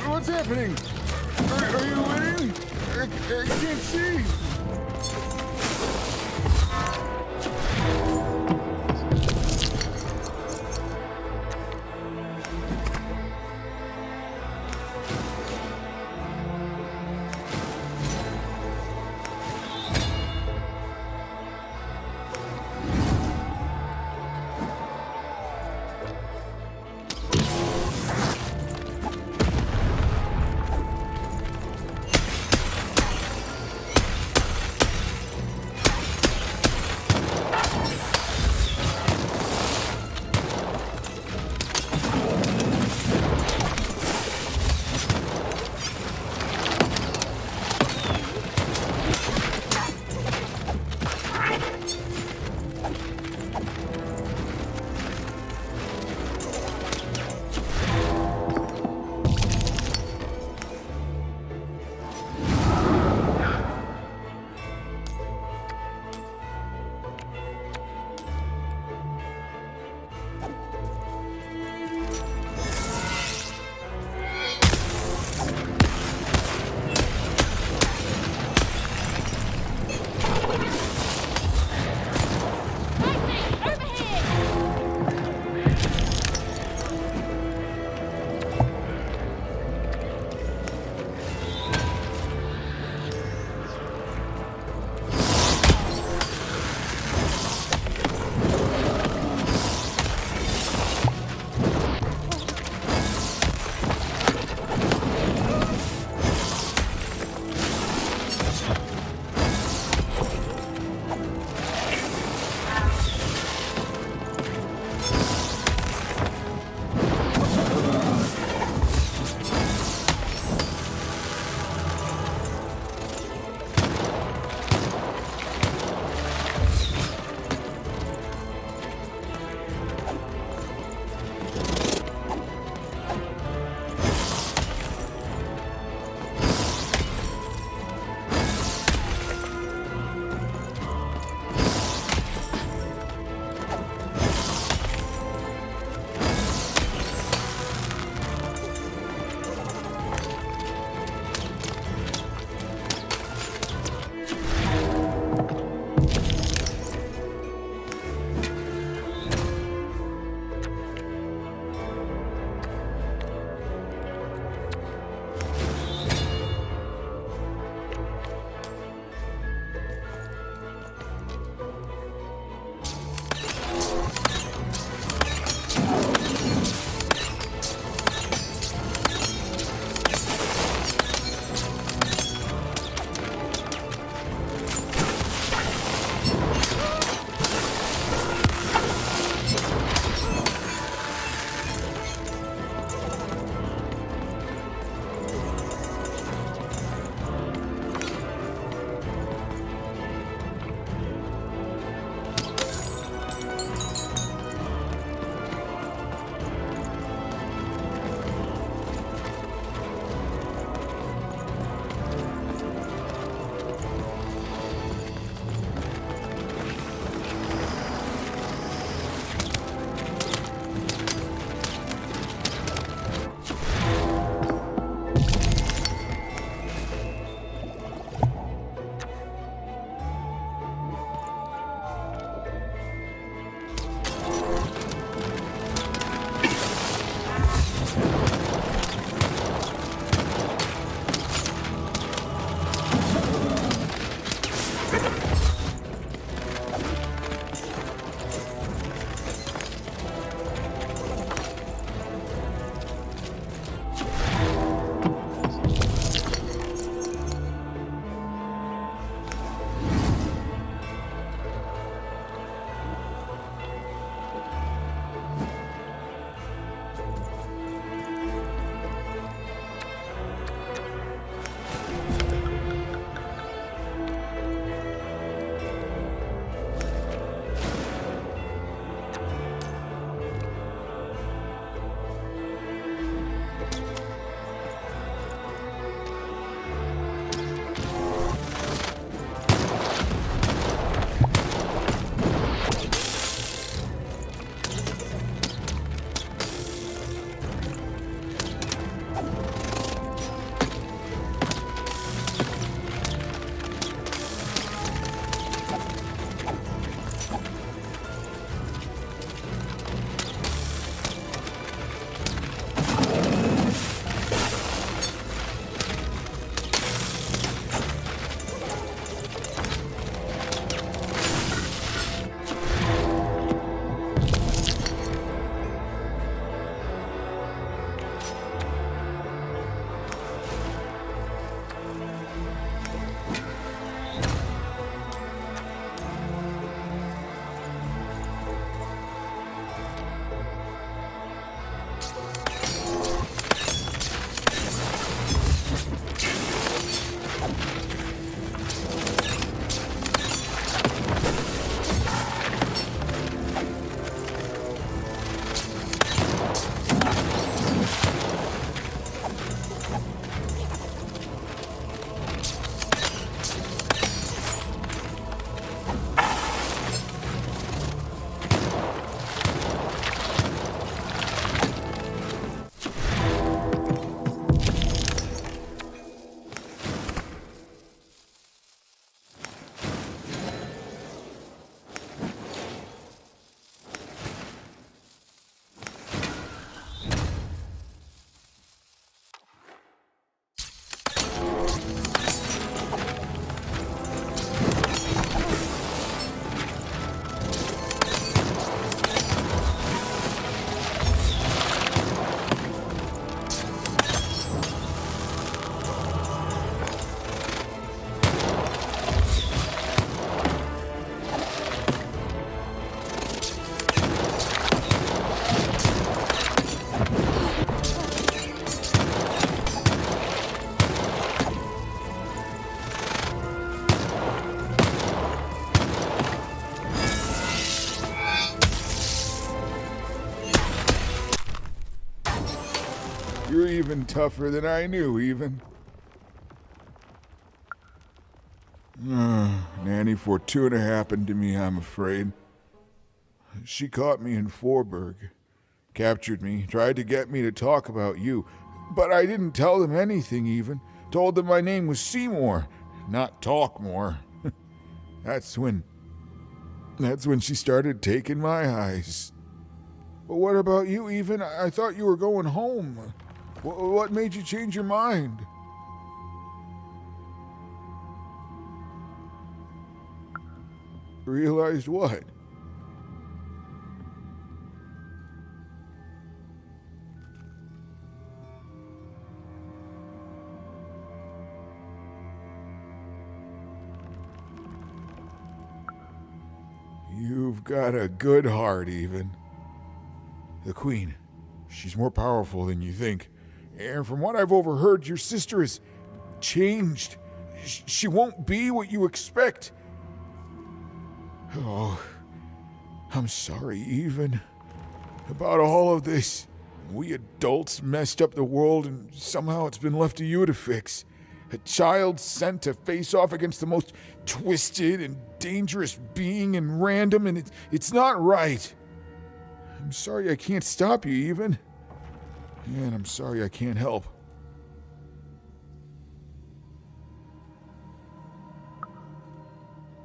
What's happening? Are you winning? I can't see. even tougher than I knew, even. Nanny Fortuna happened to me, I'm afraid. She caught me in Forberg, captured me, tried to get me to talk about you, but I didn't tell them anything even. Told them my name was Seymour, not Talkmore. That's when she started taking my eyes. But what about you, even? I thought you were going home. What made you change your mind? Realized what? You've got a good heart, even. The Queen, she's more powerful than you think. And from what I've overheard, your sister has changed. She won't be what you expect. Oh, I'm sorry, even. About all of this. We adults messed up the world, and somehow it's been left to you to fix. A child sent to face off against the most twisted and dangerous being and random, and it's not right. I'm sorry I can't stop you, even. And I'm sorry I can't help.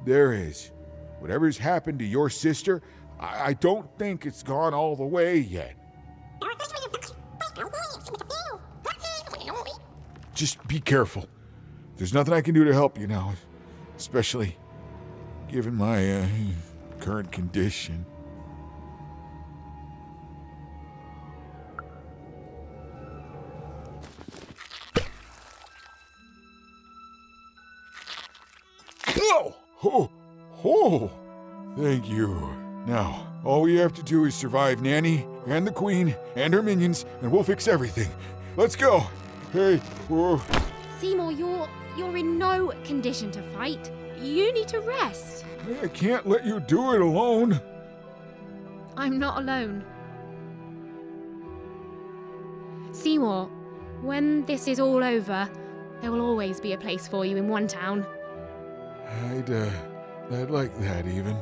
There is. Whatever's happened to your sister, I don't think it's gone all the way yet. Just be careful. There's nothing I can do to help you now, especially given my current condition. Oh, thank you. Now, all we have to do is survive Nanny and the Queen and her minions, and we'll fix everything. Let's go. Hey, whoa. Seymour, you're in no condition to fight. You need to rest. I can't let you do it alone. I'm not alone. Seymour, when this is all over, there will always be a place for you in one town. I'd like that, even.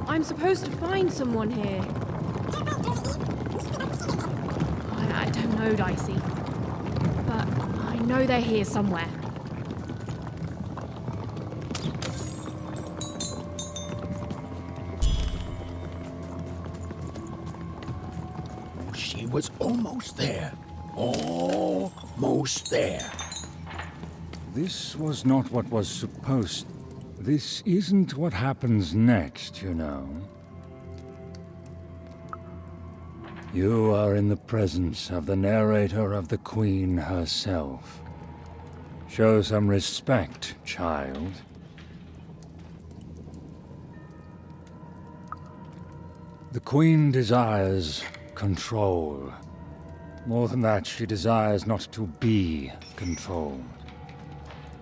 I'm supposed to find someone here. I don't know, Dicey. But I know they're here somewhere. She was almost there. Almost there. This was not what was supposed. This isn't what happens next, you know. You are in the presence of the narrator of the Queen herself. Show some respect, child. The Queen desires control. More than that, she desires not to be controlled.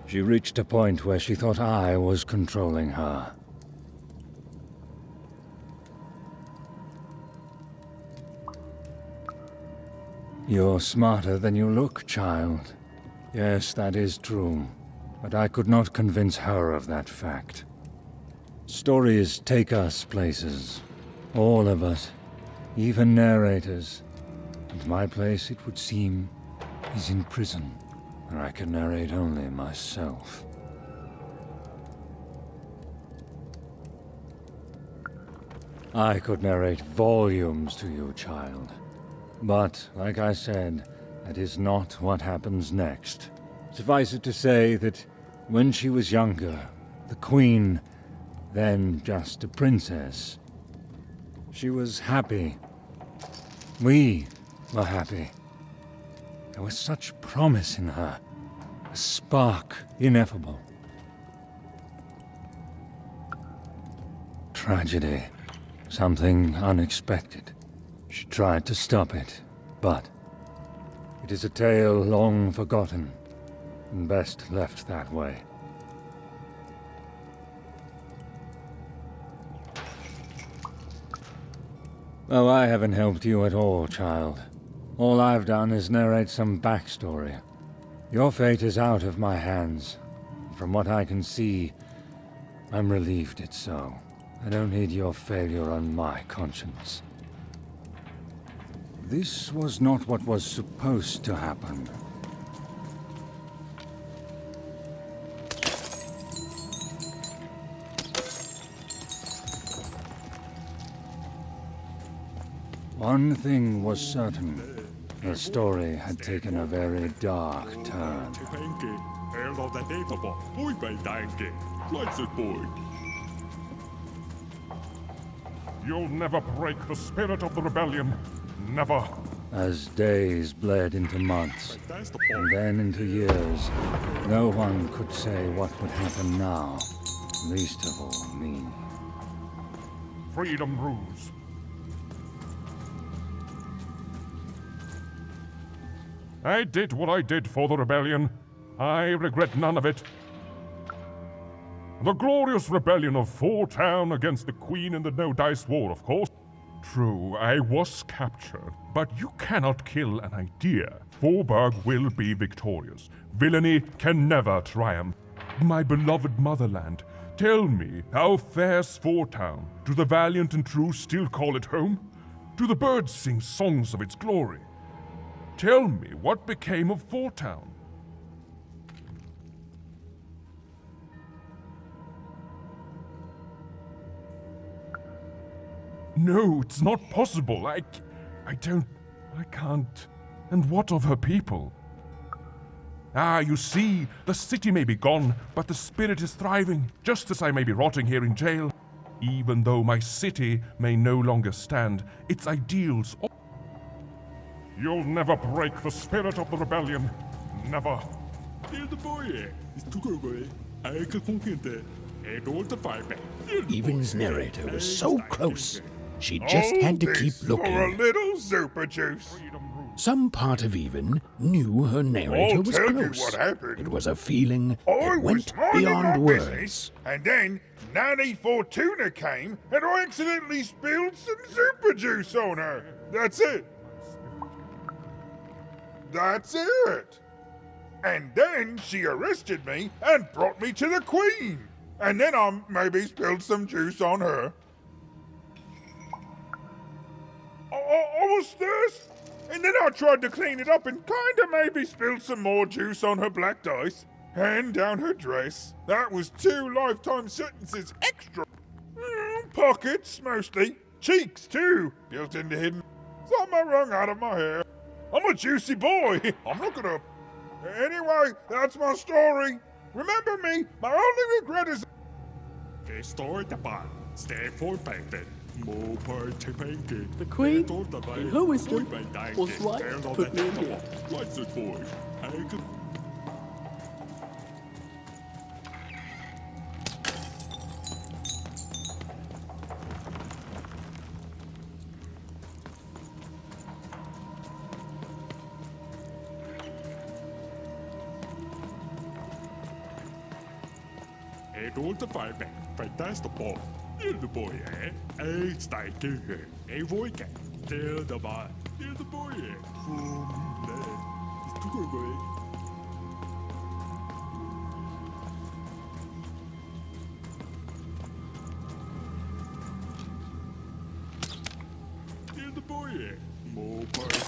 She reached a point where she thought I was controlling her. You're smarter than you look, child. Yes, that is true. but I could not convince her of that fact. Stories take us places, all of us, even narrators, and my place, it would seem, is in prison, where I can narrate only myself. I could narrate volumes to you, child. But, like I said, that is not what happens next. Suffice it to say that when she was younger, the Queen, then just a princess, she was happy. We were happy. There was such promise in her, a spark ineffable. Tragedy. Something unexpected. She tried to stop it, but it is a tale long forgotten, and best left that way. Oh, I haven't helped you at all, child. All I've done is narrate some backstory. Your fate is out of my hands. From what I can see, I'm relieved it's so. I don't need your failure on my conscience. This was not what was supposed to happen. One thing was certain. The story had taken a very dark turn. You'll never break the spirit of the rebellion. Never. As days bled into months, and then into years, no one could say what would happen now, least of all me. Freedom rules. I did what I did for the rebellion. I regret none of it. The glorious rebellion of Town against the Queen in the No-Dice War, of course. True, I was captured, but you cannot kill an idea. Forburg will be victorious. Villainy can never triumph. My beloved motherland, tell me, how fares Town? Do the valiant and true still call it home? Do the birds sing songs of its glory? Tell me, what became of Town? No, it's not possible. I can't. And what of her people? Ah, you see, the city may be gone, but the spirit is thriving, just as I may be rotting here in jail. Even though my city may no longer stand, its ideals... You'll never break the spirit of the rebellion. Never. Even's narrator was so close, she just had to keep looking. For a little super juice. Some part of Even knew her narrator I'll was tell close. you what happened. It was a feeling I that was went minding my beyond words. business, and then Nanny Fortuna came, and I accidentally spilled some super juice on her. That's it. That's it. And then she arrested me and brought me to the Queen. And then I maybe spilled some juice on her. I was thirsty. And then I tried to clean it up and kinda maybe spilled some more juice on her black dice. And down her dress. That was 2 lifetime sentences extra. Pockets, mostly. Cheeks, too. Built into hidden. Some are wrung out of my hair. I'm a juicy boy. I'm not gonna... Anyway, that's my story. Remember me. My only regret is... The Queen, in her wisdom, was right to put me in here. yeah. More party.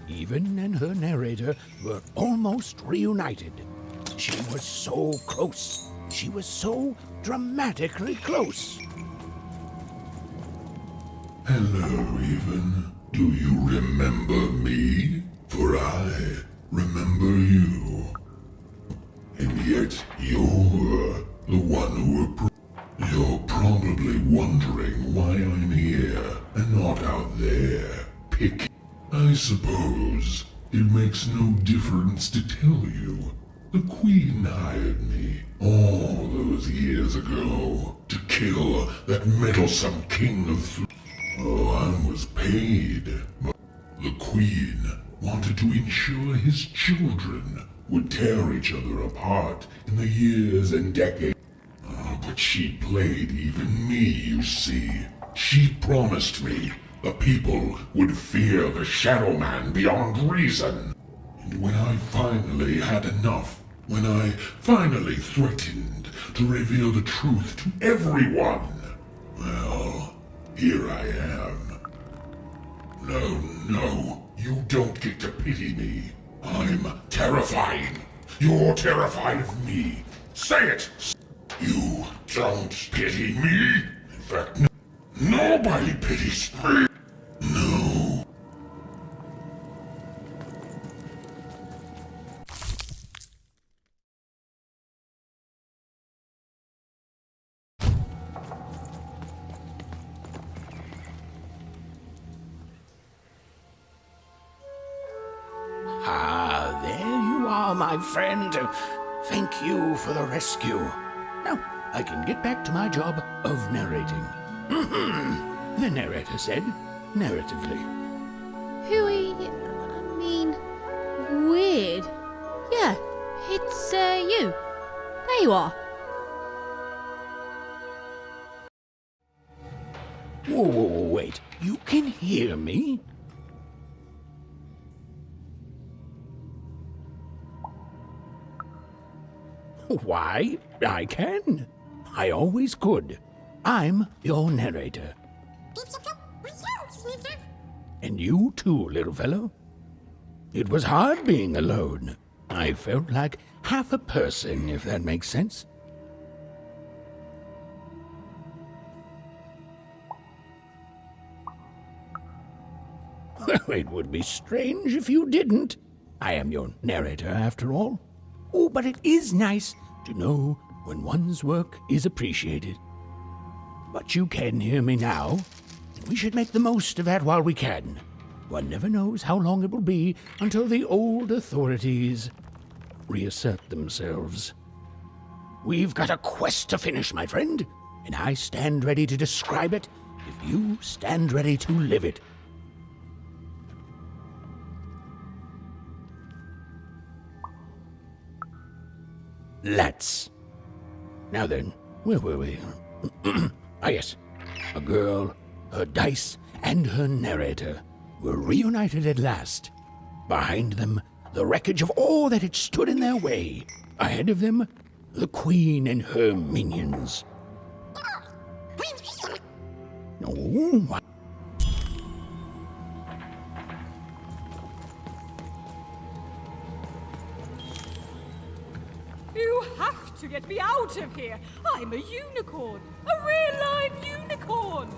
Even and her narrator were almost reunited. She was so close. She was so dramatically close. Hello, Even. Do you remember me? For I remember you. And yet you're the one who You're probably wondering why I'm here and not out there picking. I suppose it makes no difference to tell you. The Queen hired me all those years ago to kill that meddlesome king of Oh, I was paid. But the Queen wanted to ensure his children would tear each other apart in the years and decades. Oh, but she played even me, you see. She promised me the people would fear the Shadow Man beyond reason. And when I finally had enough, when I finally threatened to reveal the truth to everyone, well, here I am. No, you don't get to pity me. I'm terrifying. You're terrified of me. Say it! You don't pity me? In fact, nobody pities me. No. Ah, there you are, my friend. Thank you for the rescue. Now, I can get back to my job of narrating. The narrator said, narratively. Weird. Yeah, it's, you. There you are. Whoa, wait. You can hear me? Why, I can. I always could. I'm your narrator. And you too, little fellow. It was hard being alone. I felt like half a person, if that makes sense. Well, it would be strange if you didn't. I am your narrator, after all. Oh, but it is nice to know when one's work is appreciated. But you can hear me now, and we should make the most of that while we can. One never knows how long it will be until the old authorities reassert themselves. We've got a quest to finish, my friend, and I stand ready to describe it if you stand ready to live it. Let's. Now then, where were we? Yes. A girl, her dice, and her narrator were reunited at last. Behind them, the wreckage of all that had stood in their way. Ahead of them, the Queen and her minions. Oh, You have to get me out of here. I'm a unicorn. A real live unicorn.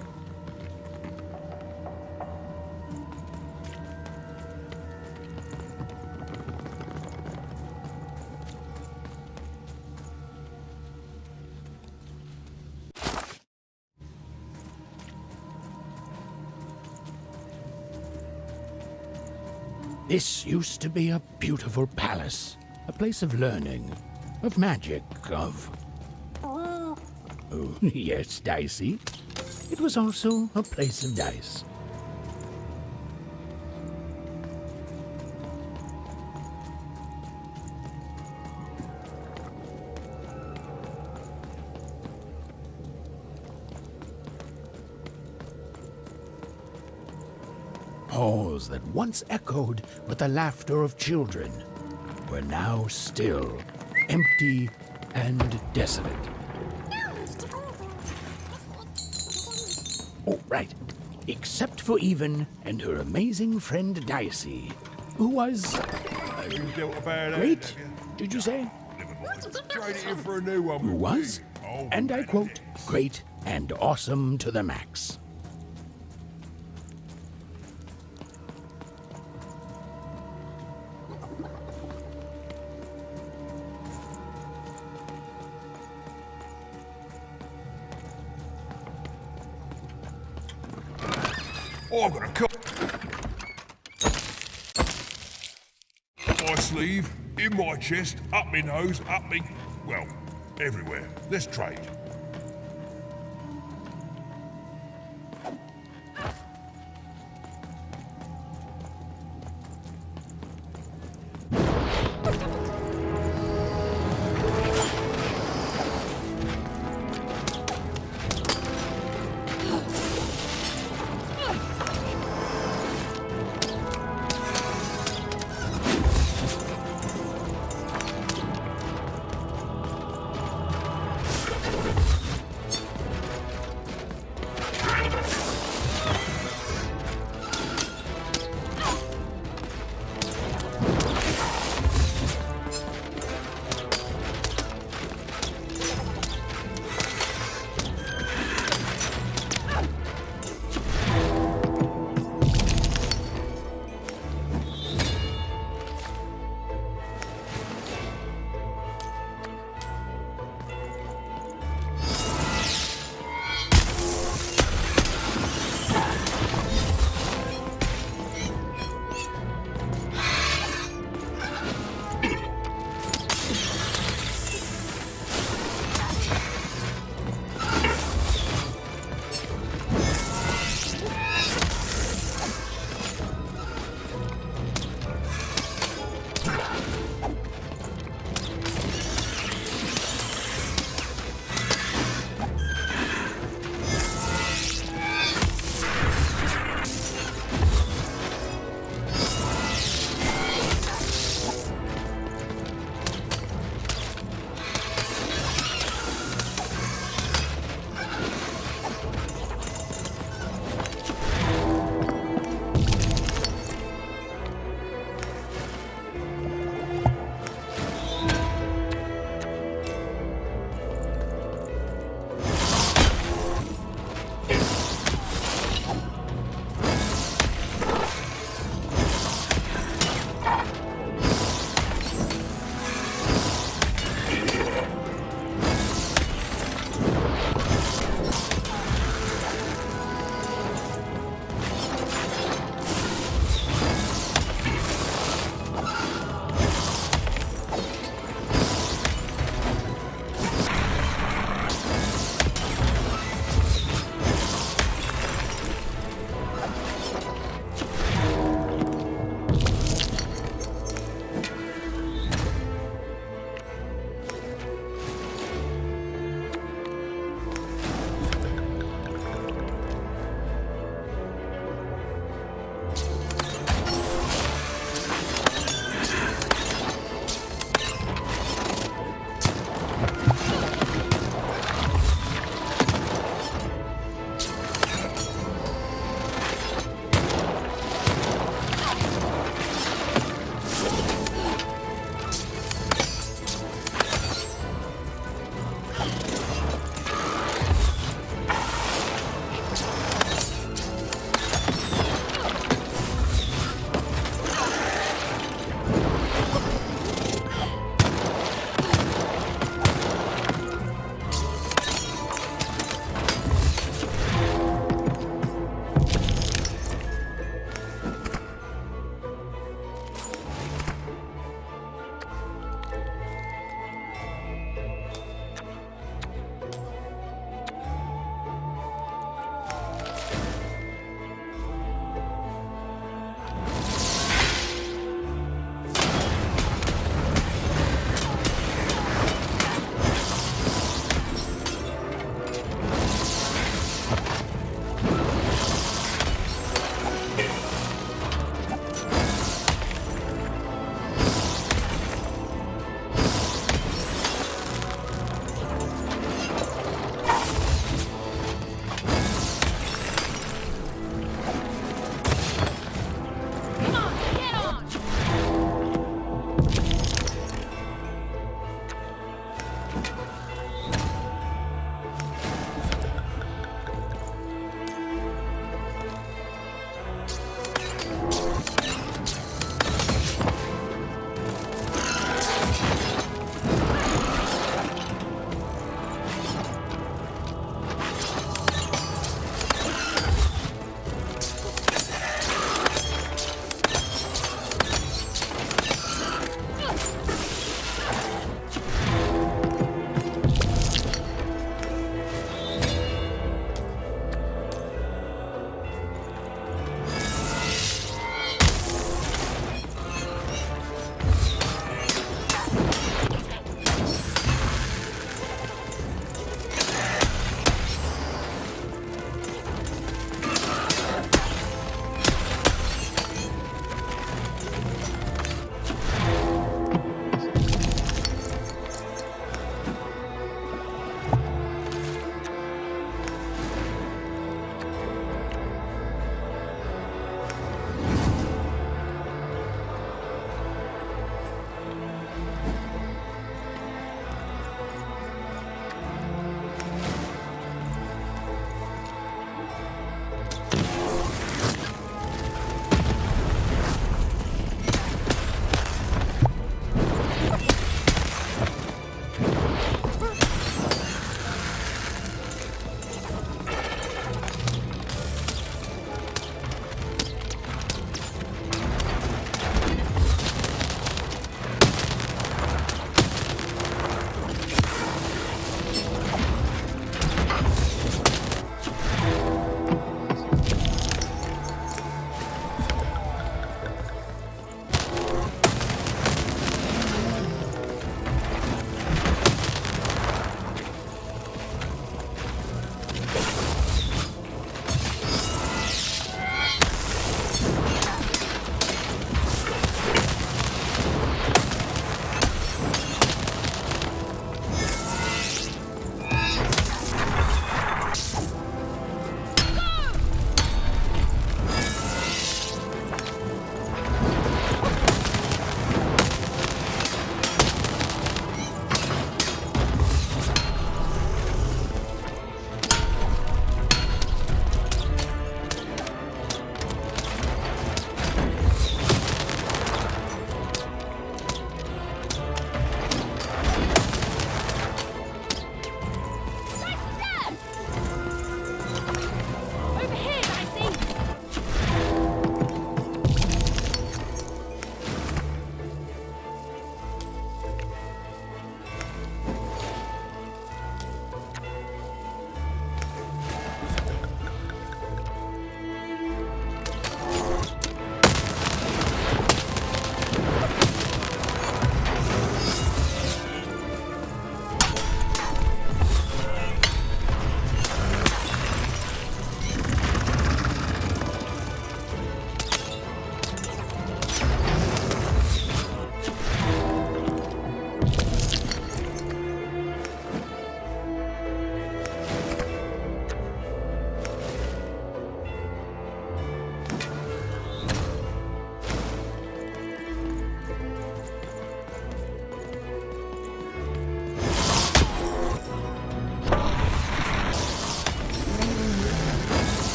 This used to be a beautiful palace, a place of learning, of magic, of... Oh, yes, dicey. It was also a place of dice. halls that once echoed with the laughter of children were now still, empty and desolate. Oh, right. Except for Even and her amazing friend Dicey, who was... great, did you say? Trade it in for a new one. Who was, and I quote, great and awesome to the max. Oh, I've got a cut. My sleeve, in my chest, up my nose, up me... well, everywhere. Let's trade.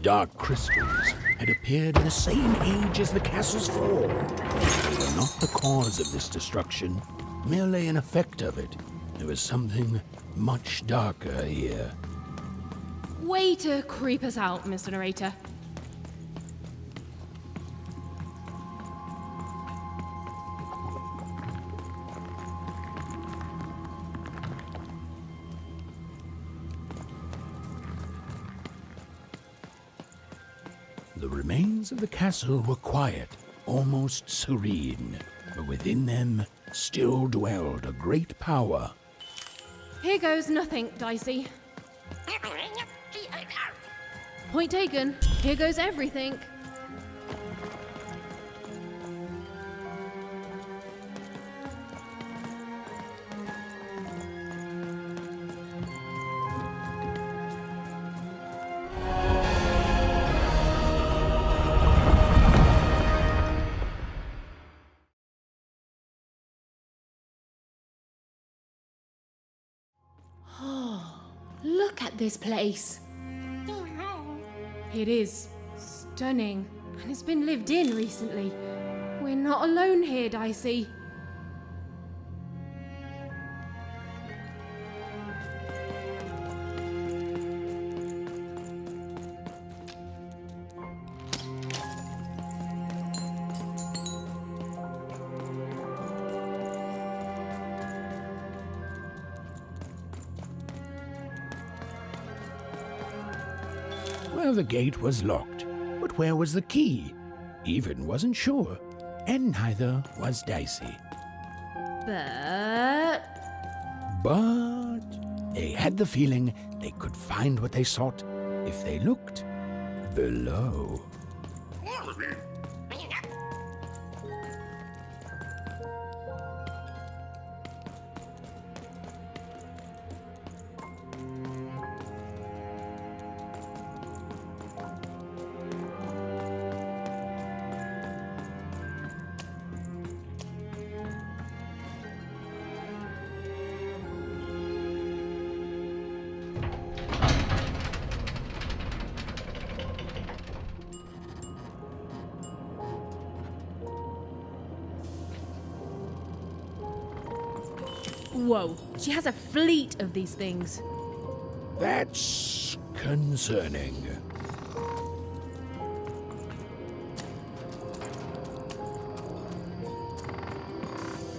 dark crystals had appeared in the same age as the castle's fall. They were not the cause of this destruction, merely an effect of it. There was something much darker here. Way to creep us out, Mr. Narrator. The remains of the castle were quiet, almost serene, but within them still dwelled a great power. Here goes nothing, Dicey. Point taken. Here goes everything. Look at this place. It is stunning, and it's been lived in recently. We're not alone here, Dicey. Well, the gate was locked, but where was the key? Even wasn't sure, and neither was Dicey. But they had the feeling they could find what they sought if they looked below. whoa, she has a fleet of these things. That's concerning.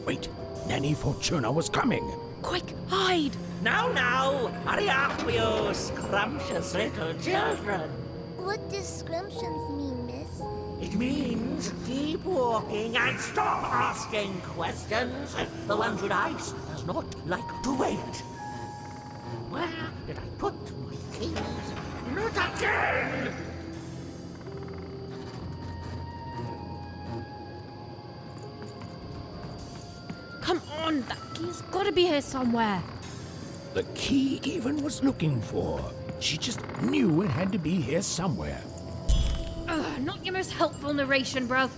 Wait, Nanny Fortuna was coming. Quick, hide! Now, hurry up, you scrumptious little children. What does scrumptions mean, miss? It means keep walking and stop asking questions. The one with ice does not like to wait. Where did I put my keys? Not again! Come on, that key's gotta be here somewhere. The key even was looking for. She just knew it had to be here somewhere. Ugh, not your most helpful narration, bruv.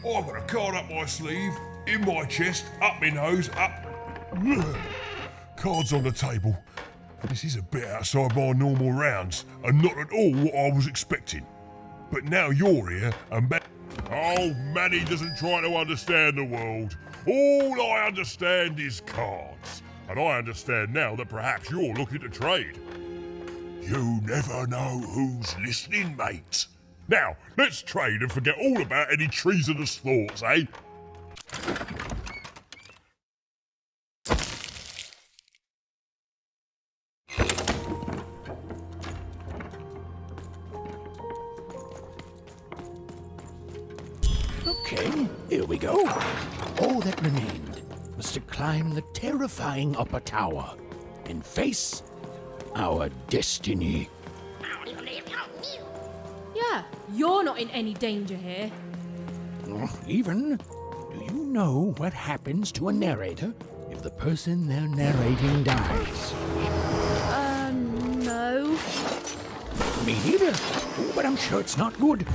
I've got a card up my sleeve, in my chest, up my nose, up. Ugh. Cards on the table. This is a bit outside my normal rounds, and not at all what I was expecting. But now you're here, and Manny doesn't try to understand the world. All I understand is cards. And I understand now that perhaps you're looking to trade. You never know who's listening, mate. Now, let's trade and forget all about any treasonous thoughts, eh? All that remained was to climb the terrifying upper tower and face our destiny. Yeah, you're not in any danger here. Even, do you know what happens to a narrator if the person they're narrating dies? No. Me neither, but I'm sure it's not good.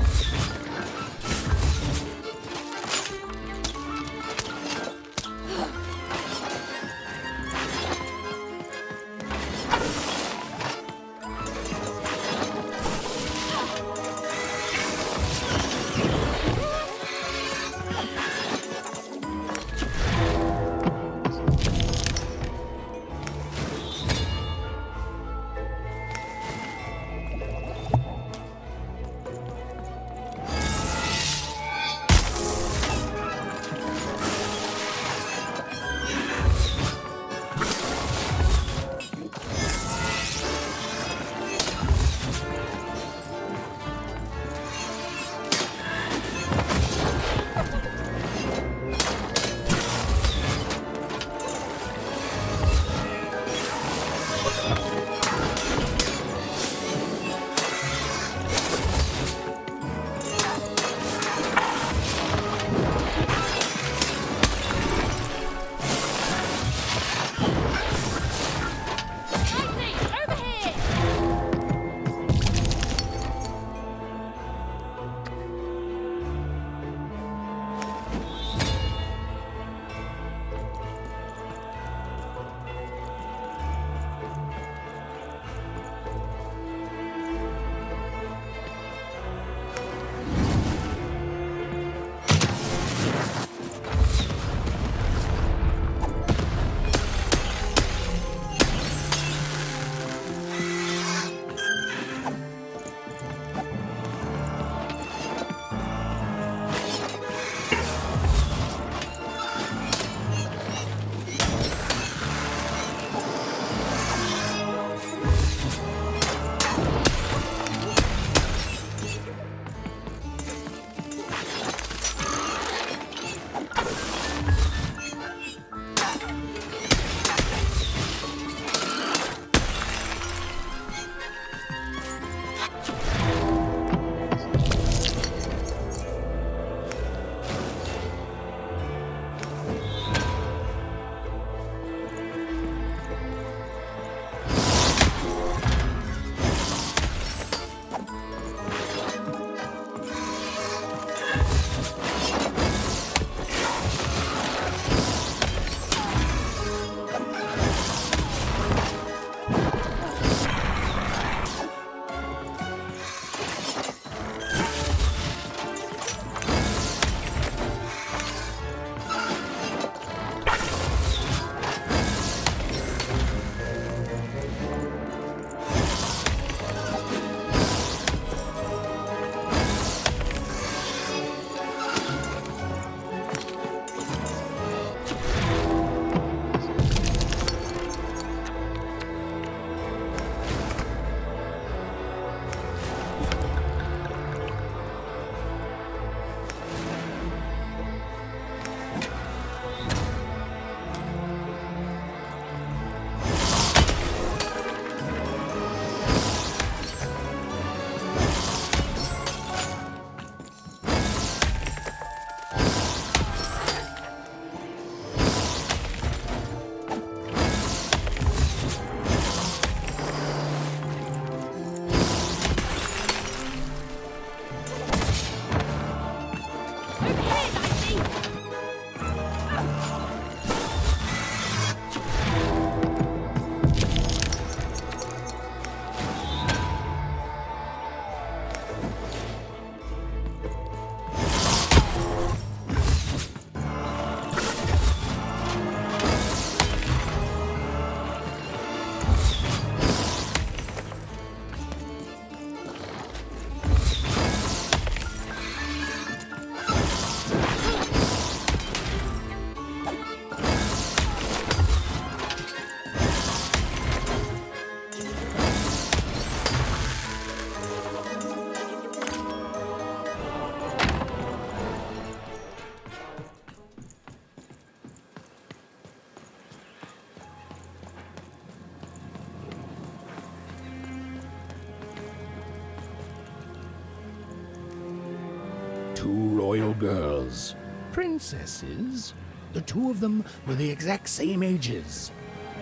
two royal girls. Princesses. The two of them were the exact same ages,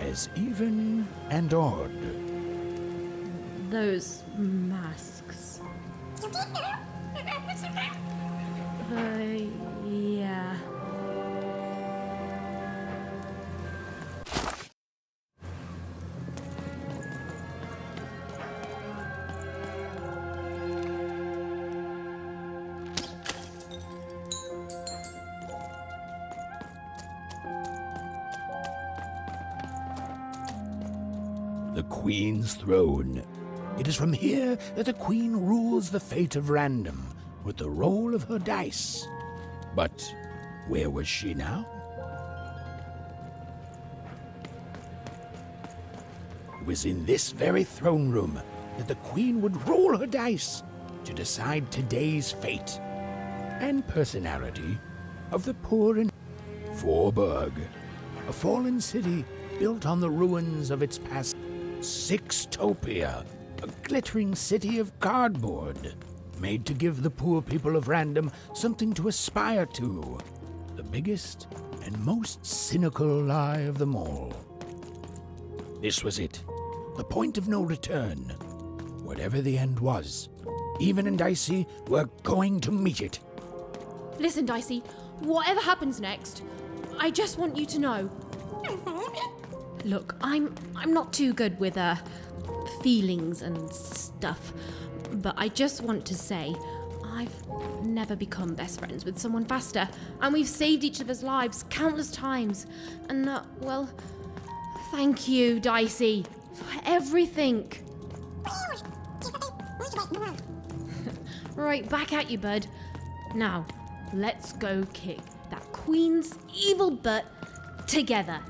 as even and odd. Those masks. Yeah. The Queen's throne. It is from here that the Queen rules the fate of random with the roll of her dice. But where was she now? It was in this very throne room that the Queen would roll her dice to decide today's fate and personality of the poor in Forburg, a fallen city built on the ruins of its past. Sixtopia, a glittering city of cardboard, made to give the poor people of Random something to aspire to. The biggest and most cynical lie of them all. This was it, the point of no return. Whatever the end was, Even and Dicey were going to meet it. Listen, Dicey, whatever happens next, I just want you to know. Look, I'm not too good with feelings and stuff, but I just want to say I've never become best friends with someone faster, and we've saved each other's lives countless times. And well, thank you, Dicey, for everything. Right, back at you, bud. Now, let's go kick that Queen's evil butt together.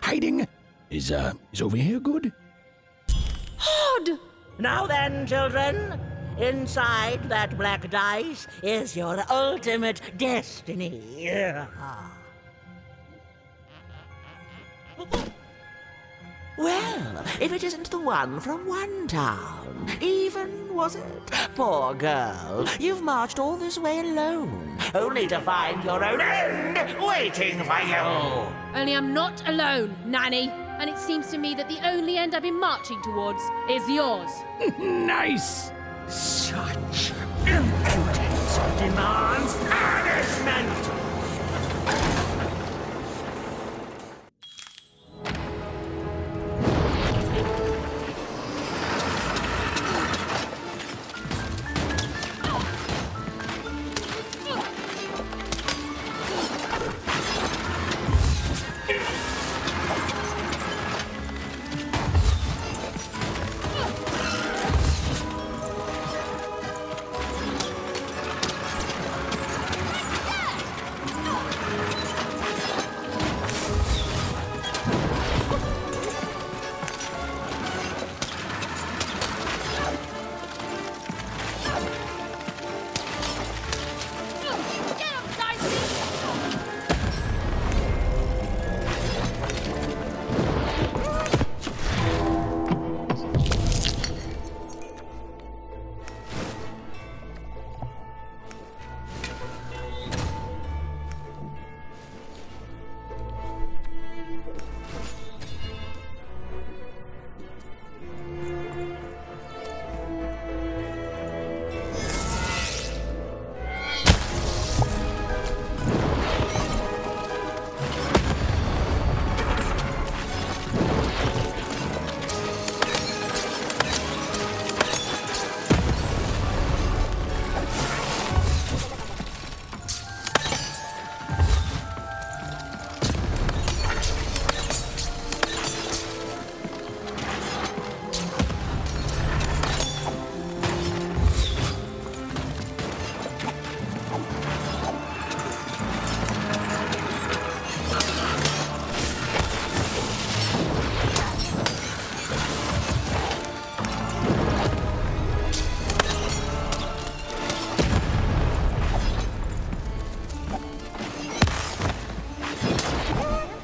Hiding. Is over here good? Odd! Now then, children, inside that black dice is your ultimate destiny. Well, if it isn't the one from one town, even, was it? Poor girl, you've marched all this way alone, only to find your own end waiting for you. Only I'm not alone, Nanny. And it seems to me that the only end I've been marching towards is yours. Nice! Such impudence demands punishment!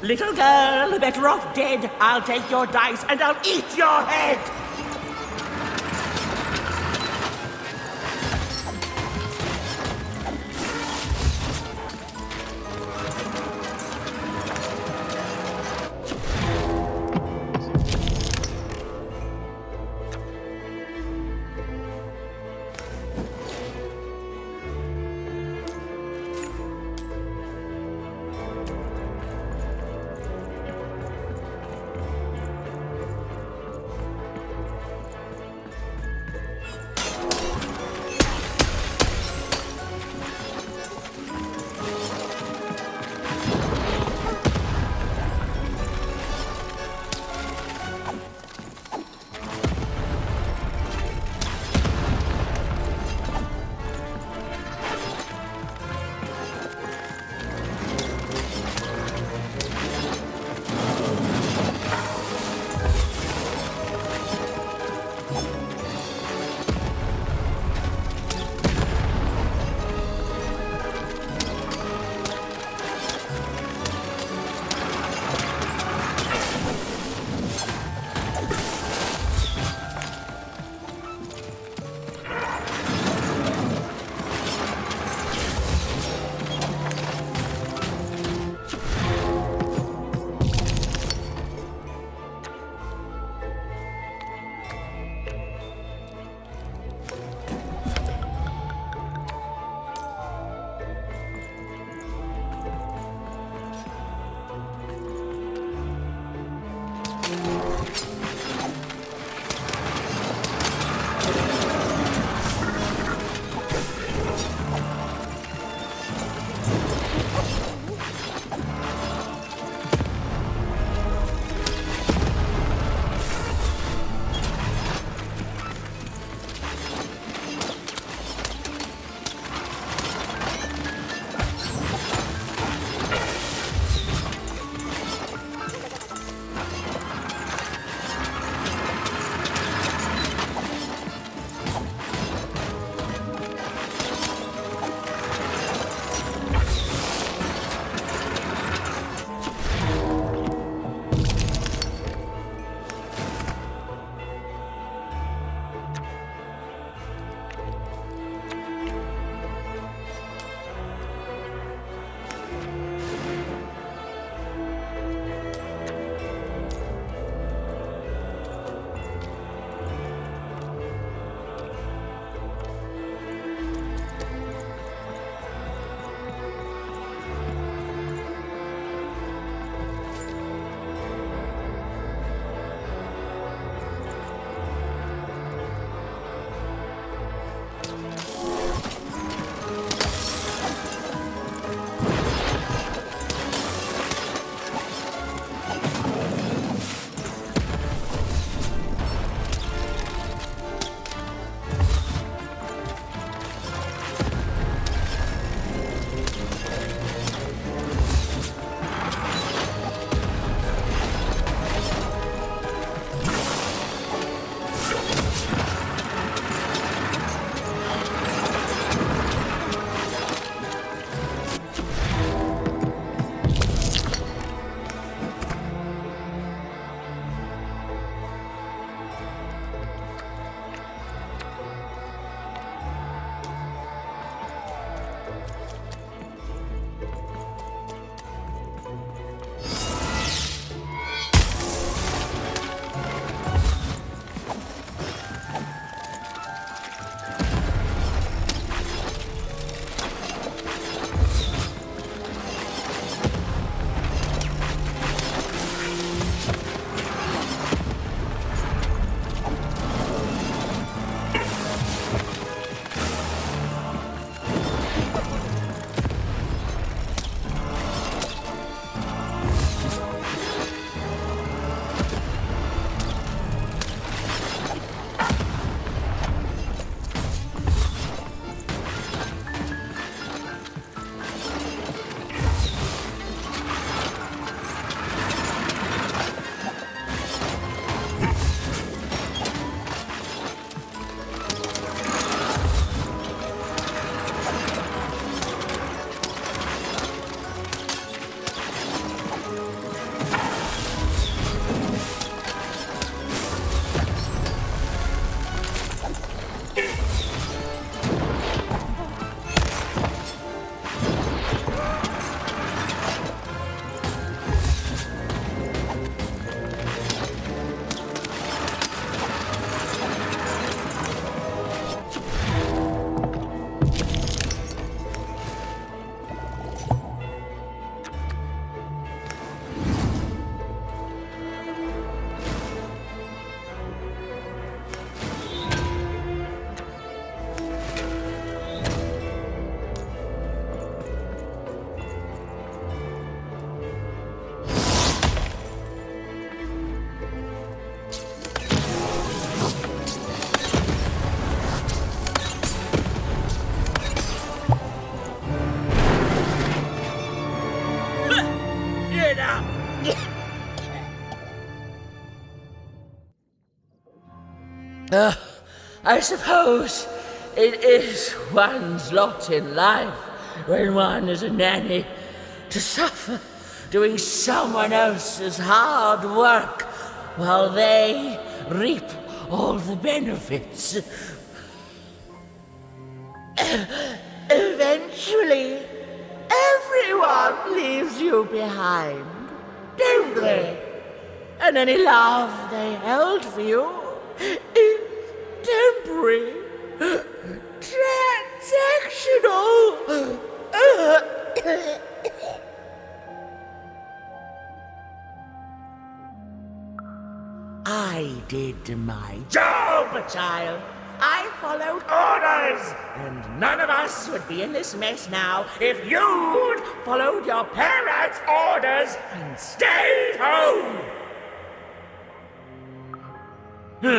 Little girl, better off dead. I'll take your dice and I'll eat your head! I suppose it is one's lot in life when one is a nanny to suffer doing someone else's hard work while they reap all the benefits. Eventually, everyone leaves you behind, don't they? And any love they held for you is temporary, transactional. I did my job, child. I followed orders, and none of us would be in this mess now if you'd followed your parents' orders and stayed home. Then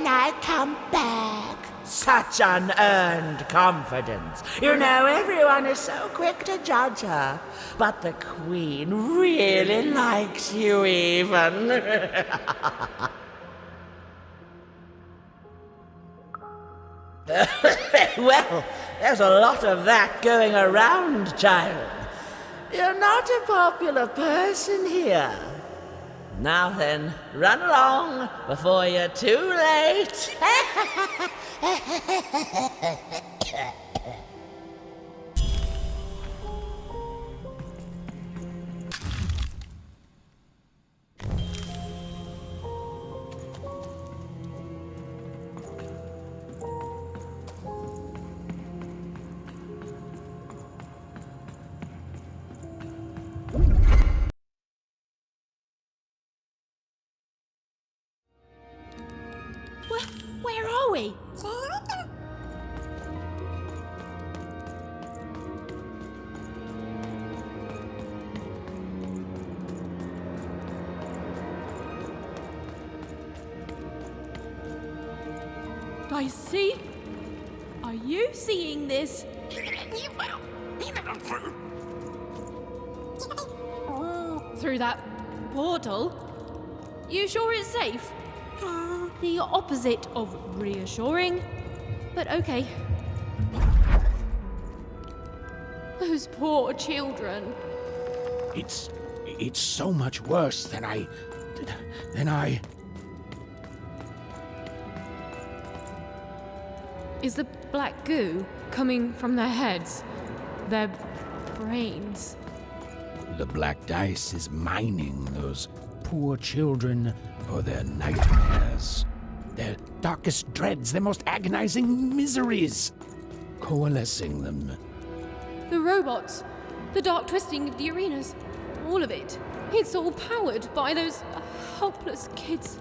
I come back. Such unearned confidence. You know, everyone is so quick to judge her. But the Queen really likes you even. Well, there's a lot of that going around, child. You're not a popular person here. Now then, run along before you're too late. Where are we? I see. Are you seeing this? Through that portal? You sure it's safe? The opposite of reassuring, but okay. Those poor children. It's so much worse than I... Is the black goo coming from their heads? Their brains? The black dice is mining those poor children for their nightmares, their darkest dreads, their most agonizing miseries, coalescing them. The robots, the dark twisting of the arenas, all of it. It's all powered by those helpless kids'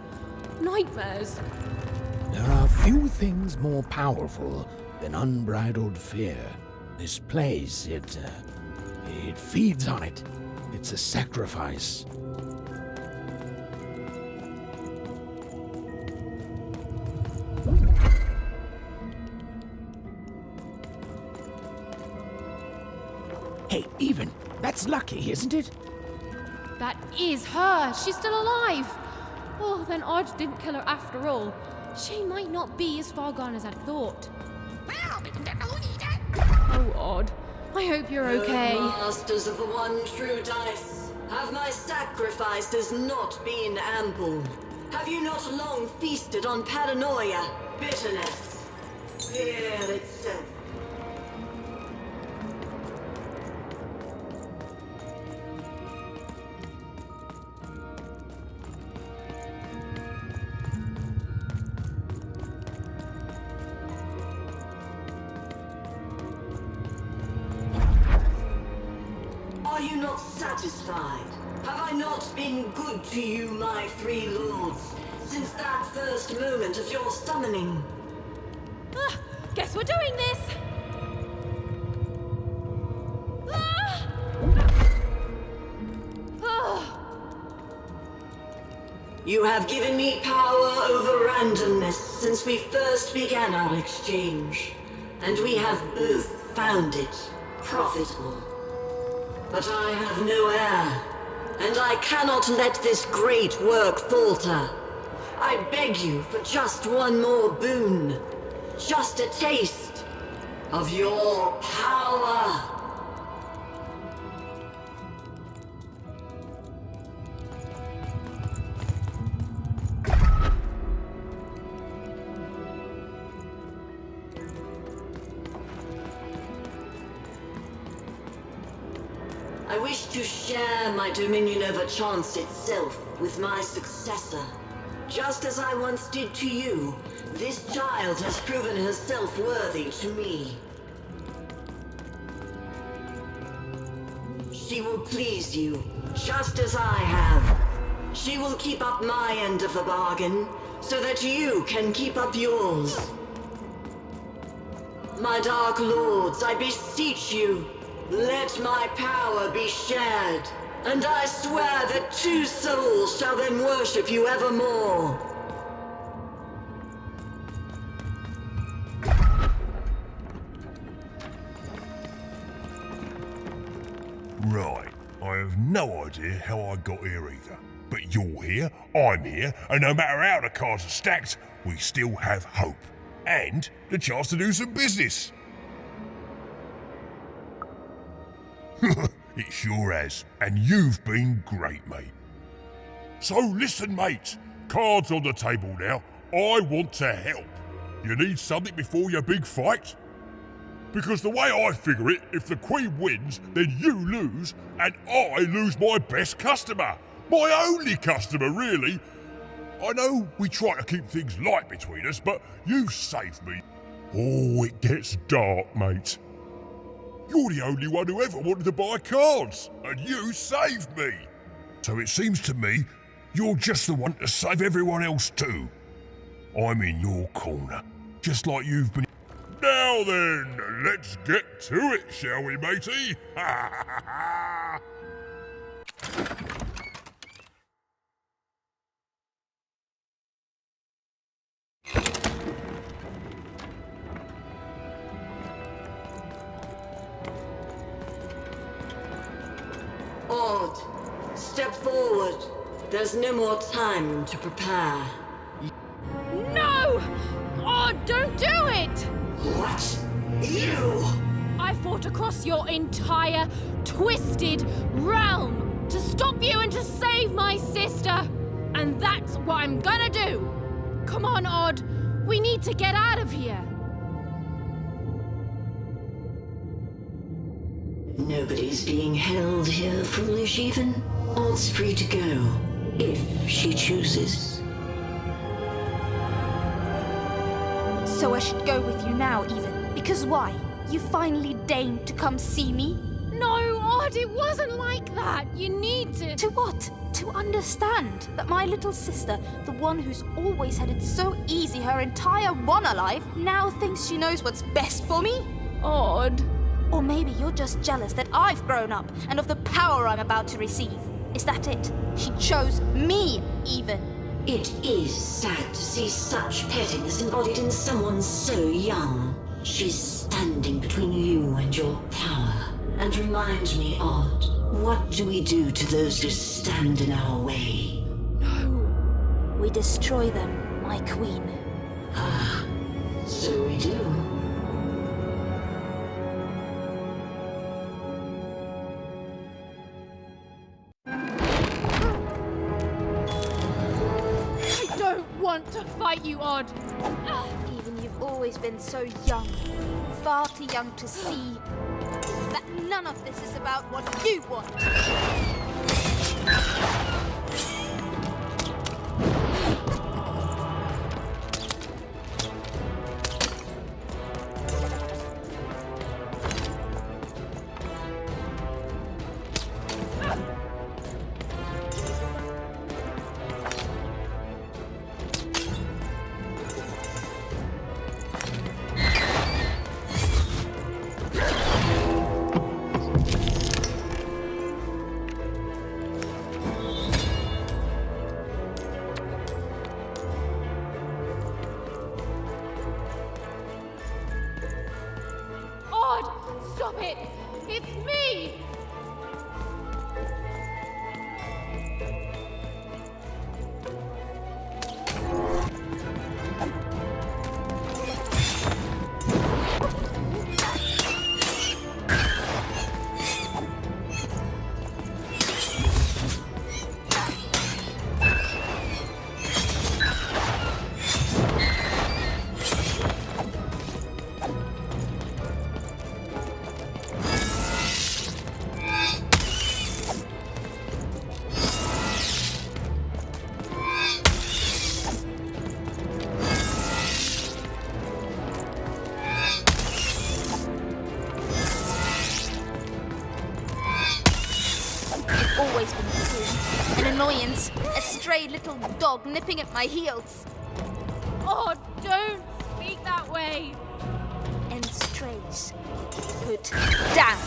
nightmares. There are few things more powerful than unbridled fear. This place, it feeds on it. It's a sacrifice. Hey, Even, that's lucky, isn't it? That is her. She's still alive. Oh, then Odd didn't kill her after all. She might not be as far gone as I'd thought. Oh, Odd. I hope you're okay. Masters of the one true dice, have my sacrifices not been ample? Have you not long feasted on paranoia, bitterness, fear itself? Are you not satisfied? Have I not been good to you, my three lords, since that first moment of your summoning? Guess we're doing this! You have given me power over randomness since we first began our exchange, and we have both found it profitable. But I have no heir, and I cannot let this great work falter. I beg you for just one more boon, just a taste of your power. I wish to share my dominion over chance itself with my successor. Just as I once did to you, this child has proven herself worthy to me. She will please you, just as I have. She will keep up my end of the bargain, so that you can keep up yours. My dark lords, I beseech you, let my power be shared, and I swear that 2 souls shall then worship you evermore. Right, I have no idea how I got here either. But you're here, I'm here, and no matter how the cards are stacked, we still have hope. And the chance to do some business. It sure has, and you've been great, mate. So listen, mate, cards on the table now. I want to help. You need something before your big fight? Because the way I figure it, if the Queen wins, then you lose, and I lose my best customer. My only customer, really. I know we try to keep things light between us, but you've saved me. Oh, it gets dark, mate. You're the only one who ever wanted to buy cards, and you saved me. So it seems to me you're just the one to save everyone else too. I'm in your corner, just like you've been. Now then, let's get to it, shall we, matey? Odd, step forward. There's no more time to prepare. No! Oh, don't do it! What? You? I fought across your entire twisted realm to stop you and to save my sister. And that's what I'm gonna do. Come on, Odd. We need to get out of here. Nobody's being held here, foolish even. Odd's free to go, if she chooses. So I should go with you now, even. Because why? You finally deigned to come see me? No, Odd, it wasn't like that. You need to... To what? To understand that my little sister, the one who's always had it so easy her entire one alive, now thinks she knows what's best for me? Odd. Or maybe you're just jealous that I've grown up and of the power I'm about to receive. Is that it? She chose me, even. It is sad to see such pettiness embodied in someone so young. She's standing between you and your power. And remind me, Odd, what do we do to those who stand in our way? No. We destroy them, my queen. Ah, so we do. To fight you, Odd. Even you've always been so young, far too young to see that none of this is about what you want. Stop it! It's me! annoyance. A stray little dog nipping at my heels. Oh, don't speak that way. And strays put down.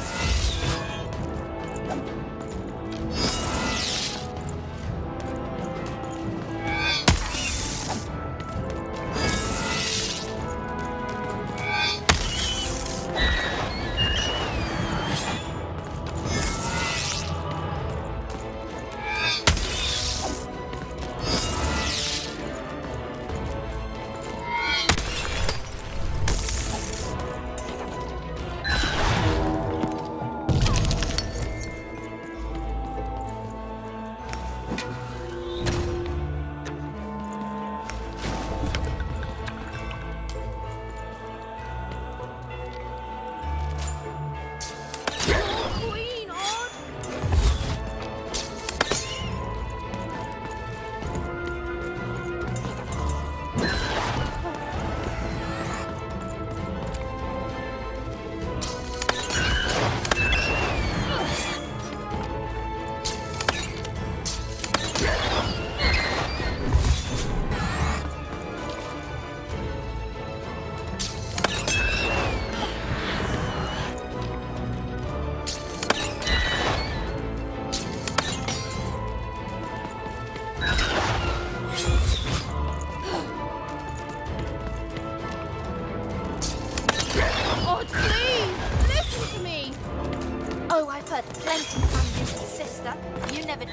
Plenty from you, sister. You never...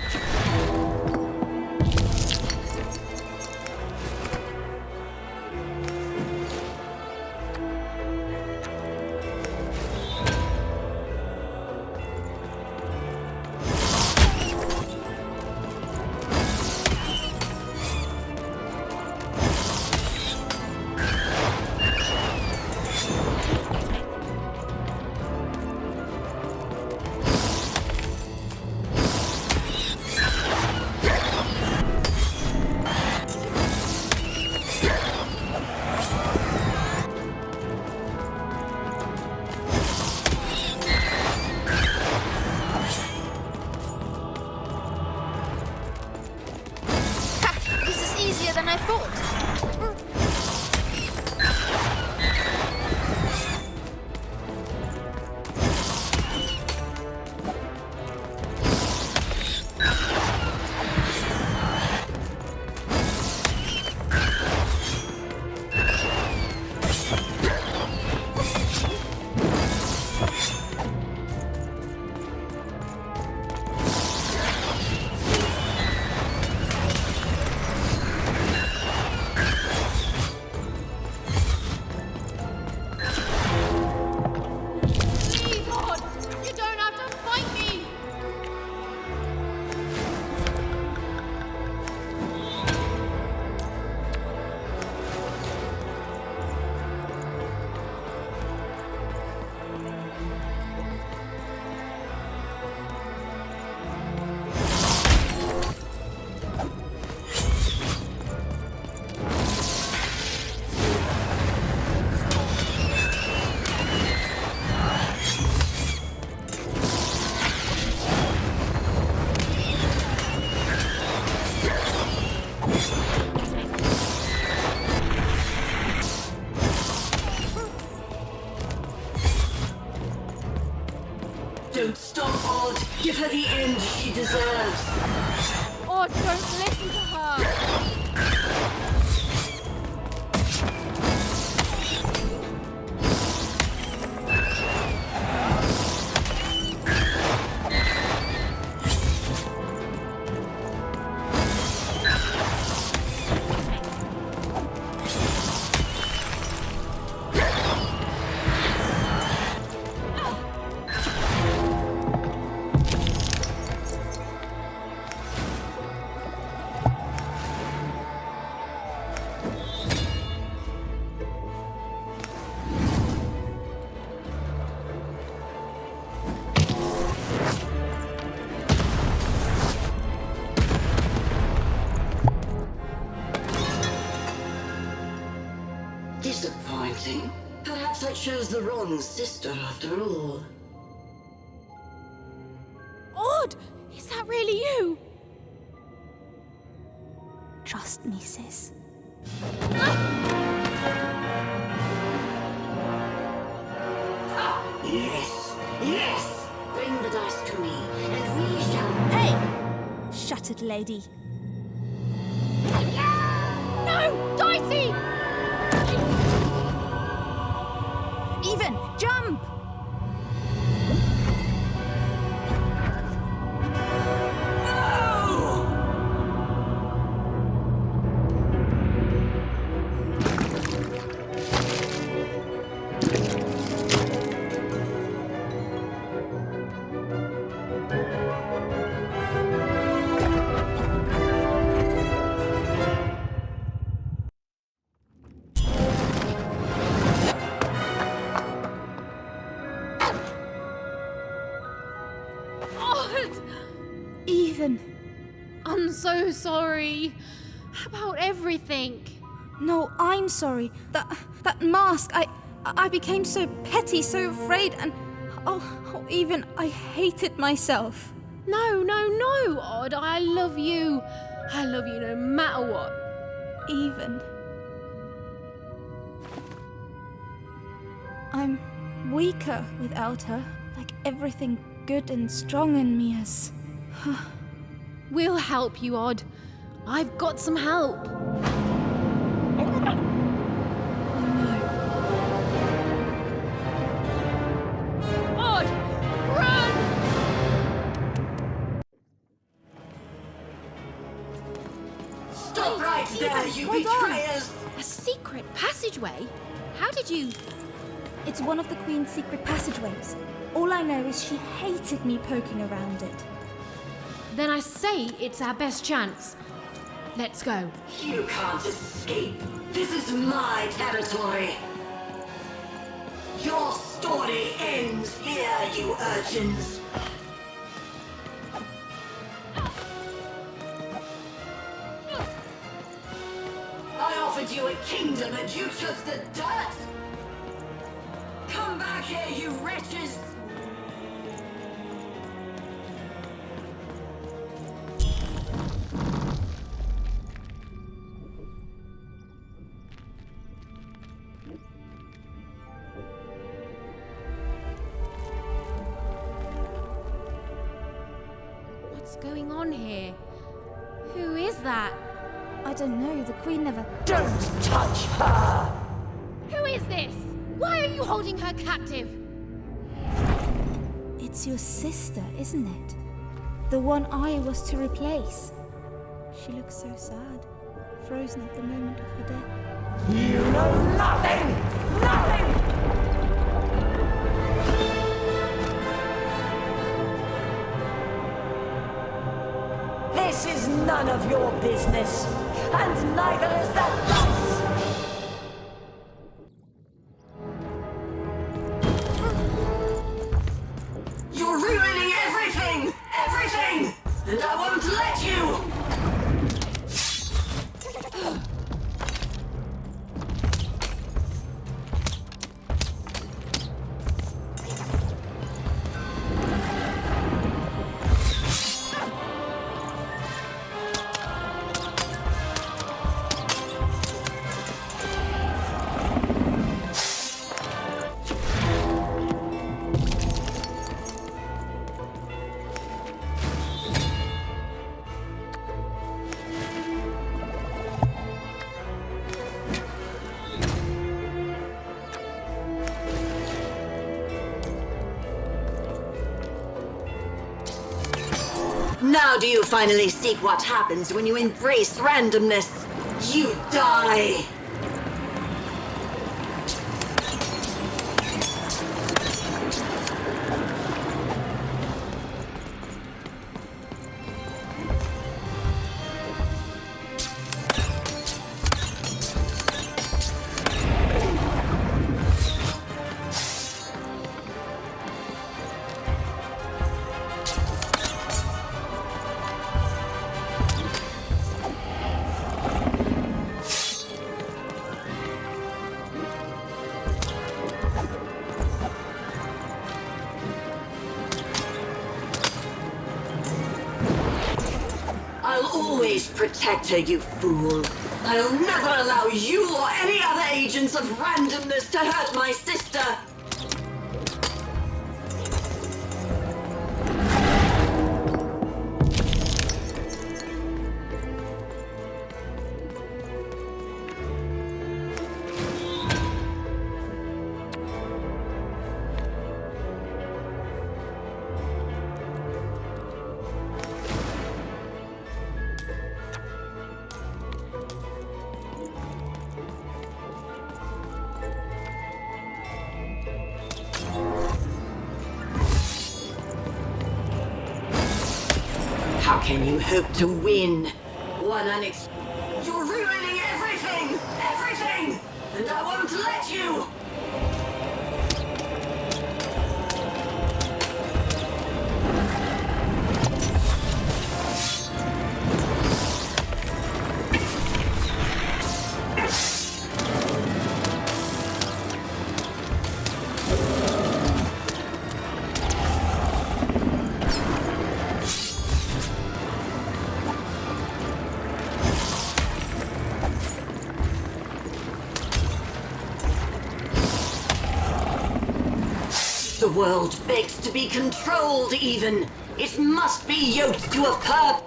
than I thought. Don't stop, Odd. Give her the end she deserves. Odd, don't listen to her. Disappointing. Perhaps I chose the wrong sister after all. Odd! Is that really you? Trust me, sis. Yes, yes! Bring the dice to me, and we shall... Hey! Shattered lady. No! Dicey! Even! Jump! Even. I'm so sorry about everything. No, I'm sorry. That mask, I became so petty, so afraid, and even I hated myself. No, Odd. I love you. I love you no matter what. Even. I'm weaker without her. Like everything good and strong in me has... We'll help you, Odd. I've got some help. Odd, run! Stop right there, you betrayers! A secret passageway? How did you... It's one of the Queen's secret passageways. All I know is she hated me poking around it. Then I say it's our best chance. Let's go. You can't escape. This is my territory. Your story ends here, you urchins. I offered you a kingdom and you chose the dirt. Come back here, you wretches. What's going on here? Who is that? I don't know. The Queen never... Don't touch her! Who is this? Why are you holding her captive? It's your sister, isn't it? The one I was to replace. She looks so sad, frozen at the moment of her death. You know nothing! Nothing! This is none of your business, and neither is that dice! You're ruining everything! Everything! And I won't let you! Now do you finally see what happens when you embrace randomness? You die! always protect her, you fool. I'll never allow you or any other agents of randomness to hurt my sister. How can you hope to win? You're ruining everything! Everything! And I won't let you! The world begs to be controlled, even. It must be yoked to a purpose.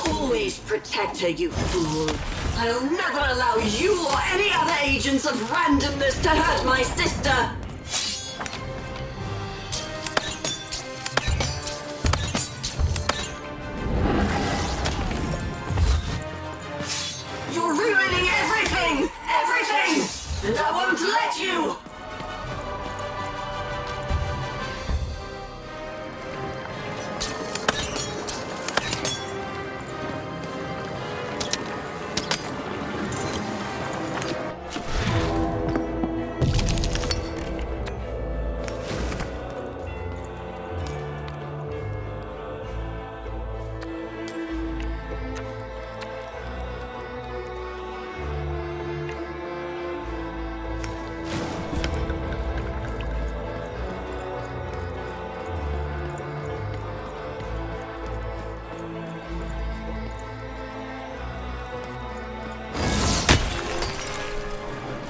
Always protect her, you fool. I'll never allow you or any other agents of randomness to hurt my sister. You're ruining everything! Everything! And I won't let you!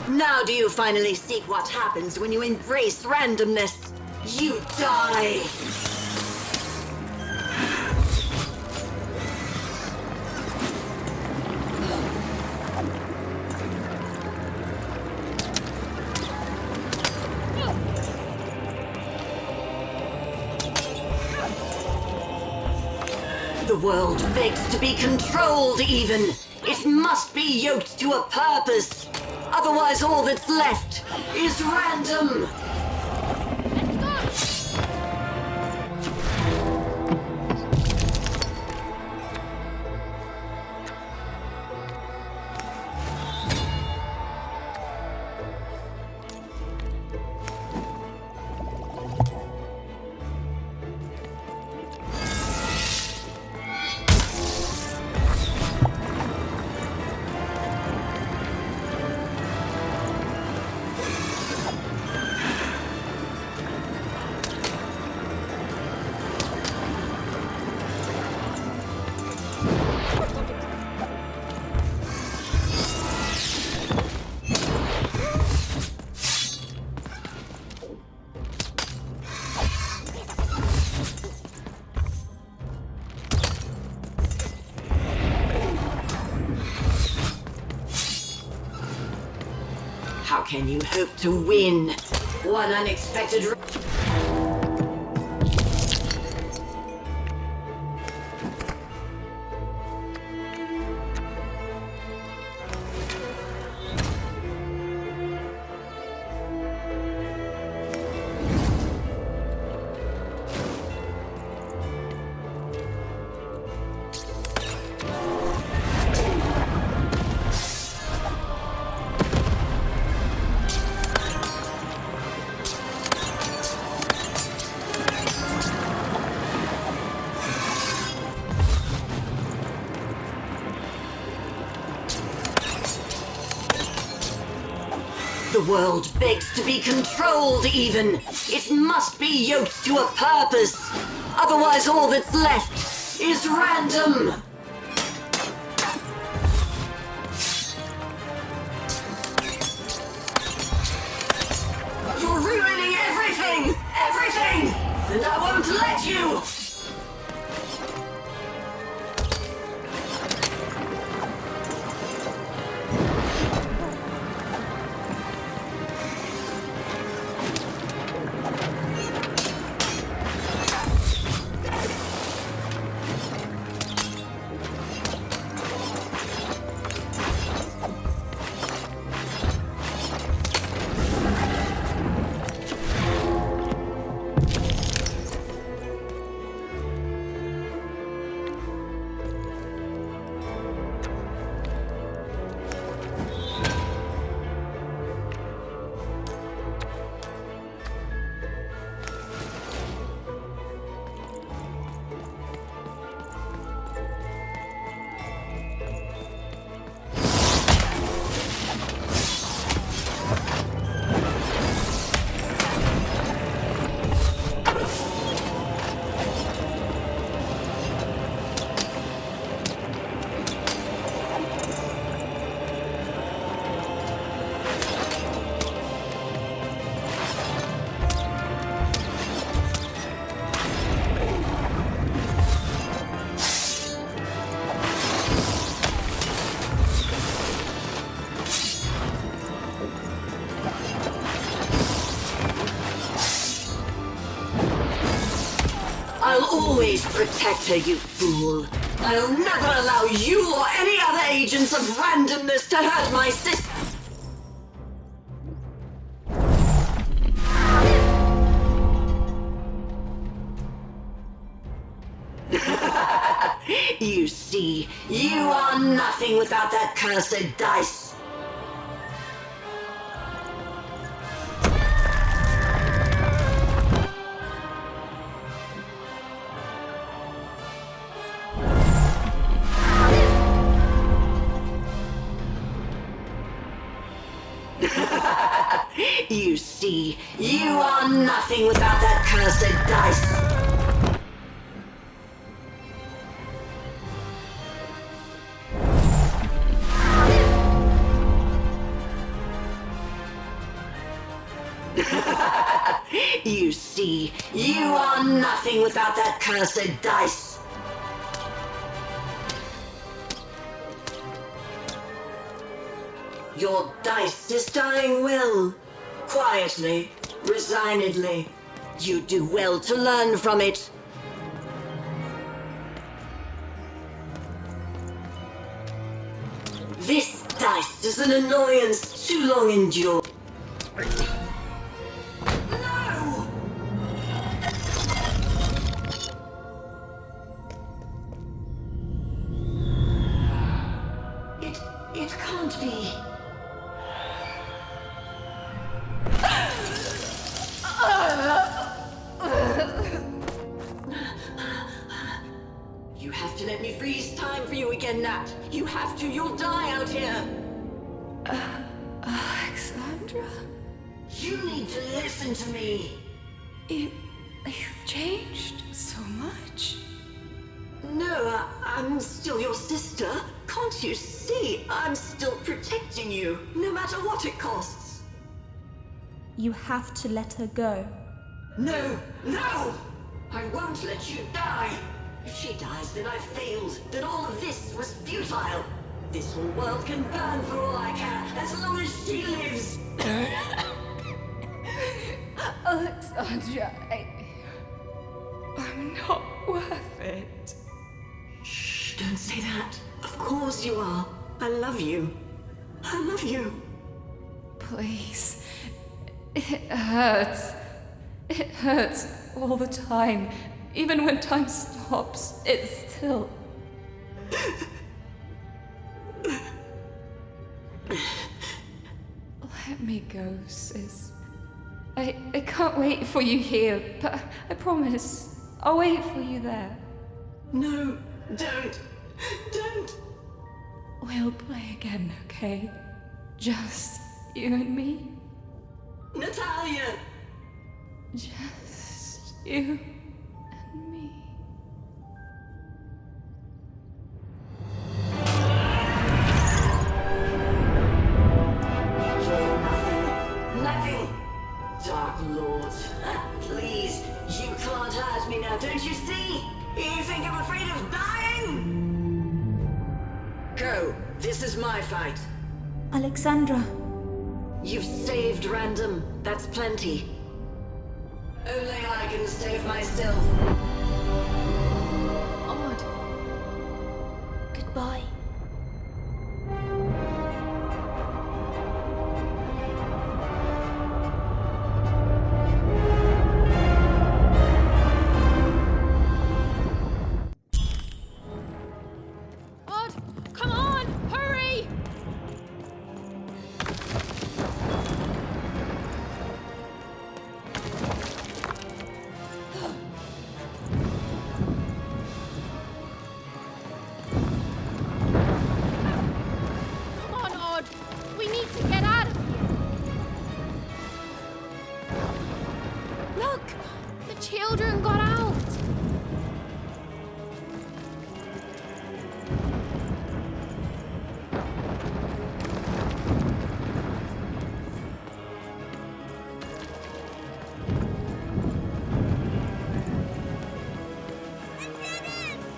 Now do you finally see what happens when you embrace randomness? You die! The world begs to be controlled, even. It must be yoked to a purpose. Otherwise, all that's left is random. How can you hope to win? One unexpected... The world begs to be controlled, even. It must be yoked to a purpose. Otherwise, all that's left is random. You're ruining everything! Everything! And I won't let you! I'll always protect her, you fool. I'll never allow you or any other agents of randomness to hurt my sister. You see, you are nothing without that cursed dice. You see, you are nothing without that cursed dice. You see, you are nothing without that cursed dice. Your dice is dying well. Quietly, resignedly. You do well to learn from it. This dice is an annoyance too long endured. No! It can't be. You have to let me freeze time for you again, Nat. You have to. You'll die out here. Alexandra? You need to listen to me. You've changed so much. No, I'm still your sister. Can't you see? I'm still protecting you, no matter what it costs. You have to let her go. No! No! I won't let you die! If she dies, then I've failed. Then all of this was futile. This whole world can burn for all I care, as long as she lives. Alexandra, I'm not worth it. Shh, don't say that. Of course you are. I love you. I love you. Please. It hurts. It hurts all the time. Even when time stops, it still... Let me go, sis. I can't wait for you here, but I promise I'll wait for you there. No, don't. Don't. We'll play again, okay? Just you and me. Natalia! Just you and me. Nothing. Dark Lord. Please, you can't hurt me now, don't you see? You think I'm afraid of dying? Go. This is my fight. Alexandra. You've saved Random. That's plenty. Only I can save myself. Odd. Goodbye. Odd, come on, hurry! Come on, Odd. We need to get out of here. Look, the children got out.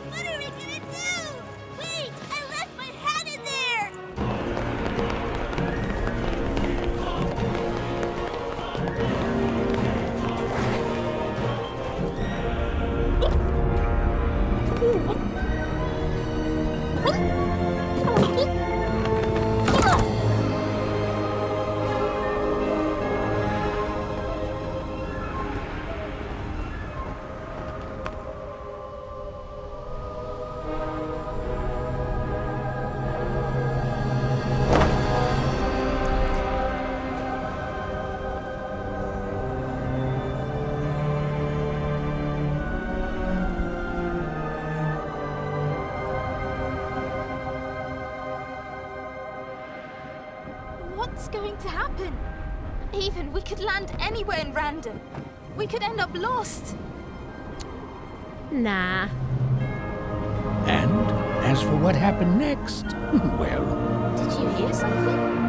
What are we gonna do? Wait, I left my hat in there! What's going to happen? Even we could land anywhere in Random. We could end up lost. Nah. And as for what happened next, well... Did you hear something?